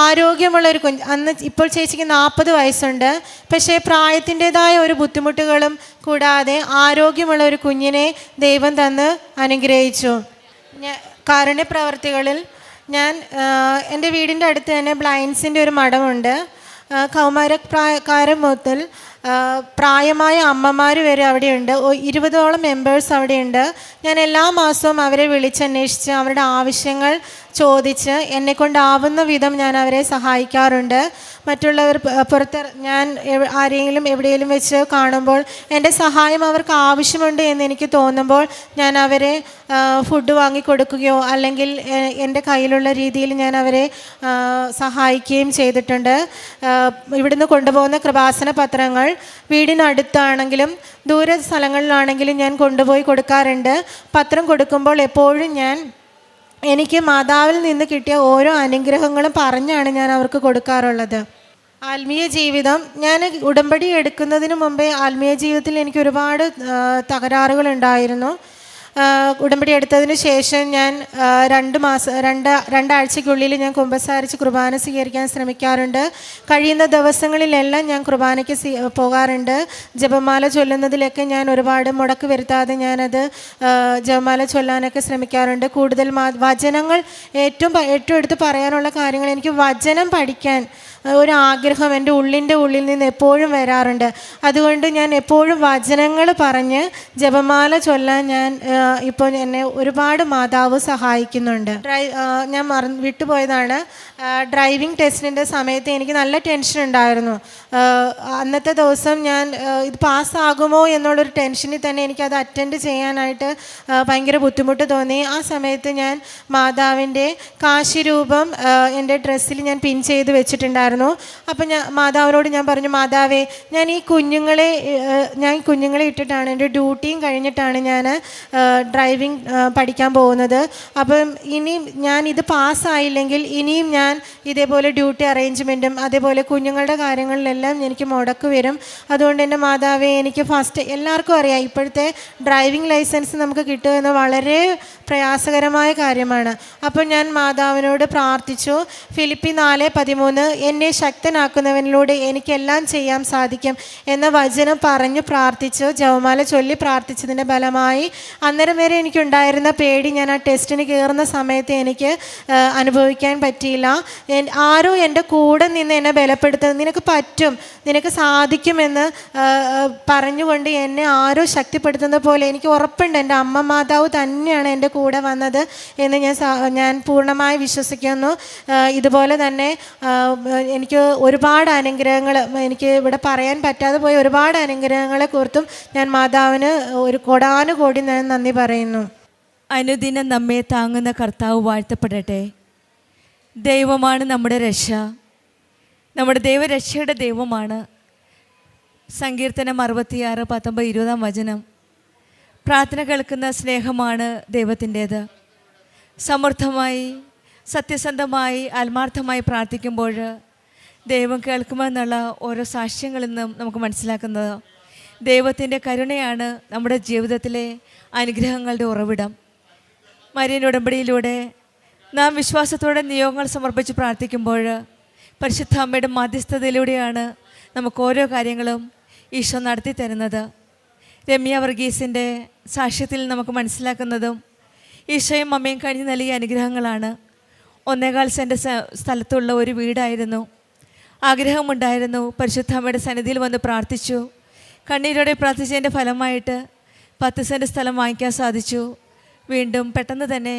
ആരോഗ്യമുള്ളൊരു കുഞ്ഞ്. ഇപ്പോൾ ചേച്ചിക്ക് 40 വയസ്സുണ്ട്. പക്ഷേ പ്രായത്തിൻ്റെതായ ഒരു ബുദ്ധിമുട്ടുകളും കൂടാതെ ആരോഗ്യമുള്ള ഒരു കുഞ്ഞിനെ ദൈവം തന്ന് അനുഗ്രഹിച്ചു. കാരുണ്യപ്രവർത്തികളിൽ ഞാൻ എൻ്റെ വീടിൻ്റെ അടുത്ത് തന്നെ ബ്ലൈൻഡ്സിൻ്റെ ഒരു മഠമുണ്ട്. കൗമാരക്കാരം മുതൽ പ്രായമായ അമ്മമാർ വരെ അവിടെയുണ്ട്. 20ഓളം മെമ്പേഴ്സ് അവിടെയുണ്ട്. ഞാൻ എല്ലാ മാസവും അവരെ വിളിച്ചന്വേഷിച്ച് അവരുടെ ആവശ്യങ്ങൾ ചോദിച്ച് എന്നെക്കൊണ്ടാവുന്ന വിധം ഞാൻ അവരെ സഹായിക്കാറുണ്ട്. മറ്റുള്ളവർ ഞാൻ ആരെങ്കിലും എവിടെയെങ്കിലും വെച്ച് കാണുമ്പോൾ എൻ്റെ സഹായം അവർക്ക് ആവശ്യമുണ്ട് എന്ന് എനിക്ക് തോന്നുമ്പോൾ ഞാൻ അവരെ ഫുഡ് വാങ്ങിക്കൊടുക്കുകയോ അല്ലെങ്കിൽ എൻ്റെ കയ്യിലുള്ള രീതിയിൽ ഞാൻ അവരെ സഹായിക്കുകയും ചെയ്തിട്ടുണ്ട്. ഇവിടുന്ന് കൊണ്ടുപോകുന്ന കൃപാസന പത്രങ്ങൾ വീടിനടുത്താണെങ്കിലും ദൂര സ്ഥലങ്ങളിലാണെങ്കിലും ഞാൻ കൊണ്ടുപോയി കൊടുക്കാറുണ്ട്. പത്രം കൊടുക്കുമ്പോൾ എപ്പോഴും എനിക്ക് മാതാവിൽ നിന്ന് കിട്ടിയ ഓരോ അനുഗ്രഹങ്ങളും പറഞ്ഞാണ് ഞാൻ അവർക്ക് കൊടുക്കാറുള്ളത്. ആത്മീയ ജീവിതം, ഞാൻ ഉടമ്പടി എടുക്കുന്നതിന് മുമ്പേ ആത്മീയ ജീവിതത്തിൽ എനിക്ക് ഒരുപാട് തകരാറുകളുണ്ടായിരുന്നു. ഉടമ്പടി എടുത്തതിന് ശേഷം ഞാൻ 2 ആഴ്ചയ്ക്കുള്ളിൽ ഞാൻ കുമ്പസാരിച്ച് കുർബാന സ്വീകരിക്കാൻ ശ്രമിക്കാറുണ്ട്. കഴിയുന്ന ദിവസങ്ങളിലെല്ലാം ഞാൻ കുർബാനയ്ക്ക് പോകാറുണ്ട്. ജപമാല ചൊല്ലുന്നതിലൊക്കെ ഞാൻ ഒരുപാട് മുടക്ക് വരുത്താതെ ഞാനത് ജപമാല ചൊല്ലാനൊക്കെ ശ്രമിക്കാറുണ്ട്. കൂടുതൽ വചനങ്ങൾ ഏറ്റവും എടുത്ത് പറയാനുള്ള കാര്യങ്ങൾ, എനിക്ക് വചനം പഠിക്കാൻ ഒരു ആഗ്രഹം എൻ്റെ ഉള്ളിൽ നിന്ന് എപ്പോഴും വരാറുണ്ട്. അതുകൊണ്ട് ഞാൻ എപ്പോഴും വചനങ്ങൾ പറഞ്ഞ് ജപമാല ചൊല്ലാൻ ഇപ്പോൾ എന്നെ ഒരുപാട് മാതാവ് സഹായിക്കുന്നുണ്ട്. ഞാൻ വിട്ടുപോയതാണ്, ഡ്രൈവിംഗ് ടെസ്റ്റിൻ്റെ സമയത്ത് എനിക്ക് നല്ല ടെൻഷൻ ഉണ്ടായിരുന്നു. അന്നത്തെ ദിവസം ഞാൻ ഇത് പാസ്സാകുമോ എന്നുള്ളൊരു ടെൻഷനിൽ തന്നെ എനിക്കത് അറ്റൻഡ് ചെയ്യാനായിട്ട് ഭയങ്കര ബുദ്ധിമുട്ട് തോന്നി. ആ സമയത്ത് ഞാൻ മാതാവിൻ്റെ കാശിരൂപം എൻ്റെ ഡ്രസ്സിൽ ഞാൻ പിൻ ചെയ്ത് വെച്ചിട്ടുണ്ടായിരുന്നു. അപ്പം മാതാവിനോട് ഞാൻ പറഞ്ഞു, മാതാവേ, ഞാൻ ഈ കുഞ്ഞുങ്ങളെ ഇട്ടിട്ടാണ് എൻ്റെ ഡ്യൂട്ടിയും കഴിഞ്ഞിട്ടാണ് ഞാൻ ഡ്രൈവിംഗ് പഠിക്കാൻ പോകുന്നത്. അപ്പം ഇനിയും ഞാൻ ഇത് പാസ്സായില്ലെങ്കിൽ ഇനിയും ഞാൻ ഇതേപോലെ ഡ്യൂട്ടി അറേഞ്ച്മെൻറ്റും അതേപോലെ കുഞ്ഞുങ്ങളുടെ കാര്യങ്ങളിലെല്ലാം എനിക്ക് മുടക്ക് വരും. അതുകൊണ്ട് എൻ്റെ മാതാവേ, എനിക്ക് എല്ലാവർക്കും അറിയാം ഇപ്പോഴത്തെ ഡ്രൈവിംഗ് ലൈസൻസ് നമുക്ക് കിട്ടുക എന്ന് വളരെ പ്രയാസകരമായ കാര്യമാണ്. അപ്പോൾ ഞാൻ മാതാവിനോട് പ്രാർത്ഥിച്ചു. ഫിലിപ്പി 4:13 എന്നെ ശക്തനാക്കുന്നവനിലൂടെ എനിക്കെല്ലാം ചെയ്യാൻ സാധിക്കും എന്ന വചനം പറഞ്ഞു പ്രാർത്ഥിച്ചു. ജപമാല ചൊല്ലി പ്രാർത്ഥിച്ചതിൻ്റെ ഫലമായി അന്നേരം വരെ എനിക്കുണ്ടായിരുന്ന പേടി ഞാൻ ആ ടെസ്റ്റിന് കയറുന്ന സമയത്ത് എനിക്ക് അനുഭവിക്കാൻ പറ്റിയില്ല. ആരോ എൻ്റെ കൂടെ നിന്ന് എന്നെ ബലപ്പെടുത്തുന്നത്, നിനക്ക് പറ്റും, നിനക്ക് സാധിക്കുമെന്ന് പറഞ്ഞുകൊണ്ട് എന്നെ ആരോ ശക്തിപ്പെടുത്തുന്ന പോലെ എനിക്ക് ഉറപ്പുണ്ട് എൻ്റെ അമ്മ മാതാവ് തന്നെയാണ് എൻ്റെ കൂടെ വന്നത് എന്ന് ഞാൻ പൂർണ്ണമായി വിശ്വസിക്കുന്നു. ഇതുപോലെ തന്നെ എനിക്ക് ഒരുപാട് അനുഗ്രഹങ്ങൾ, എനിക്ക് ഇവിടെ പറയാൻ പറ്റാതെ പോയ ഒരുപാട് അനുഗ്രഹങ്ങളെ കുറിച്ചും ഞാൻ മാതാവിന് ഒരു കോടാനുകോടി ഞാൻ നന്ദി പറയുന്നു. അനുദിനം നമ്മെ താങ്ങുന്ന കർത്താവ് വാഴ്ത്തപ്പെടട്ടെ. ദൈവമാണ് നമ്മുടെ രക്ഷ, നമ്മുടെ ദൈവരക്ഷയുടെ ദൈവമാണ്. സങ്കീർത്തനം 66:19-20 പ്രാർത്ഥന കേൾക്കുന്ന സ്നേഹമാണ് ദൈവത്തിൻ്റേത്. സമൃദ്ധമായി സത്യസന്ധമായി ആത്മാർത്ഥമായി പ്രാർത്ഥിക്കുമ്പോൾ ദൈവം കേൾക്കുമെന്നുള്ള ഓരോ സാക്ഷ്യങ്ങളിൽ നിന്നും നമുക്ക് മനസ്സിലാക്കുന്നത് ദൈവത്തിൻ്റെ കരുണയാണ് നമ്മുടെ ജീവിതത്തിലെ അനുഗ്രഹങ്ങളുടെ ഉറവിടം. മരിയൻ ഉടമ്പടിയിലൂടെ നാം വിശ്വാസത്തോടെ നിയോഗങ്ങൾ സമർപ്പിച്ച് പ്രാർത്ഥിക്കുമ്പോൾ പരിശുദ്ധ അമ്മയുടെ മധ്യസ്ഥതയിലൂടെയാണ് നമുക്ക് ഓരോ കാര്യങ്ങളും ഈശോ നടത്തി തരുന്നത്. രമ്യ വർഗീസിൻ്റെ സാക്ഷ്യത്തിൽ നമുക്ക് മനസ്സിലാക്കുന്നതും ഈശോയും അമ്മയും കഴിഞ്ഞ് നൽകിയ അനുഗ്രഹങ്ങളാണ്. 1.25 സെൻറ്റ് സ്ഥലത്തുള്ള ഒരു വീടായിരുന്നു. ആഗ്രഹമുണ്ടായിരുന്നു. പരിശുദ്ധ അമ്മയുടെ സന്നിധിയിൽ വന്ന് പ്രാർത്ഥിച്ചു. കണ്ണീരോടെ പ്രാർത്ഥിച്ചതിൻ്റെ ഫലമായിട്ട് 10 സെൻറ്റ് സ്ഥലം വാങ്ങിക്കാൻ സാധിച്ചു. വീണ്ടും പെട്ടെന്ന് തന്നെ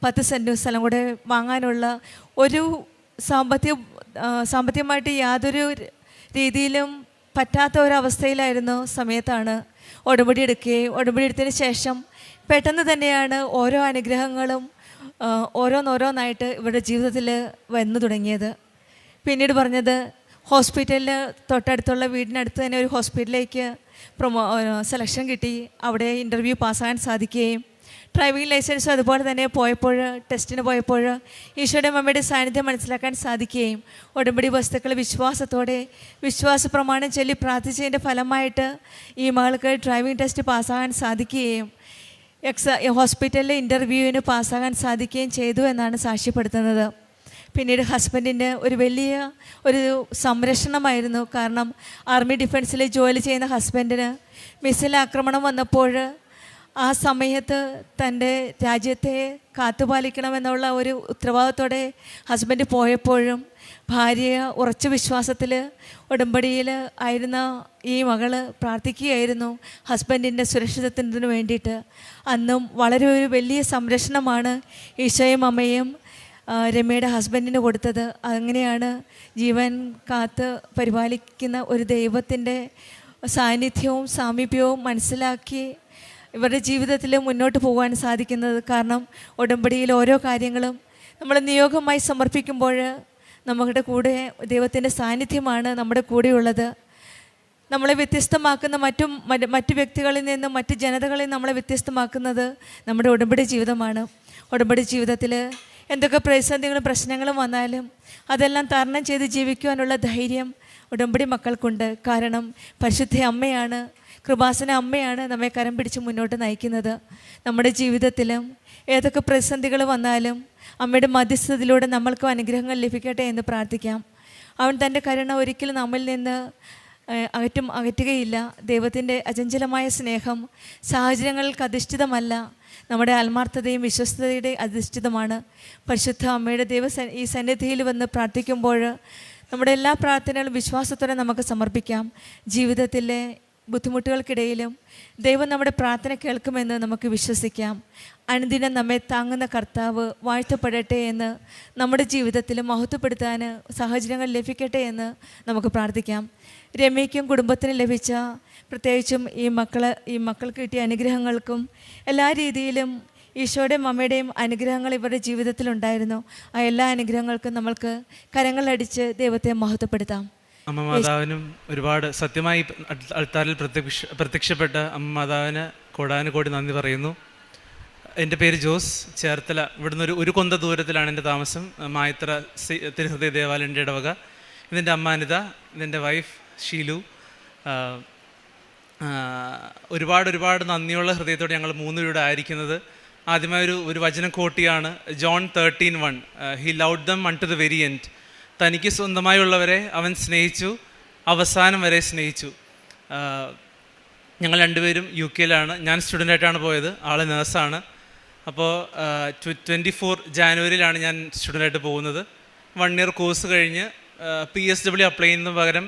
10 സെൻറ്റ് സ്ഥലം കൂടെ വാങ്ങാനുള്ള ഒരു സാമ്പത്തികമായിട്ട് യാതൊരു രീതിയിലും പറ്റാത്ത ഒരവസ്ഥയിലായിരുന്നു സമയത്താണ് ഉടമ്പടി എടുക്കുകയും ഉടമ്പടി എടുത്തതിന് ശേഷം പെട്ടെന്ന് തന്നെയാണ് ഓരോ അനുഗ്രഹങ്ങളും ഓരോന്നോരോന്നായിട്ട് ഇവരുടെ ജീവിതത്തിൽ വന്നു തുടങ്ങിയത്. പിന്നീട് പറഞ്ഞത് ഹോസ്പിറ്റലിൽ തൊട്ടടുത്തുള്ള വീടിനടുത്ത് തന്നെ ഒരു ഹോസ്പിറ്റലിലേക്ക് സെലക്ഷൻ കിട്ടി. അവിടെ ഇൻ്റർവ്യൂ പാസ്സാകാൻ സാധിക്കുകയും ഡ്രൈവിംഗ് ലൈസൻസും അതുപോലെ തന്നെ ടെസ്റ്റിന് പോയപ്പോൾ ഈശോയുടെ അമ്മയുടെ സാന്നിധ്യം മനസ്സിലാക്കാൻ സാധിക്കുകയും ഉടമ്പടി വസ്തുക്കൾ വിശ്വാസത്തോടെ വിശ്വാസ പ്രമാണം ചൊല്ലി പ്രാർത്ഥിച്ചതിൻ്റെ ഫലമായിട്ട് ഈ മകൾക്ക് ഡ്രൈവിംഗ് ടെസ്റ്റ് പാസ്സാകാൻ സാധിക്കുകയും ഹോസ്പിറ്റലിലെ ഇൻ്റർവ്യൂവിന് പാസ്സാകാൻ സാധിക്കുകയും ചെയ്തു എന്നാണ് സാക്ഷ്യപ്പെടുത്തുന്നത്. പിന്നീട് ഹസ്ബൻഡിൻ്റെ ഒരു സംരക്ഷണമായിരുന്നു. കാരണം ആർമി ഡിഫൻസിൽ ജോലി ചെയ്യുന്ന ഹസ്ബൻഡിന് മിസൈൽ ആക്രമണം വന്നപ്പോൾ ആ സമയത്ത് തൻ്റെ രാജ്യത്തെ കാത്തുപാലിക്കണമെന്നുള്ള ഒരു ഉത്തരവാദിത്തോടെ ഹസ്ബൻഡ് പോയപ്പോഴും ഭാര്യ ഉറച്ച വിശ്വാസത്തിൽ ഉടമ്പടിയിൽ ആയിരുന്ന ഈ മകള് പ്രാർത്ഥിക്കുകയായിരുന്നു ഹസ്ബൻഡിൻ്റെ സുരക്ഷിതത്വത്തിന് വേണ്ടിയിട്ട്. അന്നും വളരെ ഒരു വലിയ സംരക്ഷണമാണ് ഈശോയും അമ്മയും രമ്യയുടെ ഹസ്ബൻഡിന് കൊടുത്തത്. അങ്ങനെയാണ് ജീവൻ കാത്ത് പരിപാലിക്കുന്ന ഒരു ദൈവത്തിൻ്റെ സാന്നിധ്യവും സാമീപ്യവും മനസ്സിലാക്കി ഇവരുടെ ജീവിതത്തിൽ മുന്നോട്ട് പോകാൻ സാധിക്കുന്നത്. കാരണം ഉടമ്പടിയിൽ ഓരോ കാര്യങ്ങളും നമ്മൾ നിയോഗമായി സമർപ്പിക്കുമ്പോൾ നമ്മുടെ കൂടെ ദൈവത്തിൻ്റെ സാന്നിധ്യമാണ് നമ്മുടെ കൂടെയുള്ളത്. നമ്മളെ വ്യത്യസ്തമാക്കുന്ന മറ്റു വ്യക്തികളിൽ നിന്നും മറ്റ് ജനതകളിൽ നമ്മളെ വ്യത്യസ്തമാക്കുന്നത് നമ്മുടെ ഉടമ്പടി ജീവിതമാണ്. ഉടമ്പടി ജീവിതത്തിൽ എന്തൊക്കെ പ്രതിസന്ധികളും പ്രശ്നങ്ങളും വന്നാലും അതെല്ലാം തരണം ചെയ്ത് ജീവിക്കുവാനുള്ള ധൈര്യം ഉടമ്പടി മക്കൾക്കുണ്ട്. കാരണം പരിശുദ്ധ അമ്മയാണ്, കൃപാസന അമ്മയാണ് നമ്മെ കരം പിടിച്ച് മുന്നോട്ട് നയിക്കുന്നത്. നമ്മുടെ ജീവിതത്തിലും ഏതൊക്കെ പ്രതിസന്ധികൾ വന്നാലും അമ്മയുടെ മധ്യസ്ഥതയിലൂടെ നമ്മൾക്കും അനുഗ്രഹങ്ങൾ ലഭിക്കട്ടെ എന്ന് പ്രാർത്ഥിക്കാം. അവൻ തൻ്റെ കരുണ ഒരിക്കലും നമ്മിൽ നിന്ന് അകറ്റുകയില്ല. ദൈവത്തിൻ്റെ അചഞ്ചലമായ സ്നേഹം സാഹചര്യങ്ങൾക്ക് അധിഷ്ഠിതമല്ല, നമ്മുടെ ആത്മാർത്ഥതയും വിശ്വസ്തതയുടെ അധിഷ്ഠിതമാണ്. പരിശുദ്ധ അമ്മയുടെ ഈ സന്നിധിയിൽ വന്ന് പ്രാർത്ഥിക്കുമ്പോൾ നമ്മുടെ എല്ലാ പ്രാർത്ഥനകളും വിശ്വാസത്തോടെ നമുക്ക് സമർപ്പിക്കാം. ജീവിതത്തിലെ ബുദ്ധിമുട്ടുകൾക്കിടയിലും ദൈവം നമ്മുടെ പ്രാർത്ഥന കേൾക്കുമെന്ന് നമുക്ക് വിശ്വസിക്കാം. അനുദിനം നമ്മെ താങ്ങുന്ന കർത്താവ് വാഴ്ത്തപ്പെടട്ടെ എന്ന് നമ്മുടെ ജീവിതത്തിൽ മഹത്വപ്പെടുത്താൻ സാഹചര്യങ്ങൾ ലഭിക്കട്ടെ എന്ന് നമുക്ക് പ്രാർത്ഥിക്കാം. രമ്യയ്ക്കും കുടുംബത്തിനും ലഭിച്ച പ്രത്യേകിച്ചും ഈ മക്കൾക്ക് കിട്ടിയ അനുഗ്രഹങ്ങൾക്കും എല്ലാ രീതിയിലും ഈശോയുടെയും അമ്മയുടെയും അനുഗ്രഹങ്ങൾ ഇവരുടെ ജീവിതത്തിലുണ്ടായിരുന്നു. ആ എല്ലാ അനുഗ്രഹങ്ങൾക്കും നമ്മൾക്ക് കരങ്ങളടിച്ച് ദൈവത്തെ മഹത്വപ്പെടുത്താം. അമ്മ മാതാവിനും ഒരുപാട് സത്യമായി അൾത്താരിൽ പ്രത്യക്ഷപ്പെട്ട അമ്മ മാതാവിന് കോടാനുകോടി നന്ദി പറയുന്നു. എൻ്റെ പേര് ജോസ്, ചേർത്തല. ഇവിടുന്ന് ഒരു കൊന്ത ദൂരത്തിലാണ് എൻ്റെ താമസം. മായത്ര തിരുഹൃദയ ദേവാലയൻ്റെ ഇടവക. ഇതെൻ്റെ അമ്മ അനിത, ഇതെൻ്റെ വൈഫ് ഷീലു. ഒരുപാട് നന്ദിയുള്ള ഹൃദയത്തോടെ ഞങ്ങൾ 3 പേരുടെ ആയിരിക്കുന്നത്. ആദ്യമായി ഒരു വചനം കോട്ടിയാണ്. John 13:1. He loved them unto the very end. തനിക്ക് സ്വന്തമായുള്ളവരെ അവൻ സ്നേഹിച്ചു, അവസാനം വരെ സ്നേഹിച്ചു. ഞങ്ങൾ 2 പേരും UK ഞാൻ സ്റ്റുഡൻ്റായിട്ടാണ് പോയത്, ആൾ നേഴ്സാണ്. അപ്പോൾ 24 ജാനുവരിയിലാണ് ഞാൻ സ്റ്റുഡൻ്റായിട്ട് പോകുന്നത്. 1 ഇയർ കോഴ്സ് കഴിഞ്ഞ് PSW അപ്ലൈ ചെയ്യുന്നതിന് പകരം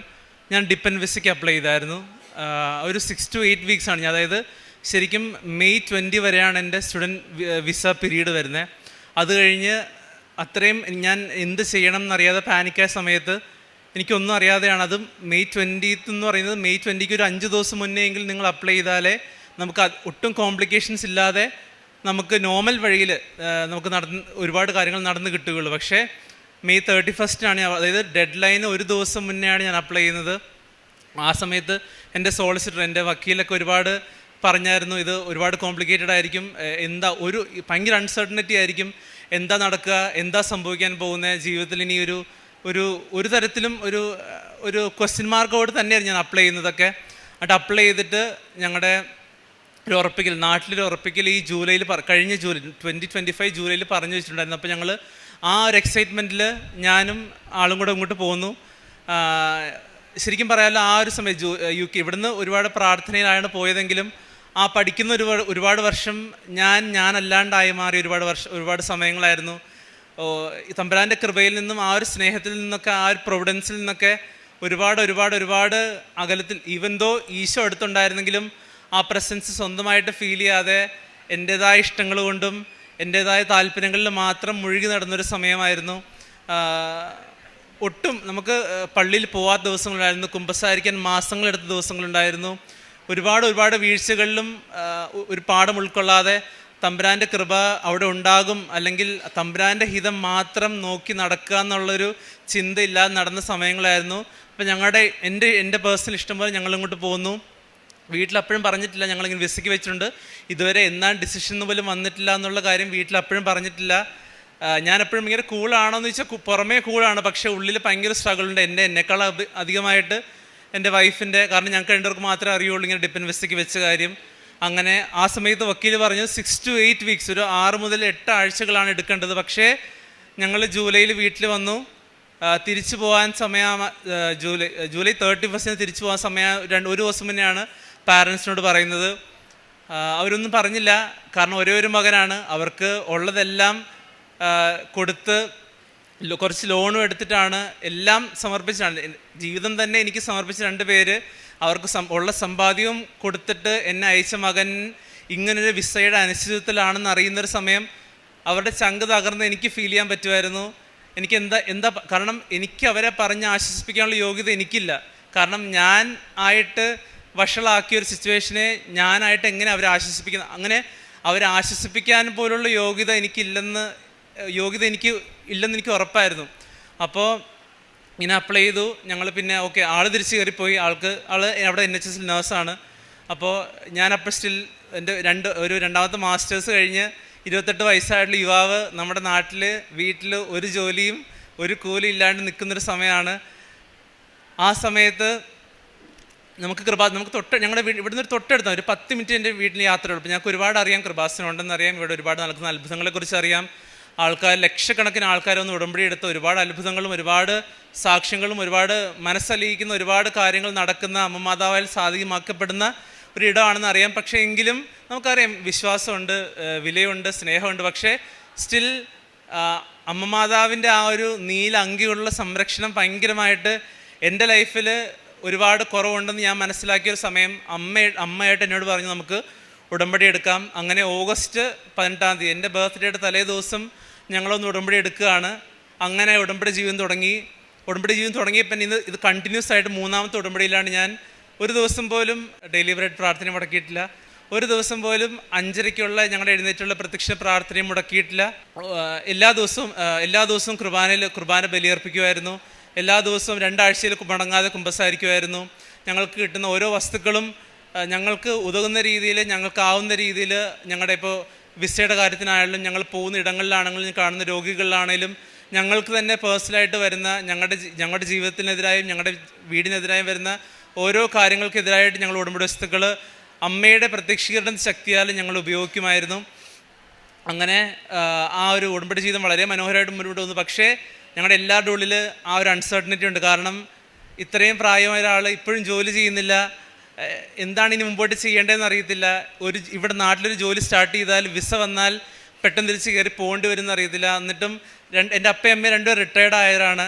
ഞാൻ ഡിപ്പെൻഡ് വിസയ്ക്ക് അപ്ലൈ ചെയ്തായിരുന്നു. ഒരു 6 to 8 വീക്സാണ്. അതായത് ശരിക്കും മെയ് 20 വരെയാണ് എൻ്റെ സ്റ്റുഡൻറ്റ് വിസ പീരീഡ് വരുന്നത്. അത് കഴിഞ്ഞ് അത്രയും ഞാൻ എന്ത് ചെയ്യണം എന്നറിയാതെ പാനിക്കായ സമയത്ത് എനിക്കൊന്നും അറിയാതെയാണ്. അതും മെയ് 20 എന്ന് പറയുന്നത് മെയ് 20ക്ക് ഒരു 5 ദിവസം മുന്നേ എങ്കിൽ നിങ്ങൾ അപ്ലൈ ചെയ്താലേ നമുക്ക് ഒട്ടും കോംപ്ലിക്കേഷൻസ് ഇല്ലാതെ നമുക്ക് നോർമൽ വഴിയിൽ നമുക്ക് ഒരുപാട് കാര്യങ്ങൾ നടന്ന് കിട്ടുകയുള്ളൂ. പക്ഷേ മെയ് 31 അതായത് ഡെഡ് ലൈന് ഒരു ദിവസം മുന്നെയാണ് ഞാൻ അപ്ലൈ ചെയ്യുന്നത്. ആ സമയത്ത് എൻ്റെ സോളിസിറ്റർ, എൻ്റെ വക്കീലൊക്കെ ഒരുപാട് പറഞ്ഞായിരുന്നു, ഇത് ഒരുപാട് കോംപ്ലിക്കേറ്റഡ് ആയിരിക്കും, ഭയങ്കര അൺസർട്ടനിറ്റി ആയിരിക്കും, എന്താ നടക്കുക, എന്താ സംഭവിക്കാൻ പോകുന്നത്, ജീവിതത്തിൽ ഇനി ഒരു തരത്തിലും ഒരു ക്വസ്റ്റ്യൻ മാർക്കോട് തന്നെയായിരുന്നു ഞാൻ അപ്ലൈ ചെയ്യുന്നതൊക്കെ. എന്നിട്ട് അപ്ലൈ ചെയ്തിട്ട് ഞങ്ങളുടെ ഒരു ഉറപ്പിക്കൽ, നാട്ടിലൊരു ഉറപ്പിക്കൽ ഈ കഴിഞ്ഞ ജൂലൈ 2025 ജൂലൈയിൽ പറഞ്ഞു വെച്ചിട്ടുണ്ടായിരുന്നു. അപ്പോൾ ഞങ്ങൾ ആ ഒരു എക്സൈറ്റ്മെൻറ്റിൽ ഞാനും ആളും കൂടെ ഇങ്ങോട്ട് പോന്നു. ശരിക്കും പറയാമല്ലോ ആ ഒരു സമയം UK ഇവിടുന്ന് ഒരുപാട് പ്രാർത്ഥനയിലാണ് പോയതെങ്കിലും ആ പഠിക്കുന്ന ഒരുപാട് വർഷം ഞാനല്ലാണ്ടായി മാറി ഒരുപാട് സമയങ്ങളായിരുന്നു. തമ്പുരാൻ്റെ കൃപയിൽ നിന്നും ആ ഒരു സ്നേഹത്തിൽ നിന്നൊക്കെ ആ ഒരു പ്രൊവിഡൻസിൽ നിന്നൊക്കെ ഒരുപാട് അകലത്തിൽ ഈവൻ ദോ ഈശോ അടുത്തുണ്ടായിരുന്നെങ്കിലും ആ പ്രസൻസ് സ്വന്തമായിട്ട് ഫീൽ ചെയ്യാതെ എൻ്റേതായ ഇഷ്ടങ്ങൾ കൊണ്ടും എൻ്റേതായ താല്പര്യങ്ങളിൽ മാത്രം മുഴുകി നടന്നൊരു സമയമായിരുന്നു. ഒട്ടും നമുക്ക് പള്ളിയിൽ പോവാത്ത ദിവസങ്ങളുണ്ടായിരുന്നു, കുമ്പസാരിക്കാൻ മാസങ്ങളെടുത്ത ദിവസങ്ങളുണ്ടായിരുന്നു. ഒരുപാട് വീഴ്ചകളിലും ഒരു പാഠം ഉൾക്കൊള്ളാതെ തമ്പുരാൻ്റെ കൃപ അവിടെ ഉണ്ടാകും, അല്ലെങ്കിൽ തമ്പുരാൻ്റെ ഹിതം മാത്രം നോക്കി നടക്കുക എന്നുള്ളൊരു ചിന്തയില്ലാതെ നടന്ന സമയങ്ങളായിരുന്നു. അപ്പോൾ എൻ്റെ പേഴ്സണൽ ഇഷ്ടം പോലെ ഞങ്ങളിങ്ങോട്ട് പോകുന്നു. വീട്ടിലപ്പോഴും പറഞ്ഞിട്ടില്ല ഞങ്ങളിങ്ങനെ വിസയ്ക്ക് വെച്ചിട്ടുണ്ട്, ഇതുവരെ എന്നാ ഡിസിഷൻ പോലും വന്നിട്ടില്ല എന്നുള്ള കാര്യം വീട്ടിലപ്പോഴും പറഞ്ഞിട്ടില്ല. ഞാനെപ്പോഴും ഇങ്ങനെ കൂളാണോ എന്ന് ചോദിച്ചാൽ പുറമേ കൂളാണ്, പക്ഷേ ഉള്ളിൽ ഭയങ്കര സ്ട്രഗിളുണ്ട്. എന്നെക്കാൾ അധികമായിട്ട് എൻ്റെ വൈഫിൻ്റെ, കാരണം ഞങ്ങൾക്ക് രണ്ടുപേർക്ക് മാത്രമേ അറിയുള്ളൂ ഇങ്ങനെ ഡിപ്പെൻഡ് വിസയ്ക്ക് വെച്ച കാര്യം. അങ്ങനെ ആ സമയത്ത് വക്കീൽ പറഞ്ഞു 6 to 8 വീക്സ്, ഒരു 6 മുതൽ 8 ആഴ്ചകളാണ് എടുക്കേണ്ടത്. പക്ഷേ ഞങ്ങൾ ജൂലൈയിൽ വീട്ടിൽ വന്നു. തിരിച്ചു പോകാൻ സമയം ജൂലൈ 31 തിരിച്ചു പോകാൻ സമയം ഒരു ദിവസം മുന്നെയാണ് പാരൻസിനോട് പറയുന്നത്. അവരൊന്നും പറഞ്ഞില്ല, കാരണം ഒരു മകനാണ്, അവർക്ക് ഉള്ളതെല്ലാം കൊടുത്ത് കുറച്ച് ലോണും എടുത്തിട്ടാണ് എല്ലാം സമർപ്പിച്ചാണ്, ജീവിതം തന്നെ എനിക്ക് സമർപ്പിച്ച 2 പേര്. അവർക്ക് ഉള്ള സമ്പാദ്യവും കൊടുത്തിട്ട് എന്നെ അയച്ച മകൻ ഇങ്ങനൊരു വിസയുടെ അനിശ്ചിതത്വത്തിലാണെന്ന് അറിയുന്നൊരു സമയം അവരുടെ ചങ്ക് തകർന്ന് എനിക്ക് ഫീൽ ചെയ്യാൻ പറ്റുമായിരുന്നു. എനിക്ക് എന്താ കാരണം എനിക്ക് അവരെ പറഞ്ഞ് ആശ്വസിപ്പിക്കാനുള്ള യോഗ്യത എനിക്കില്ല. കാരണം ഞാൻ ആയിട്ട് വഷളാക്കിയൊരു സിറ്റുവേഷനെ ഞാനായിട്ട് എങ്ങനെ അവരെ ആശ്വസിപ്പിക്കുന്നത്, അങ്ങനെ അവരെ ആശ്വസിപ്പിക്കാൻ പോലുള്ള യോഗ്യത എനിക്ക് ഇല്ലെന്ന് ഉറപ്പായിരുന്നു. അപ്പോൾ ഇങ്ങനെ അപ്ലൈ ചെയ്തു. ഞങ്ങൾ പിന്നെ ഓക്കെ, ആൾ തിരിച്ച് കയറിപ്പോയി. ആൾ അവിടെ NHS നേഴ്സാണ്. അപ്പോൾ ഞാനപ്പോൾ സ്റ്റിൽ എൻ്റെ രണ്ടാമത്തെ മാസ്റ്റേഴ്സ് കഴിഞ്ഞ് 28 വയസ്സായിട്ടുള്ള യുവാവ് നമ്മുടെ നാട്ടിൽ വീട്ടിൽ ഒരു ജോലിയും ഒരു കൂലിയും ഇല്ലാണ്ട് നിൽക്കുന്നൊരു സമയമാണ്. ആ സമയത്ത് നമുക്ക് ഞങ്ങളുടെ ഇവിടുന്ന് ഒരു തൊട്ടടുത്ത ഒരു 10 മിനിറ്റ് എൻ്റെ വീട്ടിൽ യാത്രയുള്ളൂ. അപ്പോൾ ഞങ്ങൾക്ക് ഒരുപാട് അറിയാം, കൃപാസനമുണ്ടെന്നറിയാം, ഇവിടെ ഒരുപാട് നടക്കുന്ന അത്ഭുതങ്ങളെക്കുറിച്ച് അറിയാം. ലക്ഷക്കണക്കിന് ആൾക്കാരൊന്ന് ഉടമ്പടി എടുത്ത ഒരുപാട് അത്ഭുതങ്ങളും ഒരുപാട് സാക്ഷ്യങ്ങളും ഒരുപാട് മനസ്സലിയിക്കുന്ന ഒരുപാട് കാര്യങ്ങൾ നടക്കുന്ന അമ്മമാതാവാൽ സാധ്യമാക്കപ്പെടുന്ന ഒരിടമാണെന്ന് അറിയാം. പക്ഷേ എങ്കിലും നമുക്കറിയാം വിശ്വാസമുണ്ട്, വിലയുണ്ട്, സ്നേഹമുണ്ട്. പക്ഷേ സ്റ്റിൽ അമ്മമാതാവിൻ്റെ ആ ഒരു നീല അങ്കിയുള്ള സംരക്ഷണം ഭയങ്കരമായിട്ട് എൻ്റെ ലൈഫിൽ ഒരുപാട് കുറവുണ്ടെന്ന് ഞാൻ മനസ്സിലാക്കിയൊരു സമയം അമ്മയായിട്ട് എന്നോട് പറഞ്ഞു നമുക്ക് ഉടമ്പടി എടുക്കാം. അങ്ങനെ ഓഗസ്റ്റ് 18 എൻ്റെ ബർത്ത്ഡേയുടെ തലേ ദിവസം ഞങ്ങളൊന്ന് ഉടമ്പടി എടുക്കുകയാണ്. അങ്ങനെ ഉടമ്പടി ജീവിതം തുടങ്ങിയപ്പോൾ ഇത് കണ്ടിന്യൂസ് ആയിട്ട് 3ാമത്തെ ഉടമ്പടിയിലാണ് ഞാൻ. ഒരു ദിവസം പോലും ഡെയിലി ബ്രെഡ് പ്രാർത്ഥന മുടക്കിയിട്ടില്ല. ഒരു ദിവസം പോലും 5:30 ഞങ്ങളുടെ എഴുന്നേറ്റുള്ള പ്രത്യക്ഷ പ്രാർത്ഥനയും മുടക്കിയിട്ടില്ല. എല്ലാ ദിവസവും കുർബാന ബലിയർപ്പിക്കുമായിരുന്നു. എല്ലാ ദിവസവും 2 ആഴ്ചയിൽ മുടങ്ങാതെ കുമ്പസാരിക്കുമായിരുന്നു. ഞങ്ങൾക്ക് കിട്ടുന്ന ഓരോ വസ്തുക്കളും ഞങ്ങൾക്ക് ഉതകുന്ന രീതിയിൽ, ഞങ്ങൾക്കാവുന്ന രീതിയിൽ, ഞങ്ങളുടെ ഇപ്പോൾ വിസയുടെ കാര്യത്തിനായാലും ഞങ്ങൾ പോകുന്ന ഇടങ്ങളിലാണെങ്കിലും കാണുന്ന രോഗികളിലാണെങ്കിലും ഞങ്ങൾക്ക് തന്നെ പേഴ്സണലായിട്ട് വരുന്ന ഞങ്ങളുടെ ജീവിതത്തിനെതിരായും ഞങ്ങളുടെ വീടിനെതിരായും വരുന്ന ഓരോ കാര്യങ്ങൾക്കെതിരായിട്ട് ഞങ്ങൾ ഉടമ്പടി വസ്തുക്കൾ അമ്മയുടെ പ്രത്യക്ഷീകരണ ശക്തിയാൽ ഞങ്ങൾ ഉപയോഗിക്കുമായിരുന്നു. അങ്ങനെ ആ ഒരു ഉടമ്പടി ജീവിതം വളരെ മനോഹരമായിട്ട് മുന്നോട്ട് വന്നു. പക്ഷേ ഞങ്ങളുടെ എല്ലാവരുടെ ഉള്ളിൽ ആ ഒരു അൺസർട്ടനിറ്റി ഉണ്ട്. കാരണം ഇത്രയും പ്രായമായ ഒരാൾ ഇപ്പോഴും ജോലി ചെയ്യുന്നില്ല, എന്താണ് ഇനി മുമ്പോട്ട് ചെയ്യേണ്ടതെന്ന് അറിയത്തില്ല. ഇവിടെ നാട്ടിലൊരു ജോലി സ്റ്റാർട്ട് ചെയ്താൽ വിസ വന്നാൽ പെട്ടെന്ന് തിരിച്ച് കയറി പോകേണ്ടി വരുമെന്ന് അറിയത്തില്ല. എന്നിട്ടും എൻ്റെ അപ്പയും അമ്മയും 2 റിട്ടയർഡ് ആയവരാണ്.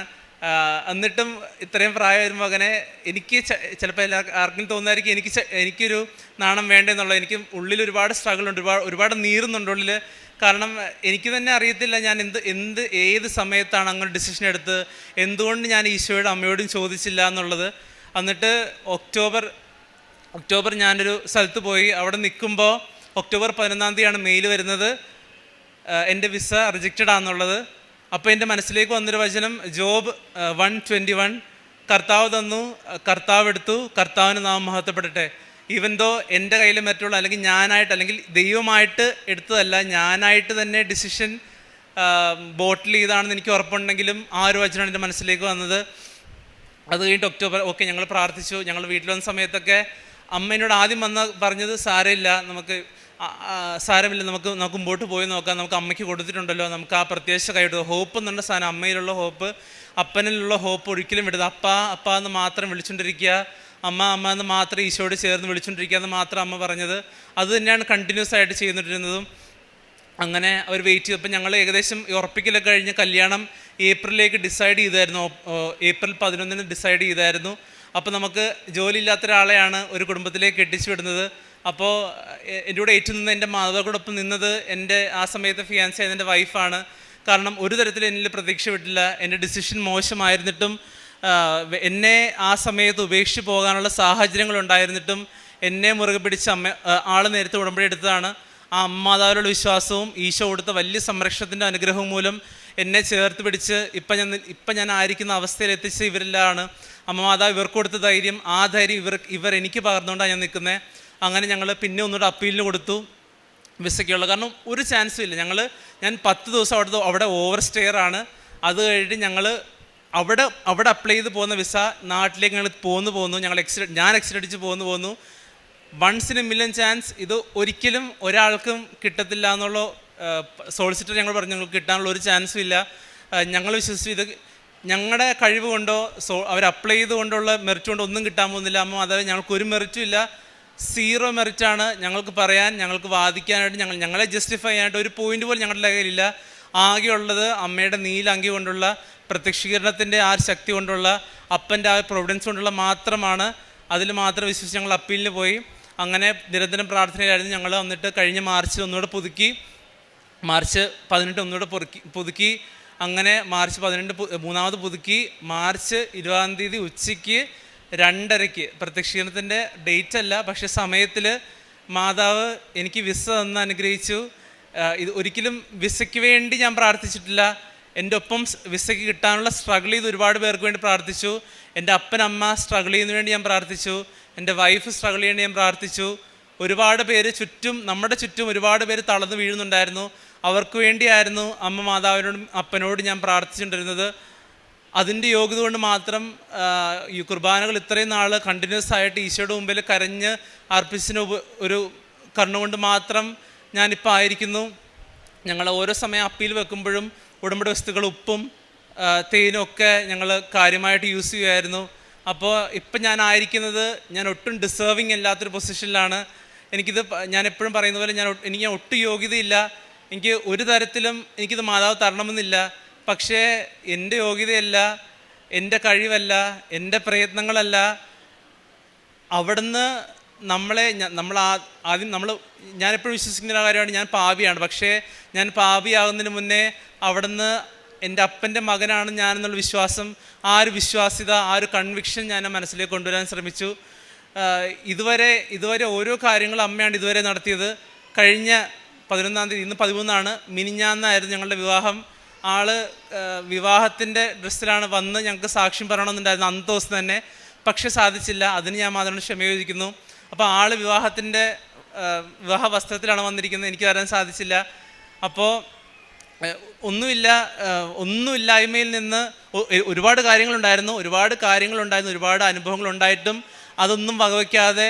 എന്നിട്ടും ഇത്രയും പ്രായം ഒരു മകനെ എനിക്ക് ചിലപ്പോൾ ആർക്കും തോന്നായിരിക്കും എനിക്കൊരു നാണം വേണ്ടെന്നുള്ളത്. എനിക്ക് ഉള്ളിൽ ഒരുപാട് സ്ട്രഗിളുണ്ട്, ഒരുപാട് നീറുന്നുണ്ട് ഉള്ളിൽ. കാരണം എനിക്ക് തന്നെ അറിയത്തില്ല ഞാൻ ഏത് സമയത്താണ് അങ്ങനെ ഡിസിഷൻ എടുത്ത്, എന്തുകൊണ്ട് ഞാൻ ഈശോയോടും അമ്മയോടും ചോദിച്ചില്ല എന്നുള്ളത്. എന്നിട്ട് ഒക്ടോബർ ഞാനൊരു സ്ഥലത്ത് പോയി. അവിടെ നിൽക്കുമ്പോൾ ഒക്ടോബർ 11 മെയിൽ വരുന്നത് എൻ്റെ വിസ റിജക്റ്റഡ് ആണെന്നുള്ളത്. അപ്പോൾ എൻ്റെ മനസ്സിലേക്ക് വന്നൊരു വചനം ജോബ് 1:21, കർത്താവ് തന്നു, കർത്താവ് എടുത്തു, കർത്താവിന് നാം മഹത്വപ്പെടട്ടെ. ഈവൻ ദോ എൻ്റെ കയ്യിൽ മറ്റുള്ള അല്ലെങ്കിൽ ഞാനായിട്ട് അല്ലെങ്കിൽ ദൈവമായിട്ട് എടുത്തതല്ല, ഞാനായിട്ട് തന്നെ ഡിസിഷൻ ബോട്ടിൽ ചെയ്താണെന്ന് എനിക്ക് ഉറപ്പുണ്ടെങ്കിലും ആ ഒരു വചനമാണ് എൻ്റെ മനസ്സിലേക്ക് വന്നത്. അത് കഴിഞ്ഞിട്ട് ഒക്ടോബർ ഓക്കെ ഞങ്ങൾ പ്രാർത്ഥിച്ചു. ഞങ്ങൾ വീട്ടിൽ വന്ന സമയത്തൊക്കെ അമ്മ എന്നോട് ആദ്യം പറഞ്ഞത് സാരമില്ല, നമുക്ക് സാരമില്ല, നമുക്ക് മുമ്പോട്ട് പോയി നോക്കാം, നമുക്ക് അമ്മയ്ക്ക് കൊടുത്തിട്ടുണ്ടല്ലോ, നമുക്ക് ആ പ്രത്യാശ കൈവിടുക. ഹോപ്പ് എന്നുള്ള സാധനം, അമ്മയിലുള്ള ഹോപ്പ്, അപ്പനിലുള്ള ഹോപ്പ് ഒരിക്കലും വിടുക. അപ്പ എന്ന് മാത്രം വിളിച്ചുകൊണ്ടിരിക്കുക, അമ്മ എന്ന് മാത്രം ഈശോയോട് ചേർന്ന് വിളിച്ചുകൊണ്ടിരിക്കുക എന്ന് മാത്രം അമ്മ പറഞ്ഞത്. അത് തന്നെയാണ് കണ്ടിന്യൂസ് ആയിട്ട് ചെയ്യുന്നിട്ടിരുന്നതും. അങ്ങനെ അവർ വെയിറ്റ് ചെയ്തപ്പോൾ ഞങ്ങൾ ഏകദേശം ഉറപ്പിക്കലൊക്കെ കഴിഞ്ഞ് കല്യാണം ഏപ്രിലേക്ക് ഡിസൈഡ് ചെയ്തായിരുന്നു. ഏപ്രിൽ 11 ഡിസൈഡ് ചെയ്തായിരുന്നു. അപ്പോൾ നമുക്ക് ജോലിയില്ലാത്ത ഒരാളെയാണ് ഒരു കുടുംബത്തിലേക്ക് കെട്ടിച്ചു വിടുന്നത്. അപ്പോൾ എൻ്റെ കൂടെ ഏറ്റുനിന്ന് എൻ്റെ മാതാവിനോടൊപ്പം നിന്നത് എൻ്റെ ആ സമയത്ത് ഫിയാൻസി ആയത് എൻ്റെ വൈഫാണ്. കാരണം ഒരു തരത്തിൽ എന്നിൽ പ്രതീക്ഷ വിട്ടില്ല. എൻ്റെ ഡിസിഷൻ മോശമായിരുന്നിട്ടും എന്നെ ആ സമയത്ത് ഉപേക്ഷിച്ച് പോകാനുള്ള സാഹചര്യങ്ങളുണ്ടായിരുന്നിട്ടും എന്നെ മുറുകെ പിടിച്ച് ആൾ നേരത്തെ ഉടമ്പടി എടുത്തതാണ്. ആ അമ്മാതാവിലുള്ള വിശ്വാസവും ഈശോ കൊടുത്ത വലിയ സംരക്ഷണത്തിൻ്റെ അനുഗ്രഹവും മൂലം എന്നെ ചേർത്ത് പിടിച്ച് ഇപ്പം ഞാൻ ആയിരിക്കുന്ന അവസ്ഥയിൽ എത്തിച്ച് ഇവരെല്ലാം അമ്മ മാതാവ് ഇവർക്ക് കൊടുത്ത ധൈര്യം, ആ ധൈര്യം ഇവർ എനിക്ക് പകർന്നുകൊണ്ടാണ് ഞാൻ നിൽക്കുന്നത്. അങ്ങനെ ഞങ്ങൾ പിന്നെ ഒന്നുകൂടെ അപ്പീലിന് കൊടുത്തു വിസയ്ക്കുള്ള. കാരണം ഒരു ചാൻസും ഇല്ല. ഞാൻ 10 ദിവസം അവിടെ ഓവർ സ്റ്റെയർ ആണ്. അത് കഴിഞ്ഞിട്ട് ഞങ്ങൾ അവിടെ അപ്ലൈ ചെയ്ത് പോകുന്ന വിസ നാട്ടിലേക്ക് ഞങ്ങൾ പോന്നു. ഞാൻ എക്സിറ്റ് അടിച്ച് പോന്നു. Once in a million chance. ഇത് ഒരിക്കലും ഒരാൾക്കും കിട്ടത്തില്ല എന്നുള്ള സോളിസിറ്റർ ഞങ്ങൾ പറഞ്ഞു, ഞങ്ങൾക്ക് കിട്ടാനുള്ള ഒരു ചാൻസും ഇല്ല. ഞങ്ങൾ വിശ്വസിച്ചു ഇത് ഞങ്ങളുടെ കഴിവ് കൊണ്ടോ അവർ അപ്ലൈ ചെയ്തുകൊണ്ടുള്ള മെറിറ്റ് കൊണ്ടോ ഒന്നും കിട്ടാൻ പോകുന്നില്ല. അതായത് ഞങ്ങൾക്കൊരു മെറിറ്റും ഇല്ല, 0 മെറിറ്റാണ്. ഞങ്ങൾക്ക് പറയാൻ, ഞങ്ങൾക്ക് വാദിക്കാനായിട്ട്, ഞങ്ങളെ ജസ്റ്റിഫൈ ചെയ്യാനായിട്ട് ഒരു പോയിന്റ് പോലും ഞങ്ങളുടെ കയ്യിലില്ല. ആകെയുള്ളത് അമ്മയുടെ നീല അങ്കി കൊണ്ടുള്ള പ്രത്യക്ഷീകരണത്തിൻ്റെ ആ ശക്തി കൊണ്ടുള്ള അപ്പൻ്റെ ആ പ്രൊവിഡൻസ് കൊണ്ടുള്ള മാത്രമാണ്. അതിൽ മാത്രം വിശ്വസിച്ച് ഞങ്ങൾ അപ്പീലിന് പോയി. അങ്ങനെ നിരന്തരം പ്രാർത്ഥനയിലായിരുന്നു ഞങ്ങൾ. വന്നിട്ട് കഴിഞ്ഞ മാർച്ച് ഒന്നുകൂടെ പുതുക്കി, മാർച്ച് 18 ഒന്നുകൂടെ പുതുക്കി. അങ്ങനെ മാർച്ച് 18 മൂന്നാമത് പുതുക്കി. മാർച്ച് 20-ാം തീയതി ഉച്ചയ്ക്ക് 2:30 പ്രത്യക്ഷീകരണത്തിൻ്റെ ഡേറ്റ് അല്ല, പക്ഷെ സമയത്തിൽ മാതാവ് എനിക്ക് വിസ തന്ന് അനുഗ്രഹിച്ചു. ഇത് ഒരിക്കലും വിസയ്ക്ക് വേണ്ടി ഞാൻ പ്രാർത്ഥിച്ചിട്ടില്ല. എൻ്റെ ഒപ്പം വിസയ്ക്ക് കിട്ടാനുള്ള സ്ട്രഗിൾ ചെയ്ത് ഒരുപാട് പേർക്ക് വേണ്ടി പ്രാർത്ഥിച്ചു. എൻ്റെ അപ്പനമ്മ സ്ട്രഗിൾ ചെയ്യുന്നതിന് വേണ്ടി ഞാൻ പ്രാർത്ഥിച്ചു. എൻ്റെ വൈഫ് സ്ട്രഗിൾ ചെയ്യാൻ ഞാൻ പ്രാർത്ഥിച്ചു. ഒരുപാട് പേര് നമ്മുടെ ചുറ്റും ഒരുപാട് പേര് തളർന്നു വീഴുന്നുണ്ടായിരുന്നു. അവർക്ക് വേണ്ടിയായിരുന്നു അമ്മ മാതാവിനോടും അപ്പനോടും ഞാൻ പ്രാർത്ഥിച്ചുകൊണ്ടിരുന്നത്. അതിൻ്റെ യോഗ്യത കൊണ്ട് മാത്രം ഈ കുർബാനകൾ ഇത്രയും നാൾ കണ്ടിന്യൂസ് ആയിട്ട് ഈശോയുടെ മുമ്പിൽ കരഞ്ഞ് അർപ്പിച്ചതിന് ഒരു കരുണ മാത്രം ഞാനിപ്പോൾ ആയിരിക്കുന്നു. ഞങ്ങൾ ഓരോ സമയം അപ്പീൽ വെക്കുമ്പോഴും ഉടമ്പടി വസ്തുക്കൾ ഉപ്പും തേനും ഒക്കെ ഞങ്ങൾ കാര്യമായിട്ട് യൂസ് ചെയ്യുമായിരുന്നു. അപ്പോൾ ഇപ്പം ഞാനായിരിക്കുന്നത് ഞാൻ ഒട്ടും ഡിസേർവിങ് അല്ലാത്തൊരു പൊസിഷനിലാണ്. ഞാൻ എപ്പോഴും പറയുന്ന പോലെ എനിക്ക് ഒട്ടും യോഗ്യതയില്ല. എനിക്ക് ഒരു തരത്തിലും എനിക്കിത് മാതാവ് തരണമെന്നില്ല. പക്ഷേ എൻ്റെ യോഗ്യതയല്ല, എൻ്റെ കഴിവല്ല, എൻ്റെ പ്രയത്നങ്ങളല്ല, അവിടുന്ന് ഞാനെപ്പോഴും വിശ്വസിക്കുന്ന കാര്യമാണ്, ഞാൻ പാപിയാണ്. പക്ഷേ ഞാൻ പാപിയാകുന്നതിന് മുന്നേ അവിടുന്ന് എൻ്റെ അപ്പൻ്റെ മകനാണ് ഞാനെന്നുള്ള വിശ്വാസം, ആ ഒരു വിശ്വാസ്യത, ആ ഒരു കൺവിക്ഷൻ ഞാൻ മനസ്സിലേക്ക് കൊണ്ടുവരാൻ ശ്രമിച്ചു. ഇതുവരെ ഓരോ കാര്യങ്ങളും അമ്മയാണ് ഇതുവരെ നടത്തിയത്. കഴിഞ്ഞ 11-ാം തീയതി, ഇന്ന് 13-ആണ്, മിനിഞ്ഞാന്നായിരുന്നു ഞങ്ങളുടെ വിവാഹം. വിവാഹത്തിൻ്റെ ഡ്രസ്സിലാണ് വന്ന് ഞങ്ങൾക്ക് സാക്ഷ്യം പറയണമെന്നുണ്ടായിരുന്നു അന്നത്തെ ദിവസം തന്നെ. പക്ഷെ സാധിച്ചില്ല. അതിന് ഞാൻ മാത്രം ക്ഷമയോജിക്കുന്നു. അപ്പോൾ വിവാഹ വസ്ത്രത്തിലാണ് വന്നിരിക്കുന്നത്. എനിക്ക് വരാൻ സാധിച്ചില്ല. അപ്പോൾ ഒന്നുമില്ലായ്മയിൽ നിന്ന് ഒരുപാട് കാര്യങ്ങളുണ്ടായിരുന്നു, ഒരുപാട് അനുഭവങ്ങളുണ്ടായിട്ടും അതൊന്നും വകവയ്ക്കാതെ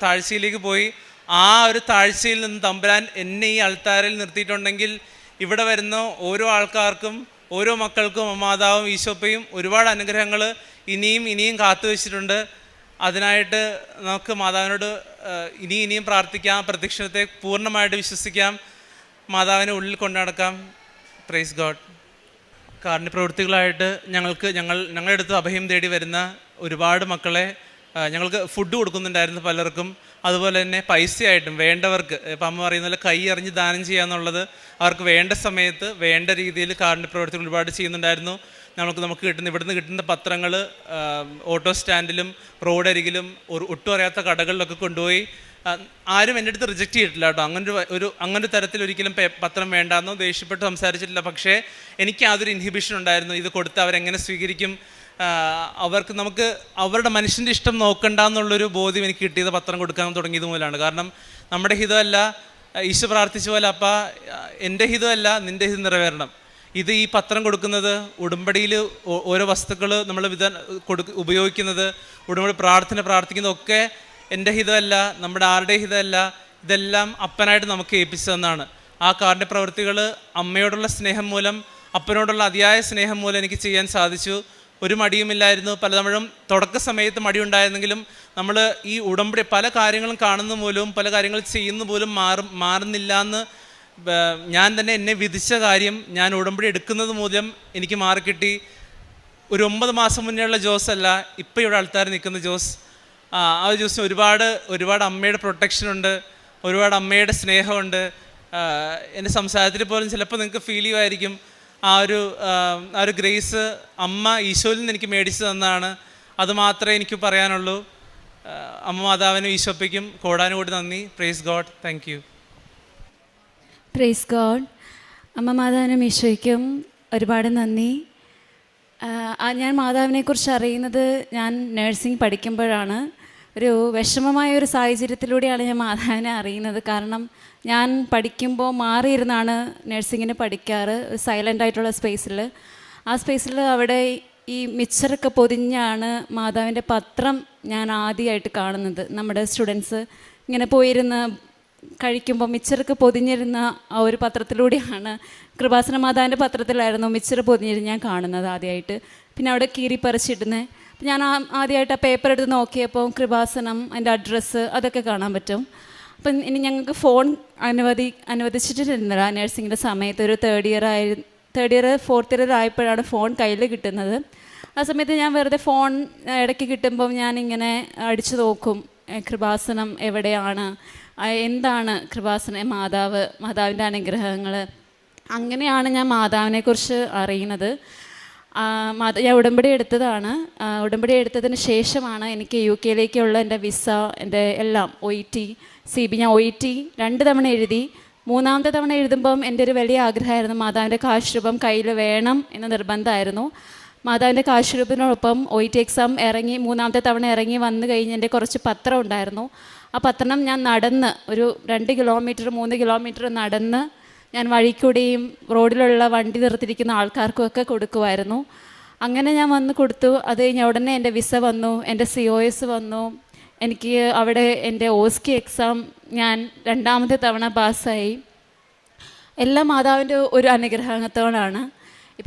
താഴ്ചയിലേക്ക് പോയി. ആ ഒരു താഴ്ചയിൽ നിന്ന് തമ്പുരാൻ എന്നെ ഈ അൾത്താരയിൽ നിർത്തിയിട്ടുണ്ടെങ്കിൽ ഇവിടെ വരുന്ന ഓരോ ആൾക്കാർക്കും, ഓരോ മക്കൾക്കും മാതാവും ഈശോപ്പയും ഒരുപാട് അനുഗ്രഹങ്ങൾ ഇനിയും കാത്തു വെച്ചിട്ടുണ്ട്. അതിനായിട്ട് നമുക്ക് മാതാവിനോട് ഇനിയും പ്രാർത്ഥിക്കാം, പ്രത്യക്ഷത്തെ പൂർണ്ണമായിട്ട് വിശ്വസിക്കാം, മാതാവിനെ ഉള്ളിൽ കൊണ്ടുനടക്കാം. Praise God. കാരുണ്യപ്രവൃത്തികളായിട്ട് ഞങ്ങളുടെ അടുത്ത് അഭയം തേടി വരുന്ന ഒരുപാട് മക്കളെ ഞങ്ങൾക്ക് ഫുഡ് കൊടുക്കുന്നുണ്ടായിരുന്നു പലർക്കും. അതുപോലെ തന്നെ പൈസയായിട്ടും വേണ്ടവർക്ക്, ഇപ്പം അമ്മ പറയുന്ന പോലെ കൈ അറിഞ്ഞ് ദാനം ചെയ്യുക എന്നുള്ളത്, അവർക്ക് വേണ്ട സമയത്ത് വേണ്ട രീതിയിൽ കാരുണ്യപ്രവൃത്തികൾ ഒരുപാട് ചെയ്യുന്നുണ്ടായിരുന്നു. നമുക്ക് ഇവിടുന്ന് കിട്ടുന്ന പത്രങ്ങൾ ഓട്ടോ സ്റ്റാൻഡിലും റോഡരികിലും ഒട്ടും അറിയാത്ത കടകളിലൊക്കെ കൊണ്ടുപോയി. ആരും എൻ്റെ അടുത്ത് റിജക്റ്റ് ചെയ്തിട്ടില്ല കേട്ടോ. അങ്ങനൊരു തരത്തിൽ ഒരിക്കലും പത്രം വേണ്ടാന്നോ ദേഷ്യപ്പെട്ട് സംസാരിച്ചിട്ടില്ല. പക്ഷേ എനിക്ക് യാതൊരു ഇൻഹിബിഷൻ ഉണ്ടായിരുന്നു. ഇത് കൊടുത്ത് അവരെങ്ങനെ സ്വീകരിക്കും, നമുക്ക് അവരുടെ മനുഷ്യൻ്റെ ഇഷ്ടം നോക്കണ്ട എന്നുള്ളൊരു ബോധ്യം എനിക്ക് കിട്ടിയത് പത്രം കൊടുക്കാൻ തുടങ്ങിയത് മൂലമാണ്. കാരണം നമ്മുടെ ഹിതമല്ല, ഈശോ പ്രാർത്ഥിച്ച പോലെ അപ്പാ എൻ്റെ ഹിതമല്ല, നിൻ്റെ ഹിതം നിറവേറണം. ഈ പത്രം കൊടുക്കുന്നത്, ഉടമ്പടിയിൽ ഓരോ വസ്തുക്കൾ നമ്മൾ ഉപയോഗിക്കുന്നത്, ഉടമ്പടി പ്രാർത്ഥിക്കുന്നതൊക്കെ എൻ്റെ ഹിതമല്ല, നമ്മുടെ ആരുടെ ഹിതമല്ല, ഇതെല്ലാം അപ്പനായിട്ട് നമുക്ക് ഏൽപ്പിച്ചു തന്നാണ്. ആ കാരുണ്യപ്രവൃത്തികൾ അമ്മയോടുള്ള സ്നേഹം മൂലം, അപ്പനോടുള്ള അതിയായ സ്നേഹം മൂലം എനിക്ക് ചെയ്യാൻ സാധിച്ചു. ഒരു മടിയുമില്ലായിരുന്നു. പലതവണ തുടക്ക സമയത്ത് മടിയുണ്ടായിരുന്നെങ്കിലും നമ്മൾ ഈ ഉടമ്പടി പല കാര്യങ്ങളും കാണുന്ന മൂലവും പല കാര്യങ്ങൾ ചെയ്യുന്ന പോലും മാറുന്നില്ല എന്ന് ഞാൻ തന്നെ എന്നെ വിധിച്ച കാര്യം ഞാൻ ഉടമ്പടി എടുക്കുന്നത് മൂലം എനിക്ക് മാറിക്കിട്ടി. ഒരു 9 മാസം മുന്നേയുള്ള ജോസ് അല്ല ഇപ്പോൾ ഇവിടെ ആൾക്കാർ നിൽക്കുന്ന ജോസ്. ആ ജോസിന് ഒരുപാട് അമ്മയുടെ പ്രൊട്ടക്ഷനുണ്ട്, ഒരുപാട് അമ്മയുടെ സ്നേഹമുണ്ട്. എൻ്റെ സംസാരത്തിൽ പോലും ചിലപ്പോൾ നിങ്ങൾക്ക് ഫീൽ ചെയ്യുമായിരിക്കും ആ ഒരു ഗ്രേസ് അമ്മ ഈശോയിൽ നിന്ന് എനിക്ക് മേടിച്ചു തന്നതാണ്. അതുമാത്രമേ എനിക്ക് പറയാനുള്ളൂ. അമ്മ മാതാവിനും ഈശോപ്പയ്ക്കും കോടാനുകൂടി നന്ദി. Praise God. Thank you. Praise God. അമ്മ മാതാവിനും ഈശോയ്ക്കും ഒരുപാട് നന്ദി. ഞാൻ മാതാവിനെക്കുറിച്ച് അറിയുന്നത് ഞാൻ നഴ്സിംഗ് പഠിക്കുമ്പോഴാണ്. ഒരു വിഷമമായ ഒരു സാഹചര്യത്തിലൂടെയാണ് ഞാൻ മാതാവിനെ അറിയുന്നത്. കാരണം ഞാൻ പഠിക്കുമ്പോൾ മാറിയിരുന്നാണ് നഴ്സിങ്ങിന് പഠിക്കാറ്, സൈലൻ്റ് ആയിട്ടുള്ള സ്പേസിൽ. ആ സ്പേസിൽ അവിടെ ഈ മിച്ചറൊക്കെ പൊതിഞ്ഞാണ് മാതാവിൻ്റെ പത്രം ഞാൻ ആദ്യമായിട്ട് കാണുന്നത്. നമ്മുടെ സ്റ്റുഡൻസ് ഇങ്ങനെ പോയിരുന്ന് കഴിക്കുമ്പോൾ മിച്ചറൊക്കെ പൊതിഞ്ഞിരുന്ന ആ ഒരു പത്രത്തിലൂടെയാണ്, കൃപാസന മാതാവിൻ്റെ പത്രത്തിലായിരുന്നു മിച്ചർ പൊതിഞ്ഞിരുന്ന് ഞാൻ കാണുന്നത് ആദ്യമായിട്ട്. പിന്നെ അവിടെ കീറിപ്പറിച്ചിടുന്നത്. അപ്പം ഞാൻ ആദ്യമായിട്ട് ആ പേപ്പർ എടുത്ത് നോക്കിയപ്പോൾ കൃപാസനം, അതിൻ്റെ അഡ്രസ്സ് അതൊക്കെ കാണാൻ പറ്റും. അപ്പം ഇനി ഞങ്ങൾക്ക് ഫോൺ അനുവദിച്ചിട്ടിരുന്നില്ല നഴ്സിങ്ങിൻ്റെ സമയത്ത്. ഒരു തേർഡ് ഇയർ ഫോർത്ത് ഇയർ ആയപ്പോഴാണ് ഫോൺ കയ്യിൽ കിട്ടുന്നത്. ആ സമയത്ത് ഞാൻ വെറുതെ ഫോൺ ഇടയ്ക്ക് കിട്ടുമ്പം ഞാനിങ്ങനെ അടിച്ചു നോക്കും, കൃപാസനം എവിടെയാണ്, എന്താണ് കൃപാസന മാതാവിൻ്റെ അനുഗ്രഹങ്ങൾ. അങ്ങനെയാണ് ഞാൻ മാതാവിനെക്കുറിച്ച് അറിയുന്നത്. ഞാൻ ഉടമ്പടി എടുത്തതാണ്. ഉടമ്പടി എടുത്തതിന് ശേഷമാണ് എനിക്ക് UK എൻ്റെ വിസ, എൻ്റെ എല്ലാം OET CB ഞാൻ OET 2 തവണ എഴുതി. 3ാമത്തെ തവണ എഴുതുമ്പം എൻ്റെ ഒരു വലിയ ആഗ്രഹമായിരുന്നു മാതാവിൻ്റെ കാശുരൂപം കയ്യിൽ വേണം എന്ന് നിർബന്ധമായിരുന്നു. മാതാവിൻ്റെ കാശുരൂപത്തിനോടൊപ്പം OET എക്സാം ഇറങ്ങി 3ാമത്തെ തവണ ഇറങ്ങി വന്നു കഴിഞ്ഞ് എൻ്റെ കുറച്ച് പത്രം ഉണ്ടായിരുന്നു. ആ പത്രം ഞാൻ നടന്ന് ഒരു 2 കിലോമീറ്റർ 3 കിലോമീറ്റർ നടന്ന് ഞാൻ വഴിക്കൂടെയും റോഡിലുള്ള വണ്ടി നിർത്തിയിരിക്കുന്ന ആൾക്കാർക്കുമൊക്കെ കൊടുക്കുമായിരുന്നു. അങ്ങനെ ഞാൻ വന്ന് കൊടുത്തു. അത് കഴിഞ്ഞ് ഉടനെ എൻ്റെ വിസ വന്നു, എൻ്റെ COS വന്നു. എനിക്ക് അവിടെ എൻ്റെ OSCE എക്സാം ഞാൻ 2ാമത്തെ തവണ പാസ്സായി. എല്ലാം മാതാവിൻ്റെ ഒരു അനുഗ്രഹത്തോടാണ്.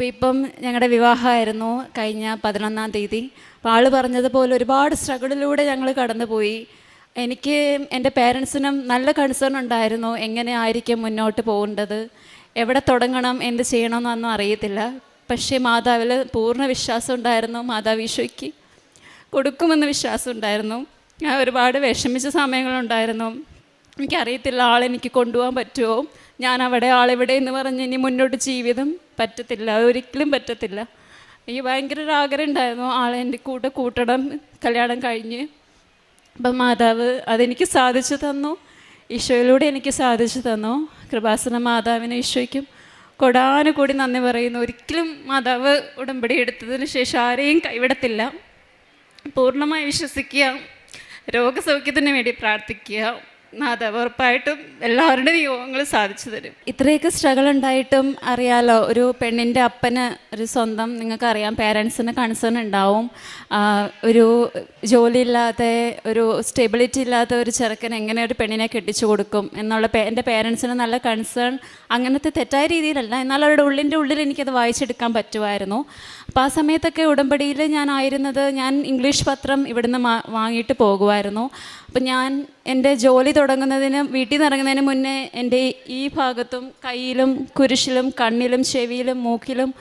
ഇപ്പം ഞങ്ങളുടെ വിവാഹമായിരുന്നു കഴിഞ്ഞ 11-ാം തീയതി. അപ്പോൾ ആൾ പറഞ്ഞതുപോലെ ഒരുപാട് സ്ട്രഗിളിലൂടെ ഞങ്ങൾ കടന്നുപോയി. എനിക്ക് എൻ്റെ പേരൻസിനും നല്ല കൺസേൺ ഉണ്ടായിരുന്നു, എങ്ങനെ ആയിരിക്കും മുന്നോട്ട് പോകേണ്ടത്, എവിടെ തുടങ്ങണം, എന്ത് ചെയ്യണമെന്നൊന്നും അറിയത്തില്ല. പക്ഷേ മാതാവിൽ പൂർണ്ണ വിശ്വാസം ഉണ്ടായിരുന്നു. മാതാവ് ഈശോയ്ക്ക് കൊടുക്കുമെന്ന് വിശ്വാസം ഉണ്ടായിരുന്നു. ഞാൻ ഒരുപാട് വിഷമിച്ച സമയങ്ങളുണ്ടായിരുന്നു. എനിക്കറിയത്തില്ല ആളെനിക്ക് കൊണ്ടുപോകാൻ പറ്റുമോ, ഞാൻ അവിടെ ആളെവിടെ എന്ന് പറഞ്ഞ് ഇനി മുന്നോട്ട് ജീവിതം പറ്റത്തില്ല, ഒരിക്കലും പറ്റത്തില്ല. എനിക്ക് ഭയങ്കര ഒരു ആഗ്രഹം ഉണ്ടായിരുന്നു ആളെ എൻ്റെ കൂടെ കൂട്ടണം കല്യാണം കഴിഞ്ഞ്. അപ്പം മാതാവ് അതെനിക്ക് സാധിച്ചു തന്നു, ഈശോയിലൂടെ എനിക്ക് സാധിച്ചു തന്നു. കൃപാസന മാതാവിനും ഈശോയ്ക്കും കൊടാനുകൂടി നന്ദി പറയുന്നു. ഒരിക്കലും മാതാവ് ഉടമ്പടി എടുത്തതിന് ശേഷം ആരെയും കൈവിടത്തില്ല. പൂർണ്ണമായി വിശ്വസിക്കുക, രോഗസൗഖ്യത്തിന് വേണ്ടി പ്രാർത്ഥിക്കുക. മാതാവ് ഉറപ്പായിട്ടും എല്ലാവരുടെയും യോഗങ്ങൾ സാധിച്ചു തരും. ഇത്രയൊക്കെ സ്ട്രഗിൾ ഉണ്ടായിട്ടും അറിയാലോ, ഒരു പെണ്ണിൻ്റെ അപ്പന് ഒരു സ്വന്തം, നിങ്ങൾക്കറിയാം പേരൻസിന് കൺസേൺ ഉണ്ടാവും. ഒരു ജോലിയില്ലാത്ത, ഒരു സ്റ്റെബിലിറ്റി ഇല്ലാത്ത ഒരു ചെറുക്കൻ എങ്ങനെ ഒരു പെണ്ണിനെ കെട്ടിച്ചു കൊടുക്കും എന്നുള്ള എൻ്റെ പേരൻസിന് നല്ല കൺസേൺ. അങ്ങനത്തെ തെറ്റായ രീതിയിലല്ല, എന്നാൽ അവരുടെ ഉള്ളിൽ എനിക്കത് വായിച്ചെടുക്കാൻ പറ്റുമായിരുന്നു. അപ്പോൾ ആ സമയത്തൊക്കെ ഉടമ്പടിയിൽ ഞാൻ ഇംഗ്ലീഷ് പത്രം ഇവിടുന്ന് വാങ്ങിയിട്ട് പോകുമായിരുന്നു. അപ്പം ഞാൻ എൻ്റെ ജോലി തുടങ്ങുന്നതിന്, വീട്ടിൽ നിന്ന് ഇറങ്ങുന്നതിന് മുന്നേ എൻ്റെ ഈ ഭാഗത്തും കയ്യിലും കുരിശിലും കണ്ണിലും ചെവിയിലും മൂക്കിലും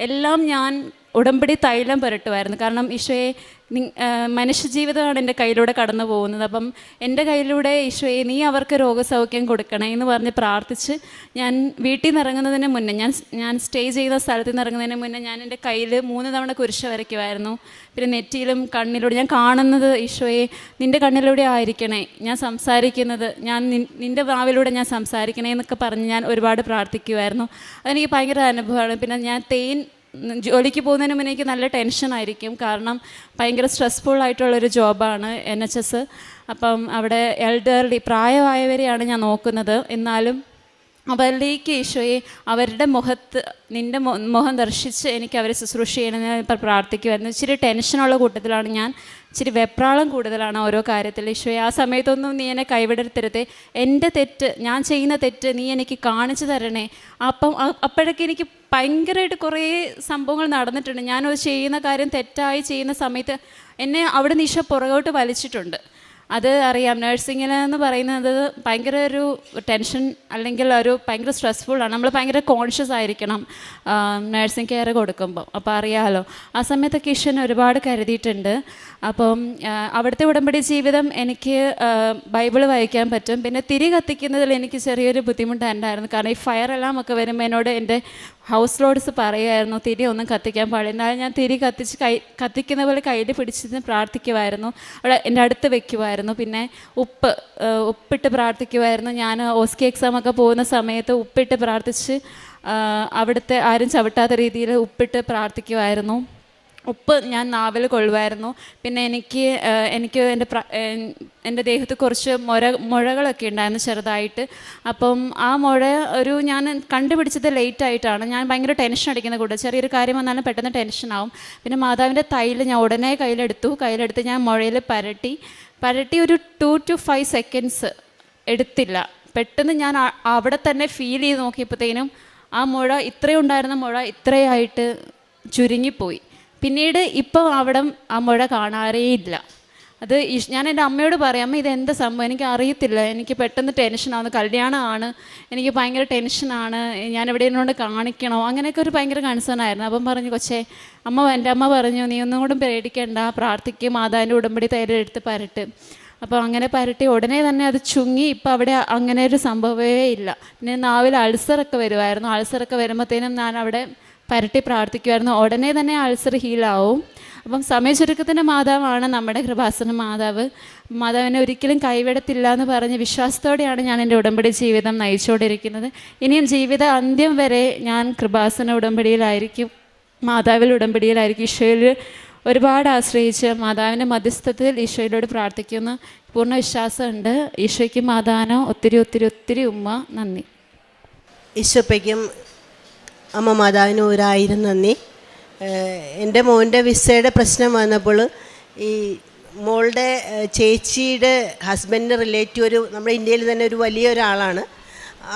എല്ലാം ഞാൻ ഉടമ്പടി തൈലം പുരട്ടുമായിരുന്നു. കാരണം ഈശോയെ, മനുഷ്യജീവിതമാണ് എൻ്റെ കയ്യിലൂടെ കടന്നു പോകുന്നത്. അപ്പം എൻ്റെ കയ്യിലൂടെ ഈശോയെ നീ അവർക്ക് രോഗസൗഖ്യം കൊടുക്കണേ എന്ന് പറഞ്ഞ് പ്രാർത്ഥിച്ച് ഞാൻ വീട്ടിൽ നിന്ന് ഇറങ്ങുന്നതിന് മുന്നേ, ഞാൻ സ്റ്റേ ചെയ്യുന്ന സ്ഥലത്ത് നിന്ന് ഇറങ്ങുന്നതിന് മുന്നേ ഞാൻ എൻ്റെ കയ്യിൽ 3 തവണ കുരിശ് വരയ്ക്കുമായിരുന്നു. പിന്നെ നെറ്റിയിലും കണ്ണിലൂടെ ഞാൻ കാണുന്നത് ഈശോയെ നിൻ്റെ കണ്ണിലൂടെ ആയിരിക്കണേ ഞാൻ സംസാരിക്കുന്നത്, നിൻ്റെ നാവിലൂടെ ഞാൻ സംസാരിക്കണേ എന്നൊക്കെ പറഞ്ഞ് ഞാൻ ഒരുപാട് പ്രാർത്ഥിക്കുമായിരുന്നു. അതെനിക്ക് ഭയങ്കര അനുഭവമാണ്. പിന്നെ ഞാൻ ജോലിക്ക് പോകുന്നതിന് മുന്നേ എനിക്ക് നല്ല ടെൻഷനായിരിക്കും. കാരണം ഭയങ്കര സ്ട്രെസ്ഫുൾ ആയിട്ടുള്ളൊരു ജോബാണ് NHS. അപ്പം അവിടെ എൽഡർലി പ്രായമായവരെയാണ് ഞാൻ നോക്കുന്നത്. എന്നാലും അവരിലേക്ക് ഈശോയെ അവരുടെ മുഖത്ത് നിൻ്റെ മുഖം ദർശിച്ച് എനിക്ക് അവരെ ശുശ്രൂഷ ചെയ്യണമെന്ന് ഇപ്പോൾ പ്രാർത്ഥിക്കുമായിരുന്നു. ഇച്ചിരി ടെൻഷനുള്ള കൂട്ടത്തിലാണ് ഞാൻ, ഇച്ചിരി വെപ്രാളം കൂടുതലാണ് ഓരോ കാര്യത്തിൽ. ഈശോയെ ആ സമയത്തൊന്നും നീ എന്നെ കൈവിടരുത്തരുതേ, എൻ്റെ തെറ്റ്, ഞാൻ ചെയ്യുന്ന തെറ്റ് നീ എനിക്ക് കാണിച്ചു തരണേ. അപ്പോഴൊക്കെ എനിക്ക് ഭയങ്കരമായിട്ട് കുറേ സംഭവങ്ങൾ നടന്നിട്ടുണ്ട്. ഞാനത് ചെയ്യുന്ന കാര്യം തെറ്റായി ചെയ്യുന്ന സമയത്ത് എന്നെ അവിടെ നിന്ന് ഈശോ പുറകോട്ട് വലിച്ചിട്ടുണ്ട്. അത് അറിയാം. നഴ്സിങ്ങിൽ എന്ന് പറയുന്നത് ഭയങ്കര ഒരു ടെൻഷൻ അല്ലെങ്കിൽ ഒരു ഭയങ്കര സ്ട്രെസ്ഫുള്ളാണ്. നമ്മൾ ഭയങ്കര കോൺഷ്യസ് ആയിരിക്കണം നഴ്സിംഗ് കെയർ കൊടുക്കുമ്പോൾ. അപ്പോൾ അറിയാമല്ലോ, ആ സമയത്തൊക്കെ ഈശ്വരൻ ഒരുപാട് കരുതിയിട്ടുണ്ട്. അപ്പം അവിടുത്തെ ഉടമ്പടി ജീവിതം എനിക്ക് ബൈബിൾ വായിക്കാൻ പറ്റും. പിന്നെ തിരി കത്തിക്കുന്നതിൽ എനിക്ക് ചെറിയൊരു ബുദ്ധിമുട്ടുണ്ടായിരുന്നു. കാരണം ഈ ഫയർ എല്ലാം ഒക്കെ വരുമ്പോൾ എന്നോട് എൻ്റെ ഹൗസ് ലോഡ്സ് പറയുമായിരുന്നു തിരി ഒന്നും കത്തിക്കാൻ പാടില്ല. എന്നാലും ഞാൻ തിരി കത്തിക്കുന്ന പോലെ കയ്യിൽ പിടിച്ചിരുന്ന് പ്രാർത്ഥിക്കുമായിരുന്നു. അവിടെ എൻ്റെ അടുത്ത് വെക്കുമായിരുന്നു. പിന്നെ ഉപ്പിട്ട് പ്രാർത്ഥിക്കുമായിരുന്നു. ഞാൻ ഓസ്കി എക്സാമൊക്കെ പോകുന്ന സമയത്ത് ഉപ്പിട്ട് പ്രാർത്ഥിച്ച് അവിടുത്തെ ആരും ചവിട്ടാത്ത രീതിയിൽ ഉപ്പിട്ട് പ്രാർത്ഥിക്കുമായിരുന്നു. ഉപ്പ് ഞാൻ നാവിൽ കൊള്ളുമായിരുന്നു. പിന്നെ എനിക്ക് എൻ്റെ ദേഹത്ത് കുറച്ച് മുഴകളൊക്കെ ഉണ്ടായിരുന്നു ചെറുതായിട്ട്. അപ്പം ആ മുഴ ഞാൻ കണ്ടുപിടിച്ചത് ലേറ്റായിട്ടാണ്. ഞാൻ ഭയങ്കര ടെൻഷൻ അടിക്കുന്ന കൂടെ, ചെറിയൊരു കാര്യം വന്നാലും പെട്ടെന്ന് ടെൻഷനാവും. പിന്നെ മാതാവിൻ്റെ തൈല് ഞാൻ ഉടനെ കയ്യിലെടുത്ത് ഞാൻ മുഴയിൽ പരട്ടി ഒരു 2 to 5 സെക്കൻഡ്സ് എടുത്തില്ല. പെട്ടെന്ന് ഞാൻ അവിടെ തന്നെ ഫീൽ ചെയ്ത് നോക്കിയപ്പോഴത്തേനും ആ മുഴ ഇത്രയുണ്ടായിരുന്ന മുഴ ഇത്രയായിട്ട് ചുരുങ്ങിപ്പോയി. പിന്നീട് ഇപ്പോൾ അവിടെ ആ മുഴ കാണാറേയില്ല. അത് ഞാൻ എൻ്റെ അമ്മയോട് പറയാം, അമ്മ ഇതെന്താ സംഭവം, എനിക്ക് അറിയത്തില്ല, എനിക്ക് പെട്ടെന്ന് ടെൻഷനാവുന്നു, കല്യാണമാണ്, എനിക്ക് ഭയങ്കര ടെൻഷനാണ്, ഞാൻ എവിടെയോട് കാണിക്കണോ, അങ്ങനെയൊക്കെ ഒരു ഭയങ്കര കൺസേൺ ആയിരുന്നു. അപ്പം പറഞ്ഞു, കൊച്ചേ എൻ്റെ അമ്മ പറഞ്ഞു, നീ ഒന്നും കൂടെ പേടിക്കണ്ട, പ്രാർത്ഥിക്കും, മാതാവിൻ്റെ ഉടമ്പടി തൈലെടുത്ത് പരട്ട്. അപ്പോൾ അങ്ങനെ പരട്ടി ഉടനെ തന്നെ അത് ചുങ്ങി. ഇപ്പോൾ അവിടെ അങ്ങനെ ഒരു സംഭവമേ ഇല്ല. പിന്നെ നാവിൽ അൾസറൊക്കെ വരുമായിരുന്നു. അൾസറൊക്കെ വരുമ്പോഴത്തേനും ഞാൻ അവിടെ പരട്ടി പ്രാർത്ഥിക്കുമായിരുന്നു. ഉടനെ തന്നെ അൾസർ ഹീലാവും. അപ്പം സമയചുരുക്കത്തിൻ്റെ മാതാവാണ് നമ്മുടെ കൃപാസന മാതാവ്. മാതാവിനെ ഒരിക്കലും കൈവിടത്തില്ല എന്ന് പറഞ്ഞ് വിശ്വാസത്തോടെയാണ് ഞാൻ എൻ്റെ ഉടമ്പടി ജീവിതം നയിച്ചുകൊണ്ടിരിക്കുന്നത്. ഇനിയും ജീവിത അന്ത്യം വരെ ഞാൻ കൃപാസന ഉടമ്പടിയിലായിരിക്കും, മാതാവിൽ ഉടമ്പടിയിലായിരിക്കും. ഈശോയിൽ ഒരുപാട് ആശ്രയിച്ച് മാതാവിൻ്റെ മധ്യസ്ഥത്തിൽ ഈശോയിലോട് പ്രാർത്ഥിക്കുന്ന പൂർണ്ണ വിശ്വാസമുണ്ട്. ഈശോയ്ക്ക് മാതാവിനോ ഒത്തിരി ഒത്തിരി ഒത്തിരി ഉമ്മ. നന്ദി. ഈശോയ്ക്കും അമ്മ മാതാവിന് 1000 നന്ദി. എൻ്റെ മോൻ്റെ വിസയുടെ പ്രശ്നം വന്നപ്പോൾ ഈ മോളുടെ ചേച്ചിയുടെ ഹസ്ബൻഡിൻ്റെ റിലേറ്റീവ് നമ്മുടെ ഇന്ത്യയിൽ തന്നെ ഒരു വലിയ ഒരാളാണ്.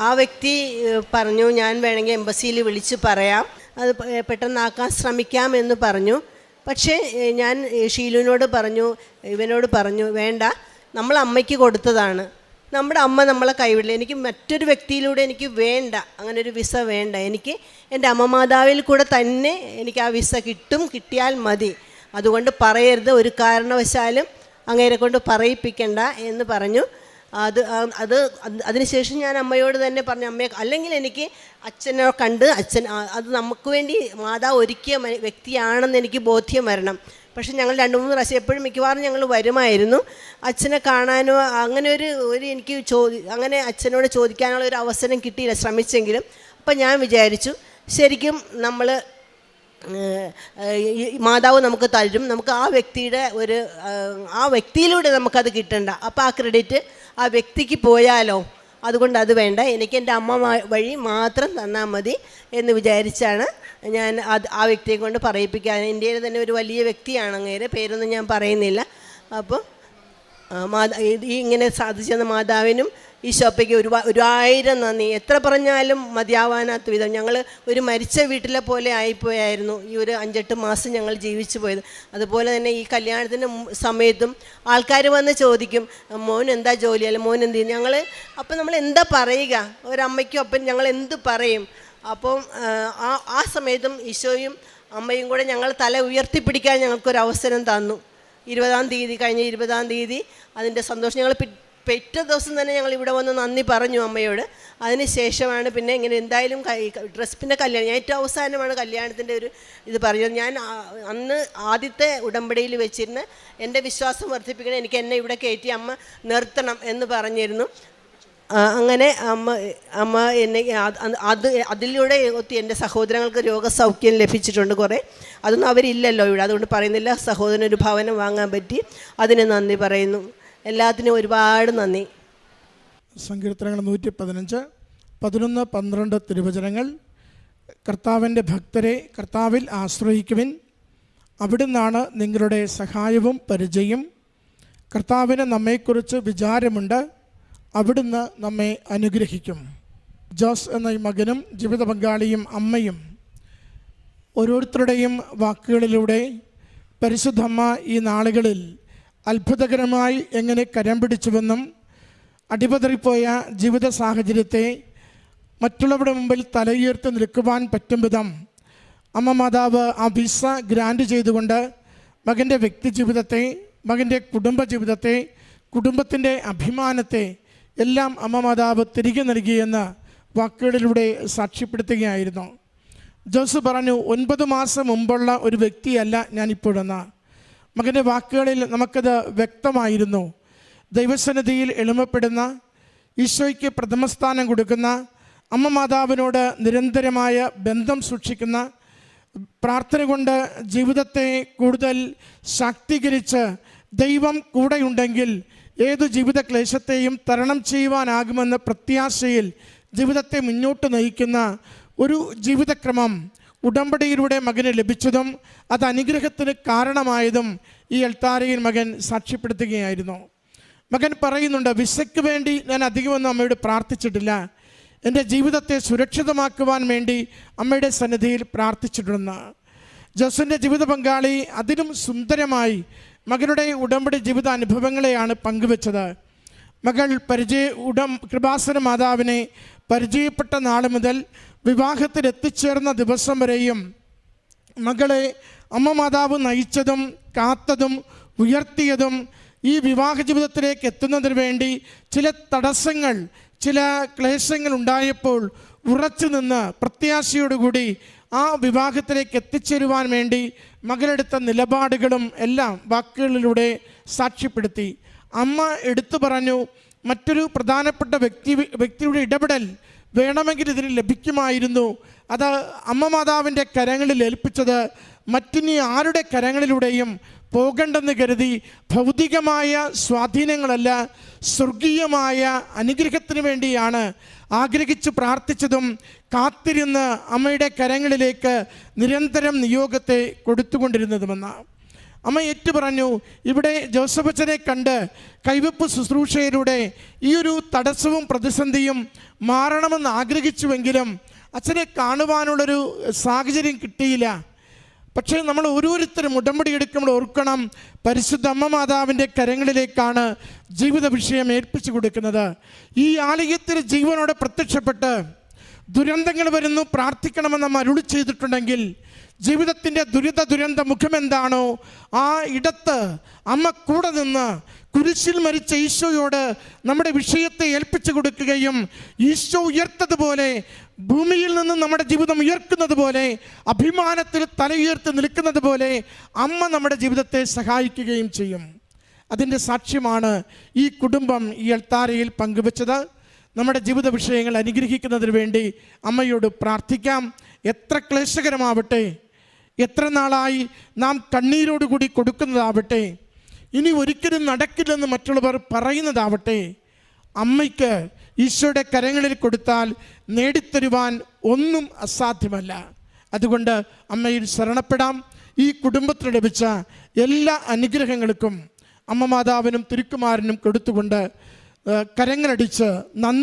ആ വ്യക്തി പറഞ്ഞു, ഞാൻ വേണമെങ്കിൽ എംബസിയിൽ വിളിച്ച് പറയാം, അത് പെട്ടെന്നാക്കാൻ ശ്രമിക്കാം എന്ന് പറഞ്ഞു. പക്ഷേ ഞാൻ ഷീലുവിനോട് പറഞ്ഞു, ഇവനോട് പറഞ്ഞു, വേണ്ട, നമ്മൾ അമ്മയ്ക്ക് കൊടുത്തതാണ്, നമ്മുടെ അമ്മ നമ്മളെ കൈവിടില്ല, എനിക്ക് മറ്റൊരു വ്യക്തിയിലൂടെ എനിക്ക് വേണ്ട, അങ്ങനെ ഒരു വിസ വേണ്ട, എനിക്ക് എൻ്റെ അമ്മ മാതാവിൽ കൂടെ തന്നെ എനിക്ക് ആ വിസ കിട്ടിയാൽ മതി, അതുകൊണ്ട് പറയരുത്, ഒരു കാരണവശാലും അങ്ങേരെ കൊണ്ട് പറയിപ്പിക്കണ്ട എന്ന് പറഞ്ഞു. അതിനുശേഷം ഞാൻ അമ്മയോട് തന്നെ പറഞ്ഞു, അമ്മയെ അല്ലെങ്കിൽ എനിക്ക് അച്ഛനെ കണ്ട് അത് നമുക്ക് വേണ്ടി മാതാവ് ഒരുക്കിയ വ്യക്തിയാണെന്ന് എനിക്ക് ബോധ്യം വരണം. പക്ഷെ ഞങ്ങൾ 2-3 പ്രാവശ്യം എപ്പോഴും മിക്കവാറും ഞങ്ങൾ വരുമായിരുന്നു. അച്ഛനെ കാണാനോ അങ്ങനെ ഒരു എനിക്ക് അങ്ങനെ അച്ഛനോട് ചോദിക്കാനുള്ള ഒരു അവസരം കിട്ടിയില്ല, ശ്രമിച്ചെങ്കിലും. അപ്പം ഞാൻ വിചാരിച്ചു, ശരിക്കും നമ്മൾ മാതാവ് നമുക്ക് തരും, നമുക്ക് ആ വ്യക്തിയുടെ ആ വ്യക്തിയിലൂടെ നമുക്കത് കിട്ടണ്ട, അപ്പോൾ ആ ക്രെഡിറ്റ് ആ വ്യക്തിക്ക് പോയാലോ, അതുകൊണ്ട് അത് വേണ്ട, എനിക്ക് എൻ്റെ അമ്മ വഴി മാത്രം തന്നാൽ മതി എന്ന് വിചാരിച്ചാണ് ഞാൻ ആ വ്യക്തിയെ കൊണ്ട് പറയിപ്പിക്കാൻ. ഇന്ത്യയിൽ തന്നെ ഒരു വലിയ വ്യക്തിയാണ് അങ്ങേരെ, പേരൊന്നും ഞാൻ പറയുന്നില്ല. അപ്പോൾ ഇങ്ങനെ സാധിച്ചെന്ന മാതാവിനും ഈശോപ്പയ്ക്ക് 1000 നന്ദി. എത്ര പറഞ്ഞാലും മതിയാവാനാത്ത വിധം ഞങ്ങൾ ഒരു മരിച്ച വീട്ടിലെ പോലെ ആയിപ്പോയായിരുന്നു ഈ ഒരു 5-8 മാസം ഞങ്ങൾ ജീവിച്ചു പോയത്. അതുപോലെ തന്നെ ഈ കല്യാണത്തിൻ്റെ സമയത്തും ആൾക്കാർ വന്ന് ചോദിക്കും, മോൻ എന്താ ജോലി, അല്ല മോൻ എന്ത് ചെയ്യും, ഞങ്ങൾ അപ്പം നമ്മൾ എന്താ പറയുക, ഒരമ്മയ്ക്കും അപ്പം ഞങ്ങൾ എന്ത് പറയും. അപ്പം ആ സമയത്തും ഈശോയും അമ്മയും കൂടെ ഞങ്ങൾ തല ഉയർത്തിപ്പിടിക്കാൻ ഞങ്ങൾക്കൊരവസരം തന്നു. 20-ാം തീയതി കഴിഞ്ഞ 20-ാം തീയതി അതിൻ്റെ സന്തോഷം ഞങ്ങൾ പിറ്റേ ദിവസം തന്നെ ഞങ്ങൾ ഇവിടെ വന്ന് നന്ദി പറഞ്ഞു അമ്മയോട്. അതിന് ശേഷമാണ് പിന്നെ ഇങ്ങനെ എന്തായാലും പിന്നെ കല്യാണം, ഞാൻ ഏറ്റവും അവസാനമാണ് കല്യാണത്തിൻ്റെ ഒരു ഇത് പറഞ്ഞത്. ഞാൻ അന്ന് ആദ്യത്തെ ഉടമ്പടിയിൽ വെച്ചിരുന്ന് എൻ്റെ വിശ്വാസം വർദ്ധിപ്പിക്കണം, എനിക്ക് എന്നെ ഇവിടെ കയറ്റി അമ്മ നിർത്തണം എന്ന് പറഞ്ഞിരുന്നു. അങ്ങനെ അമ്മ എന്നെ അതിലൂടെ ഒത്തിരി എൻ്റെ സഹോദരങ്ങൾക്ക് രോഗസൗഖ്യം ലഭിച്ചിട്ടുണ്ട് കുറേ. അതൊന്നും അവരില്ലല്ലോ ഇവിടെ, അതുകൊണ്ട് പറയുന്നില്ല. സഹോദരനൊരു ഭവനം വാങ്ങാൻ പറ്റി, അതിന് നന്ദി പറയുന്നു. എല്ലാത്തിനും ഒരുപാട് നന്ദി. സങ്കീർത്തനങ്ങൾ 115 11-12 തിരുവചനങ്ങൾ. കർത്താവിൻ്റെ ഭക്തരെ, കർത്താവിൽ ആശ്രയിക്കുവിൻ, അവിടുന്നാണ് നിങ്ങളുടെ സഹായവും പരിചയം. കർത്താവിന് നമ്മെക്കുറിച്ച് വിചാരമുണ്ട്, അവിടുന്ന് നമ്മെ അനുഗ്രഹിക്കും. ജോസ് എന്ന ഈ മകനും ജീവിത പങ്കാളിയും അമ്മയും ഓരോരുത്തരുടെയും വാക്കുകളിലൂടെ പരിശുദ്ധമ്മ ഈ നാളുകളിൽ അത്ഭുതകരമായി എങ്ങനെ കരം പിടിച്ചുവെന്നും അടിപതറിപ്പോയ ജീവിത സാഹചര്യത്തെ മറ്റുള്ളവരുടെ മുമ്പിൽ തലയുയർത്തി നിൽക്കുവാൻ പറ്റും വിധം അമ്മ മാതാവ് ആ വിസ ഗ്രാൻഡ് ചെയ്തുകൊണ്ട് മകൻ്റെ വ്യക്തി ജീവിതത്തെ, മകൻ്റെ കുടുംബ ജീവിതത്തെ, കുടുംബത്തിൻ്റെ അഭിമാനത്തെ എല്ലാം അമ്മ മാതാവ് തിരികെ നൽകിയെന്ന് വാക്കുകളിലൂടെ സാക്ഷ്യപ്പെടുത്തുകയായിരുന്നു. ജോസ് പറഞ്ഞു, 9 മാസം മുമ്പുള്ള ഒരു വ്യക്തിയല്ല ഞാനിപ്പോഴെന്ന്. മകൻ്റെ വാക്കുകളിൽ നമുക്കത് വ്യക്തമായിരുന്നു. ദൈവസന്നിധിയിൽ എളിമപ്പെടുന്ന, ഈശോയ്ക്ക് പ്രഥമസ്ഥാനം കൊടുക്കുന്ന, അമ്മ മാതാവിനോട് നിരന്തരമായ ബന്ധം സൂക്ഷിക്കുന്ന, പ്രാർത്ഥന കൊണ്ട് ജീവിതത്തെ കൂടുതൽ ശാക്തീകരിച്ച് ദൈവം കൂടെയുണ്ടെങ്കിൽ ഏതു ജീവിത ക്ലേശത്തെയും തരണം ചെയ്യുവാനാകുമെന്ന പ്രത്യാശയിൽ ജീവിതത്തെ മുന്നോട്ട് നയിക്കുന്ന ഒരു ജീവിതക്രമം ഉടമ്പടിയിലൂടെ മകന് ലഭിച്ചതും അത് അനുഗ്രഹത്തിന് കാരണമായതും ഈ എൽത്താരയിൽ മകൻ സാക്ഷ്യപ്പെടുത്തുകയായിരുന്നു. മകൻ പറയുന്നുണ്ട്, വിസയ്ക്ക് വേണ്ടി ഞാൻ അധികമൊന്നും അമ്മയോട് പ്രാർത്ഥിച്ചിട്ടില്ല, എൻ്റെ ജീവിതത്തെ സുരക്ഷിതമാക്കുവാൻ വേണ്ടി അമ്മയുടെ സന്നിധിയിൽ പ്രാർത്ഥിച്ചിട്ടുണ്ടെന്ന്. ജോസിൻ്റെ ജീവിത പങ്കാളി അതിലും സുന്ദരമായി മകനുടെ ഉടമ്പടി ജീവിത അനുഭവങ്ങളെയാണ് പങ്കുവെച്ചത്. മകൾ കൃപാസന മാതാവിനെ പരിചയപ്പെട്ട നാൾ മുതൽ വിവാഹത്തിൽ എത്തിച്ചേർന്ന ദിവസം വരെയും മകളെ അമ്മ മാതാവ് നയിച്ചതും കാത്തതും ഉയർത്തിയതും ഈ വിവാഹ ജീവിതത്തിലേക്ക് എത്തുന്നതിന് വേണ്ടി ചില തടസ്സങ്ങൾ, ചില ക്ലേശങ്ങൾ ഉണ്ടായപ്പോൾ ഉറച്ചു നിന്ന് പ്രത്യാശയോടുകൂടി ആ വിവാഹത്തിലേക്ക് എത്തിച്ചേരുവാൻ വേണ്ടി മകളെടുത്ത നിലപാടുകളും എല്ലാം വാക്കുകളിലൂടെ സാക്ഷ്യപ്പെടുത്തി. അമ്മ എടുത്തു പറഞ്ഞു, മറ്റൊരു പ്രധാനപ്പെട്ട വ്യക്തിയുടെ ഇടപെടൽ വേണമെങ്കിൽ ഇതിന് ലഭിക്കുമായിരുന്നു. അത് അമ്മ മാതാവിൻ്റെ കരങ്ങളിൽ ഏൽപ്പിച്ചത് മറ്റിനി ആരുടെ കരങ്ങളിലൂടെയും പോകണ്ടെന്ന് കരുതി ഭൗതികമായ സ്വാധീനങ്ങളല്ല, സ്വർഗീയമായ അനുഗ്രഹത്തിന് വേണ്ടിയാണ് ആഗ്രഹിച്ച് പ്രാർത്ഥിച്ചതും കാത്തിരുന്ന് അമ്മയുടെ കരങ്ങളിലേക്ക് നിരന്തരം നിയോഗത്തെ കൊടുത്തുകൊണ്ടിരുന്നതുമെന്ന് അമ്മ ഏറ്റുപറഞ്ഞു. ഇവിടെ ജോസഫ് അച്ഛനെ കണ്ട് കൈവെപ്പ് ശുശ്രൂഷയിലൂടെ ഈ ഒരു തടസ്സവും പ്രതിസന്ധിയും മാറണമെന്ന് ആഗ്രഹിച്ചുവെങ്കിലും അച്ഛനെ കാണുവാനുള്ളൊരു സാഹചര്യം കിട്ടിയില്ല. പക്ഷേ നമ്മൾ ഓരോരുത്തരും ഉടമ്പടി എടുക്കുമ്പോൾ ഓർക്കണം, പരിശുദ്ധ അമ്മ മാതാവിൻ്റെ കരങ്ങളിലേക്കാണ് ജീവിത വിഷയം ഏൽപ്പിച്ചു കൊടുക്കുന്നത്. ഈ ആലയത്തിൽ ജീവനോടെ പ്രത്യക്ഷപ്പെട്ട് ദുരന്തങ്ങൾ വരുന്നു പ്രാർത്ഥിക്കണമെന്ന് അമ്മ അരുളി ചെയ്തിട്ടുണ്ടെങ്കിൽ ജീവിതത്തിൻ്റെ ദുരന്ത മുഖമെന്താണോ ആ ഇടത്ത് അമ്മ കൂടെ നിന്ന് കുരിശിൽ മരിച്ച ഈശോയോട് നമ്മുടെ വിഷയത്തെ ഏൽപ്പിച്ചു കൊടുക്കുകയും ഈശോ ഉയർത്തതുപോലെ ഭൂമിയിൽ നിന്ന് നമ്മുടെ ജീവിതം ഉയർക്കുന്നത് പോലെ അഭിമാനത്തിൽ തലയുയർത്തി നിൽക്കുന്നത് പോലെ അമ്മ നമ്മുടെ ജീവിതത്തെ സഹായിക്കുകയും ചെയ്യും. അതിൻ്റെ സാക്ഷ്യമാണ് ഈ കുടുംബം ഈ എൽത്താരയിൽ പങ്കുവച്ചത്. നമ്മുടെ ജീവിത വിഷയങ്ങൾ അനുഗ്രഹിക്കുന്നതിന് വേണ്ടി അമ്മയോട് പ്രാർത്ഥിക്കാം. എത്ര ക്ലേശകരമാവട്ടെ, എത്ര നാളായി നാം കണ്ണീരോടുകൂടി കൊടുക്കുന്നതാവട്ടെ, ഇനി ഒരിക്കലും നടക്കില്ലെന്ന് മറ്റുള്ളവർ പറയുന്നതാവട്ടെ, അമ്മയ്ക്ക് ഈശോയുടെ കരങ്ങളിൽ കൊടുത്താൽ നേടിത്തരുവാൻ ഒന്നും അസാധ്യമല്ല. അതുകൊണ്ട് അമ്മയിൽ ശരണപ്പെടാം. ഈ കുടുംബത്തിന് ലഭിച്ച എല്ലാ അനുഗ്രഹങ്ങൾക്കും അമ്മ മാതാവിനും തിരുക്കുമാരനും കൊടുത്തുകൊണ്ട് കരങ്ങളടിച്ച് നന്ദി